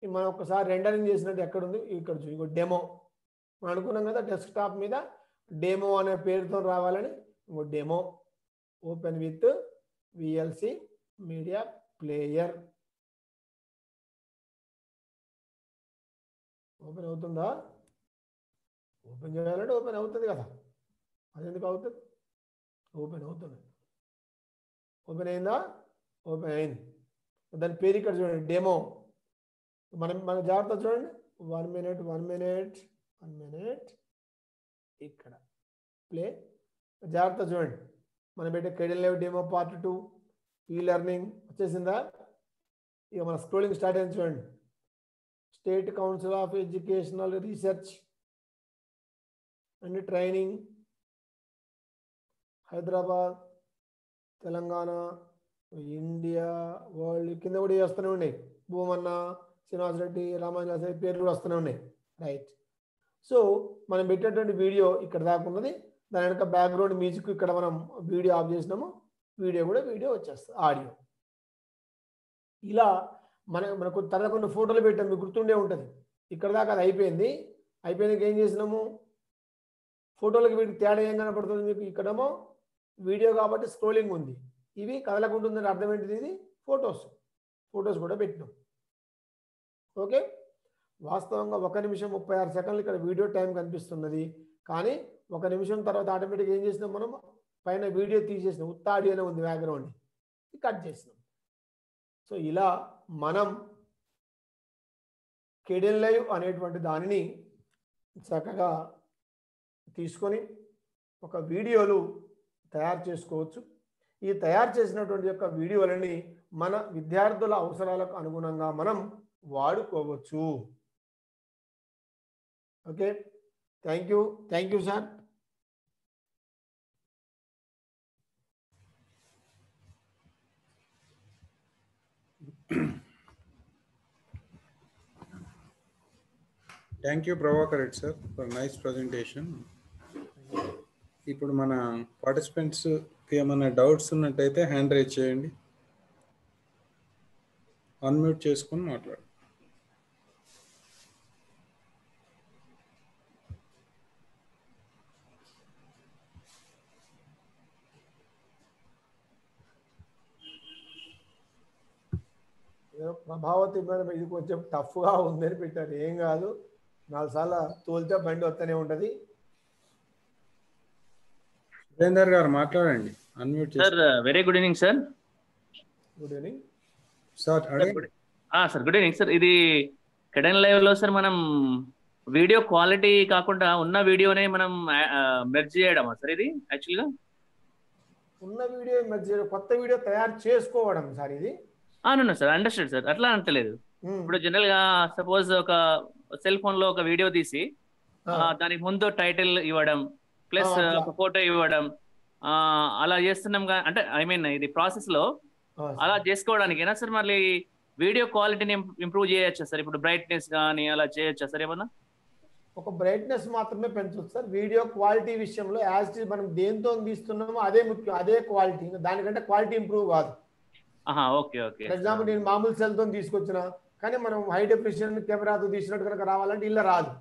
మనం ఒకసారి రెండరింగ్ చేసినట్టు ఎక్కడుంది, ఇక్కడ చూడండి, ఇంకో డెమో మనం అనుకున్నాం కదా డెస్క్టాప్ మీద డెమో అనే పేరుతో రావాలని. ఇంకో demo open with VLC media player open అవుతుందా, ఓపెన్ చేయాలంటే ఓపెన్ అవుతుంది కదా, అది ఎందుకు అవుతుంది, ఓపెన్ అవుతుంది. ఓపెన్ అయిందా, ఓపెన్ అయింది. దాని పేరు ఇక్కడ చూడండి, డెమో. మన జాగ్రత్త చూడండి, 1 మినిట్ ఇక్కడ ప్లే. జాగ్రత్త చూడండి, మనం పెట్టే కెడియన్ లైవ్ డెమో పార్ట్ 2 ఈ లెర్నింగ్ వచ్చేసిందా. ఇక మన స్క్రోలింగ్ స్టార్ట్ అయింది చూడండి, state council of educational research and training, Hyderabad, Telangana, India, world కింద కూడా వస్తూనే ఉన్నాయి. భూమన్న, శ్రీనివాస్ రెడ్డి, రామాంజనేయ పేర్లు కూడా వస్తూనే ఉన్నాయి. రైట్, సో మనం పెట్టేటువంటి వీడియో ఇక్కడ దాకా ఉన్నది. దాని వెనక బ్యాక్గ్రౌండ్ మ్యూజిక్ ఇక్కడ మనం వీడియో ఆఫ్ చేసినాము, వీడియో వచ్చేస్తుంది, ఆడియో. ఇలా మనకు తర్వాత కొన్ని ఫోటోలు పెట్టాం, మీకు గుర్తుండే ఉంటుంది. ఇక్కడ దాకా అది అయిపోయింది. అయిపోయినాక ఏం చేసినాము, ఫోటోలకి వీటికి తేడా ఏం కనపడుతుంది మీకు, ఇక్కడేమో వీడియో కాబట్టి స్క్రోలింగ్ ఉంది, ఇవి కదలకుంటుందని అర్థం ఏంటిది, ఇది ఫొటోస్ కూడా పెట్టినాం. ఓకే, వాస్తవంగా 1 నిమిషం 36 సెకండ్లు ఇక్కడ వీడియో టైం కనిపిస్తున్నది, కానీ ఒక నిమిషం తర్వాత ఆటోమేటిక్గా ఏం చేసినాం మనం పైన వీడియో తీసేసినాం, ఉత్త ఆడియోనే ఉంది బ్యాక్గ్రౌండ్, కట్ చేసినాం. సో ఇలా మనం కేడియన్ లైవ్ అనేటువంటి దానిని చక్కగా తీసుకొని ఒక వీడియోలు తయారు చేసుకోవచ్చు. ఈ తయారు చేసినటువంటి యొక్క వీడియోలని మన విద్యార్థుల అవసరాలకు అనుగుణంగా మనం వాడుకోవచ్చు. Okay, thank you sir. Thank you Prabhakar Reddy sir for nice presentation. ఇప్పుడు మన పార్టిసిపెంట్స్కి ఏమైనా డౌట్స్ ఉన్నట్టయితే హ్యాండ్ రైజ్ చేయండి, అన్మ్యూట్ చేసుకొని మాట్లాడు. ప్రభావతి మేడం ఇది కొంచెం టఫ్గా ఉందని పెట్టారు. ఏం కాదు, 4 సార్లు తోలితే బండి వస్తూనే ఉంటుంది. సురేందర్ గారు మాట్లాడండి, unmute sir. Very good evening sir. Good evening sir. Sir good evening sir. ఇది కేడియన్ లైవ్ లో సార్ మనం వీడియో క్వాలిటీ కాకుండా ఉన్న వీడియోనే మనం మెర్జ్ చేయడమా సార్? ఇది యాక్చువల్గా ఉన్న వీడియో మధ్య కొత్త వీడియో తయారు చేసుకోవడం సార్ ఇది. అవును సార్, అండర్స్టాండ్ సార్. అట్లా అంటలేదు. ఇప్పుడు జనరల్ గా సపోజ్ ఒక సెల్ ఫోన్ లో ఒక వీడియో తీసి దానికి ముందు టైటిల్ ఇవ్వడం ప్లస్ ఒక ఫోటో ఇవ్వడం అలా చేస్తున్నాం. అంటే ఐ మీన్ ఇది ప్రాసెస్ లో అలా చేసుకోవడానికేనా సార్? మళ్ళీ వీడియో క్వాలిటీని ఇంప్రూవ్ చేయొచ్చా సార్? ఇప్పుడు బ్రైట్నెస్ కానీ అలా చేయొచ్చా సార్ ఏమన్నా? ఒక బ్రైట్నెస్ మాత్రమే పెంచవచ్చు సార్. వీడియో క్వాలిటీ విషయంలో యాజ్ ఇట్ మనం దేంతో తీస్తున్నామో అదే ముఖ్యం, అదే క్వాలిటీ. దానికంటే క్వాలిటీ ఇంప్రూవ్ కాదు. Okay okay. ఫర్ ఎగ్జాంపుల్ నేను మామూలు సెల్తో తీసుకొచ్చిన కానీ మనం హై డెఫినిషన్ కెమెరాతో తీసినట్టు కనుక రావాలంటే ఇలా రాదు.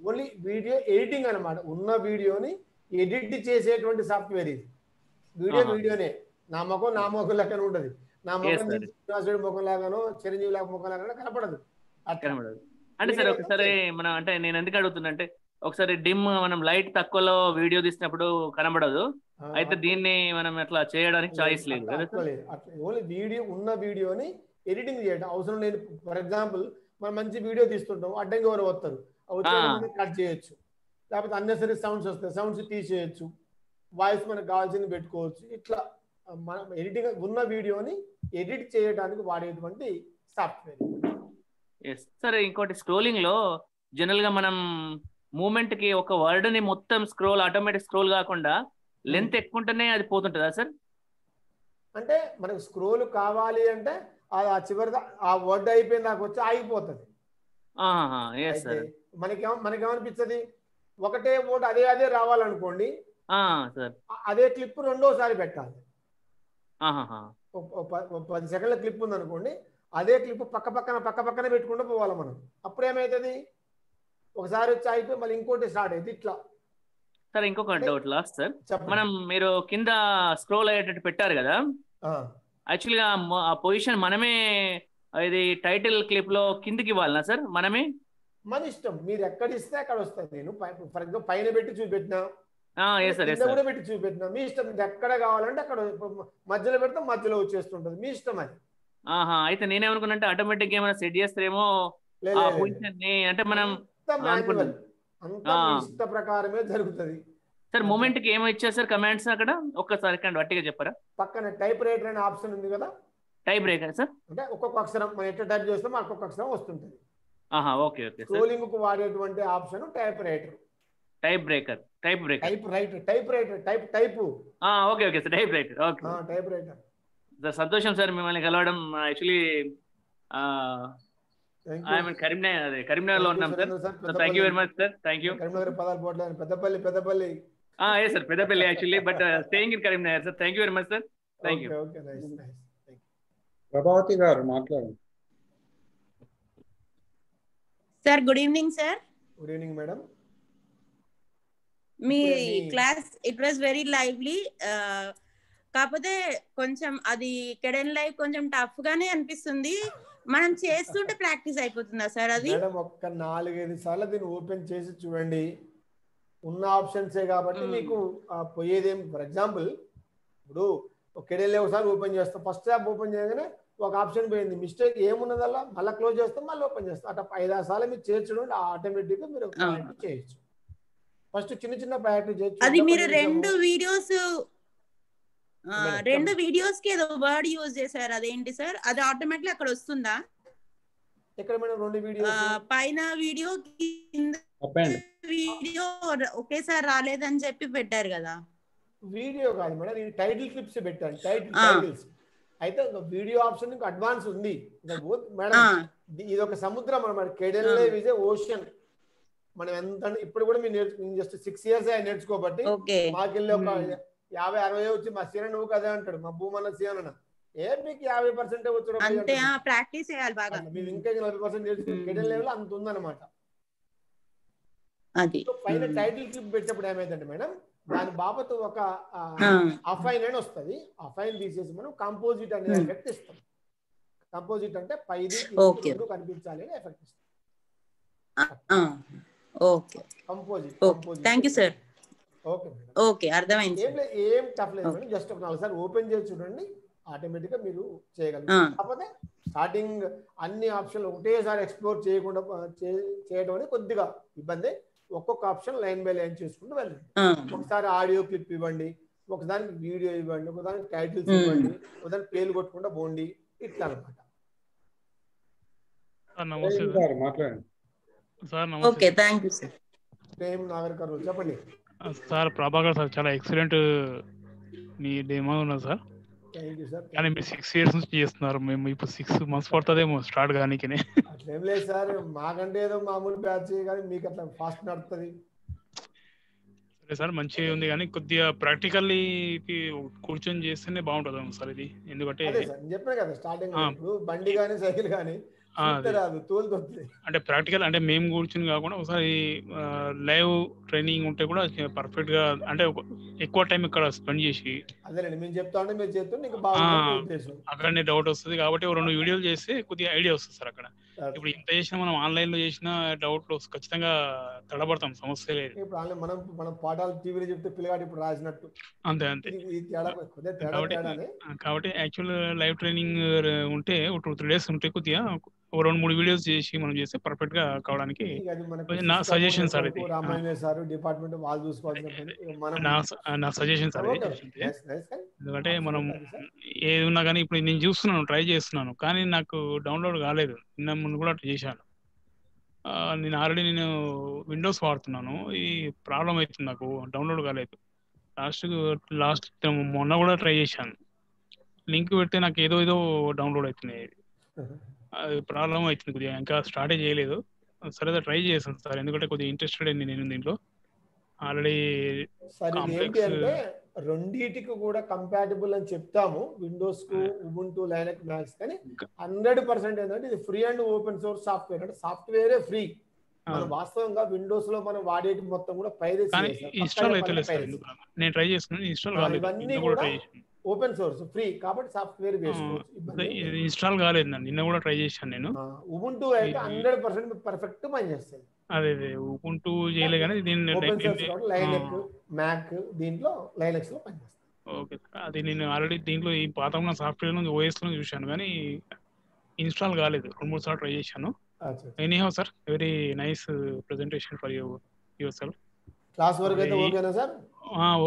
ఓన్లీ వీడియో ఎడిటింగ్ అనమాట. ఉన్న వీడియోని ఎడిట్ చేసేటువంటి సాఫ్ట్వేర్ ఇది. వీడియోనే నా ముఖం లెక్కన ఉంటుంది. నా ముఖం శ్రీనివాసుడి ముఖం లాగానో చిరంజీవి లాగా ముఖం లాగానో కనపడదు. అంటే సార్ ఒకసారి మనం అంటే నేను ఎందుకు అడుగుతున్నా అంటే ఒకసారి డిమ్ మనం లైట్ తక్కువలో వీడియో తీసినప్పుడు కనబడదు. అయితే దీన్ని మనం అట్లా చేయడానికి చాయిస్ లేదు. ఓన్లీ వీడియో ఉన్న వీడియోని ఎడిటింగ్ చేయడం అవసరం లేదు. ఫర్ ఎగ్జాంపుల్ మనం మంచి వీడియో తీస్తుంటాం, అడ్డంగా ఎవరు వస్తారు, కట్ చేయొచ్చు. లేకపోతే అన్నెసరీ సౌండ్స్ వస్తాయి, సౌండ్స్ తీసేయచ్చు. వాయిస్ మనకు కావాల్సింది పెట్టుకోవచ్చు. ఇట్లా మనం ఎడిటింగ్ ఉన్న వీడియోని ఎడిట్ చేయడానికి వాడేటువంటి సాఫ్ట్వేర్. సరే, ఇంకోటి స్క్రోలింగ్ లో జనరల్ గా మనం మూమెంట్ కి ఒక వర్డ్ ని మొత్తం స్క్రోల్ ఆటోమేటిక్ స్క్రోల్ కాకుండా లెంత్ ఎక్కువ ఉంటేనే అది పోతుంటుందా సార్? అంటే మనకు స్క్రోల్ కావాలి అంటే ఆ చివరిగా ఆ వర్డ్ అయిపోయిన దాకా వచ్చి ఆగిపోతుంది. మనకేమనిపిస్తుంది, ఒకటే వర్డ్ అదే రావాలనుకోండి, అదే క్లిప్ రెండోసారి పెట్టాలి. 10 సెకండ్ల క్లిప్ ఉందనుకోండి, అదే క్లిప్ పక్కన పెట్టుకుంటూ పోవాలి మనం. అప్పుడు ఏమవుతుంది, ఒకసారి వచ్చి అయిపోయి మళ్ళీ ఇంకోటి స్టార్ట్ అయింది. ఇట్లా సార్ ఇంకొక డౌట్ లాస్ట్ సార్, మనం మీరు కింద స్క్రోల్ అయ్యేటట్టు పెట్టారు కదా, యాక్చువల్గా ఆ పొజిషన్ మనమే ఇది టైటిల్ క్లిప్ లో కిందికి ఇవ్వాలనా సార్? మనమే మన ఇష్టం, మీరు ఎక్కడ ఇస్తే అక్కడ వస్తుంది. నేను ఫర్ ఎగ్జాంపుల్ పైన పెట్టి చూపెట్టినా, కూడా పెట్టి చూపెట్టినా, మీ ఇష్టం. మీకు ఎక్కడ కావాలంటే అక్కడ మధ్యలో పెడితే మధ్యలో వచ్చేస్తుంటది, మీ ఇష్టం అది. అయితే నేనేమనుకున్నా అంటే ఆటోమేటిక్ ఏమైనా సెట్ చేస్తారేమో అంటే మనం అంతా ఇష్ట ప్రకారమే జరుగుతుంది సార్. మూమెంట్ కి ఏమో ఇచ్చారు సార్ కమాండ్స్ అక్కడ? ఒక్కసారి వట్టిగా చెప్పరా? పక్కన టైప్ రైటర్ అనే ఆప్షన్ ఉంది కదా. టైప్ రైటర్ సార్ అంటే ఒక్కొక్క అక్షరం మనం ఎట్లా టైప్ చేస్తామో ఒక్కొక్క అక్షరం వస్తుంటది. Okay okay. స్క్రోలింగ్ కు వాడేటువంటి option type writer. Okay okay sir, type writer. Okay, type writer sir. సంతోషం సార్ మిమ్మల్ని కలవడం. యాక్చువల్లీ కరీంనగర్ లో ఉన్నాం sir. Thank you very much sir. Thank you. Karimnagar పదాలు పోవట్లేదు, Peddapalli. Yes sir, Peddapalli actually, but staying in Karimnagar sir. Thank you very much sir. Thank you. Okay, nice. Prabhavati గారు మాట్లాడండి. Sir, good evening sir. Good evening madam. Me class it was very lively. కాకపోతే కొంచెం అది కేడియన్ live కొంచెం tough గానే అనిపిస్తుంది. మనం చేస్తుంటే ప్రాక్టీస్ అయిపోతుందా సార్ అది? మేడం ఒక్క 4-5 సార్లు దీన్ని ఓపెన్ చేసి చూడండి. ఉన్న ఆప్షన్సే కాబట్టి మీకు పోయేదేం. ఫర్ ఎగ్జాంపుల్ ఇప్పుడు కెడెన్లైవ్ ఒకసారి ఓపెన్ చేస్తాం, ఫస్ట్ యాప్ ఓపెన్ చేయగానే ఒక ఆప్షన్ పోయింది, మిస్టేక్ ఏమున్నదల్లా మళ్ళీ క్లోజ్ చేస్తాం, మళ్ళీ ఓపెన్ చేస్తాం. అట్లా 5-6 సార్లు మీరు చేర్చడం ఆటోమేటిక్గా మీరు ప్రయారిటీ చేయొచ్చు. ఫస్ట్ చిన్న ప్రయారిటీ చేయొచ్చు. అది మీరు రెండు వీడియోస్ కి ఏదో వర్డ్ యూజ్ చేశారు, అదేంటి సార్? అది ఆటోమేటిక్ అక్కడ వస్తుందా? ఎక్కడ మేడం 2 వీడియోస్? పైన వీడియో కింద వీడియో ఒకేసారి రాలేదని చెప్పి పెట్టారు కదా. వీడియో కాదు మేడం, నేను టైటిల్ క్లిప్స్ పెట్టాను, టైటిల్స్. అయితే వీడియో ఆప్షన్ ఇంకా అడ్వాన్స్ ఉంది మేడం. ఇది ఒక సముద్రం అన్నమాట. కెడెన్లైవ్ ఇస్ ఏ ఓషన్. మనం ఎంత ఇప్పుడు కూడా మీరు జస్ట్ 6 years నేర్చుకోబట్టి మాకెళ్ళి ఒక 50-60 వచ్చి మా సీన నువ్వు కదా అంటాడు, మా భూమన్న సీన మీకు 50% వచ్చి ప్రాక్టీస్ చేయాలి బాగా. మేము ఇంకా 40% నేర్చుకుని కెడెన్లైవ్ అంత ఉందన్నమాట. పైన టైటిల్ క్లిప్ పెట్టినప్పుడు ఏమైందంటే మేడం, దాని బాబత్ ఒక అఫైన్ అని వస్తుంది. అఫైన్ తీసేసి మనం కంపోజిట్ అనే ఎఫెక్ట్ ఇస్తాం. కంపోజిట్ అంటే పైది కనిపించాలి అని ఎఫెక్ట్ ఇస్తాం. ఏం టఫ్ లేదు, జస్ట్ ఒక 4 సార్లు ఓపెన్ చేసి చూడండి, ఆటోమేటిక్ గా మీరు చేయగలుగుతారు. కాకపోతే స్టార్టింగ్ అన్ని ఆప్షన్లు ఒకటేసారి ఎక్స్ప్లోర్ చేయకుండా చేయడం అనేది కొద్దిగా ఇబ్బంది. ఒక్కొక్క ఆప్షన్ లైన్ బై లైన్ చేసుకుంటూ వెళ్ళండి. ఒకసారి ఆడియో క్లిప్ ఇవ్వండి, ఒకదానికి వీడియో ఇవ్వండి, ఒకదానికి టైటిల్స్ ఇవ్వండి, ఒకదానికి పేర్లు కొట్టుకుంటా పోండి, ఇట్లా అనమాట. చెప్పండి సార్. ప్రభాకర్ సార్, చాలా ఎక్సలెంట్ మీ డెమో ఉన్నది సార్. కానీ మీరు 6 years నుంచి చేస్తున్నారు, మేము ఇప్పుడు 6 months పడుతుందేమో స్టార్ట్ కానీ. అట్లేం లేదు సార్, మాకంటే ఏదో మామూలు బ్యాచ్ కానీ మీకు అట్లా ఫాస్ట్ నడుస్తుంది. సరే సార్, మంచిగా ఉంది కానీ కొద్దిగా ప్రాక్టికల్లీ కూర్చొని చేస్తేనే బాగుంటుంది సార్ ఇది. ఎందుకంటే చెప్పాను కదా స్టార్టింగ్, బండి కానీ సైకిల్ కానీ అంటే ప్రాక్టికల్ అంటే మేము కూర్చుని కాకుండా ఒకసారి లైవ్ ట్రైనింగ్ ఉంటే కూడా పర్ఫెక్ట్ గా, అంటే ఎక్కువ టైం ఇక్కడ స్పెండ్ చేసి అక్కడనే డౌట్ వస్తుంది కాబట్టి 2 వీడియోలు చేస్తే కొద్దిగా ఐడియా వస్తుంది సార్. అక్కడ ఇప్పుడు ఇంత చేసినా మనం ఆన్లైన్ లో చేసిన డౌట్ లో ఖచ్చితంగా తడబడతాం, సమస్య లేదు. అంతే అంతే. కాబట్టి యాక్చువల్ లైవ్ ట్రైనింగ్ ఉంటే 2-3 days ఉంటే కొద్దిగా 2-3 వీడియోస్ చేసి మనం చేస్తే పర్ఫెక్ట్ గా కావడానికి నా సజెషన్ సార్. ఇది నా సజెషన్ సార్. ఎందుకంటే మనం ఏది ఉన్నా కానీ ఇప్పుడు నేను చూస్తున్నాను, ట్రై చేస్తున్నాను, కానీ నాకు డౌన్లోడ్ కాలేదు. నిన్న ముందు కూడా చేశాను. నేను ఆల్రెడీ విండోస్ వాడుతున్నాను, ఈ ప్రాబ్లం అవుతుంది, నాకు డౌన్లోడ్ కాలేదు. లాస్ట్ మొన్న కూడా ట్రై చేశాను, లింక్ పెడితే నాకు ఏదో డౌన్లోడ్ అవుతున్నాయి. అది ప్రాబ్లం అవుతుంది కొద్దిగా, ఇంకా స్టార్టే చేయలేదు. సరే ట్రై చేస్తాను సార్, ఎందుకంటే కొద్దిగా ఇంట్రెస్టెడ్ అయింది నేను దీంట్లో ఆల్రెడీ. రెండింటికి కూడా కంపాటబుల్ అని చెప్తాము, విండోస్ కు, ఉబుంటు, లైనక్స్, మ్యాక్స్. కానీ 100% ఏంటంటే ఇది free and open source software. అంటే సాఫ్ట్వేరే ఫ్రీ. మనం వాస్తవంగా విండోస్ లో మనం వాడేటి మొత్తం కూడా ఇన్స్టాల్ అయితే నేను ట్రై చేస్తున్నాను, ఇన్స్టాల్ కాలేదు. ఇవన్నీ కూడా ఓపెన్ సోర్స్ ఫ్రీ కాబట్టి సాఫ్ట్వేర్ ఇన్స్టాల్ కాలేదు. నిన్న కూడా ట్రై చేశాను నేను. ఉబుంటు అయితే 100% పర్ఫెక్ట్ పనిచేస్తుంది. అదే ఉబుంటు చేయలే కానీ లైనక్స్, మ్యాక్, దీంట్లో లైనక్స్ లో పనిచేస్తుంది. ఓకే సార్, అది నేను ఆల్రెడీ దీంట్లో ఈ పాత ఉన్న సాఫ్ట్వేర్ నుంచి ఓఎస్ లో చూశాను కానీ ఇన్స్టాల్ కాలేదు. 2-3 సార్లు ట్రై చేశాను. Anyhow sir, very nice presentation for your self. Class work అయితే ఓకేనా సార్?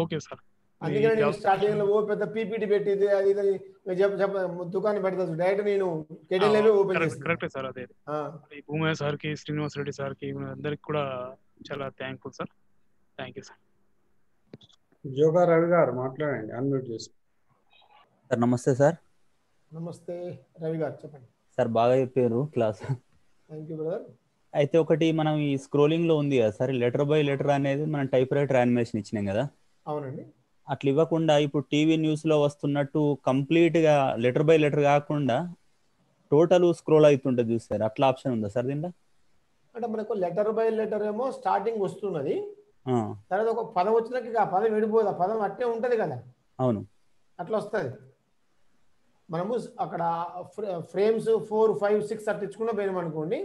Okay sir. అందుకని నేను స్టార్టింగ్ లో పెద్ద పీపీటీ పెట్టింది అది దుకాణం పెడతాను డైరెక్ట్ నేను కెడెన్లైవ్ ఓపెన్ చేస్తాను. Correct sir. అదే భూమయ్య సార్ కి, శ్రీనివాస్ రెడ్డి సార్ కి, అందరికి కూడా చాలా thankful sir. Thank you sir. Joga Ravi garu మాట్లాడండి, అన్మ్యూట్ చేసి. సార్ నమస్తే సార్. నమస్తే రవి గారు, చెప్పండి సార్. బాగా చెప్పారు క్లాస్. Thank you brother. అయితే ఒకటి మనం ఈ స్క్రోలింగ్ లో ఉంది కదా సార్, లెటర్ బై లెటర్ అనేది మనం టైప్ రైటర్ యానిమేషన్ ఇచ్చినాం కదా. అవునండి. అట్లా ఇవ్వకుండా ఇప్పుడు టీవీ న్యూస్ లో వస్తున్నట్టు కంప్లీట్ గా లెటర్ బై లెటర్ కాకుండా టోటల్ స్క్రోల్ అవుతుంటది చూస్తారు, అట్లా ఆప్షన్ ఉందా సార్ దీంట్లో? అంటే మనకు లెటర్ బై లెటర్ ఏమో స్టార్టింగ్ వస్తున్నది, తర్వాత ఒక పదం వచ్చినాక ఆ పదం విడిపోదు, ఆ పదం అట్టే ఉంటది కదా. అవును, అట్లా వస్తుంది. మనము అక్కడ ఫ్రేమ్స్ 4, 5, 6 అట్టించుకున్నా పోయినాం అనుకోండి,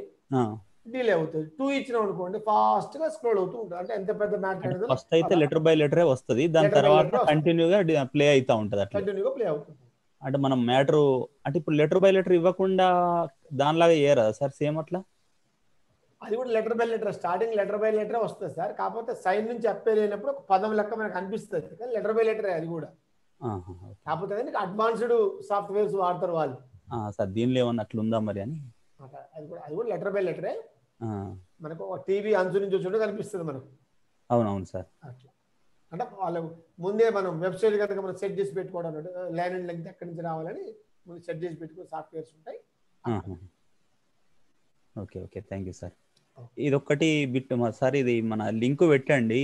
డిలే అవుతుంది. 2 ఇచ్చినాం అనుకోండి ఫాస్ట్ గా స్క్రోల్ అవుతూ ఉంటుంది. అంటే ఎంత పెద్ద మ్యాటర్ అనేది ఫస్ట్ అయితే లెటర్ బై లెటరే వస్తుంది, దాని తర్వాత కంటిన్యూగా ప్లే అవుతా ఉంటది. అట్లా కంటిన్యూగా ప్లే అవుతుంది. అంటే మనం మ్యాటర్ అంటే ఇప్పుడు లెటర్ బై లెటర్ ఇవ్వకుండా దానిలాగా చేయరా సార్ సేమ్ అట్లా? అది కూడా letter by letter, starting letter by లెటరే వస్తుంది సార్. కాకపోతే సైన్ నుంచి అప్పే లేనప్పుడు ఒక పదం లెక్క మనకు అనిపిస్తుంది, కానీ లెటర్ బై లెటరే అది కూడా. కాకపోతే అడ్వాన్స్డ్ సాఫ్ట్వేర్స్ వాడతారు వాళ్ళు. సార్ దీనిలో ఏమన్నా అట్లా ఉందా మరి అని. అది కూడా లెటర్ బై లెటరే. మనకు ఒక టీవీ అంచు నుంచి వచ్చి కనిపిస్తుంది మనకు. అవునవును సార్. అట్లా అంటే వాళ్ళు ముందే మనం వెబ్సైట్ కనుక మనం సెట్ చేసి పెట్టుకోవడం, లైన్ అండ్ లెంగ్త్ ఎక్కడి నుంచి రావాలని ముందు సెట్ చేసి పెట్టుకునే సాఫ్ట్వేర్స్ ఉంటాయి. Okay okay, thank you sir. ఇది ఒక్కటి బిట్ సార్, ఇది మన లింక్ పెట్టండి.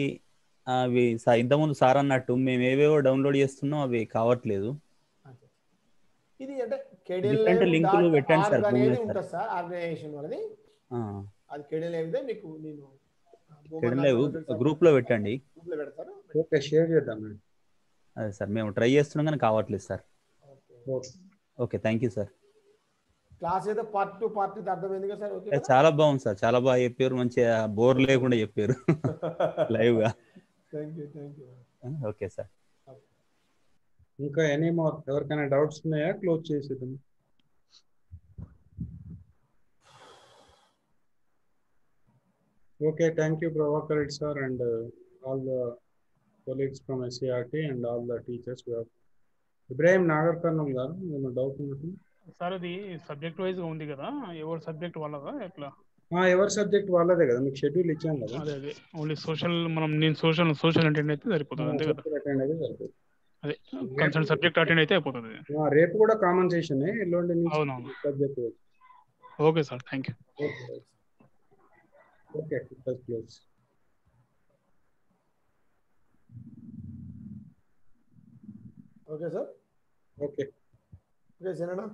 అవి ఇంతకుముందు సార్ అన్నట్టు మేము ఏవేవో డౌన్లోడ్ చేస్తున్నాం, అవి కావట్లేదు. ఇది అంటే లింకులు పెట్టండి సార్ అనేది ఉంటుంది సార్, ఆర్గనైజేషన్ వాళ్ళది. అది కేడిఎన్ లైవ్ మీకు నేను గ్రూప్ లో పెట్టండి. గ్రూప్ లో పెడతారు. ఓకే, షేర్ చేద్దాం. అదే సార్, మేము ట్రై చేస్తున్నాం కానీ కావట్లేదు sir. Okay, thank you sir. Class ఏదో పార్ట్ 2 పార్ట్ 3 అర్థమైంది కదా సార్? ఓకే, చాలా బాగుంది సార్, చాలా బాగా చెప్పారు, మంచిగా బోర్ లేకుండా చెప్పారు లైవ్ గా. Thank you. Okay sir. ఇంకా ఎనీ మోర్ ఎవరికైనా డౌట్స్ ఉన్నాయా? క్లోజ్ చేసేద్దాం. Okay, thank you Prabhakar sir and all the colleagues from SCRT and all the teachers who have. Ibrahim Nagar Karnam garu ఏమైనా doubt ఉన్నట్టు sir? అది subject wise గా ఉంది కదా, ఎవరి సబ్జెక్ట్ వాళ్ళదా ఎట్లా? ఎవరి సబ్జెక్ట్ వాళ్ళదే కదా, మీకు షెడ్యూల్ ఇచ్చాను కదా. అదే ఓన్లీ సోషల్, నేను సోషల్ అటెండ్ అయితే సరిపోతుంది అంతే కదా? అటెండ్ అయితే సరిపోతుంది. అదే కన్సర్న్ సబ్జెక్ట్ అటెండ్ అయితే అయిపోతుంది. రేపు కూడా కామన్ సెషన్ ఎల్లుండి అవునవును. Subject. Okay sir, thank you. Okay, let's close. Okay, sir. Okay. Okay, Senana.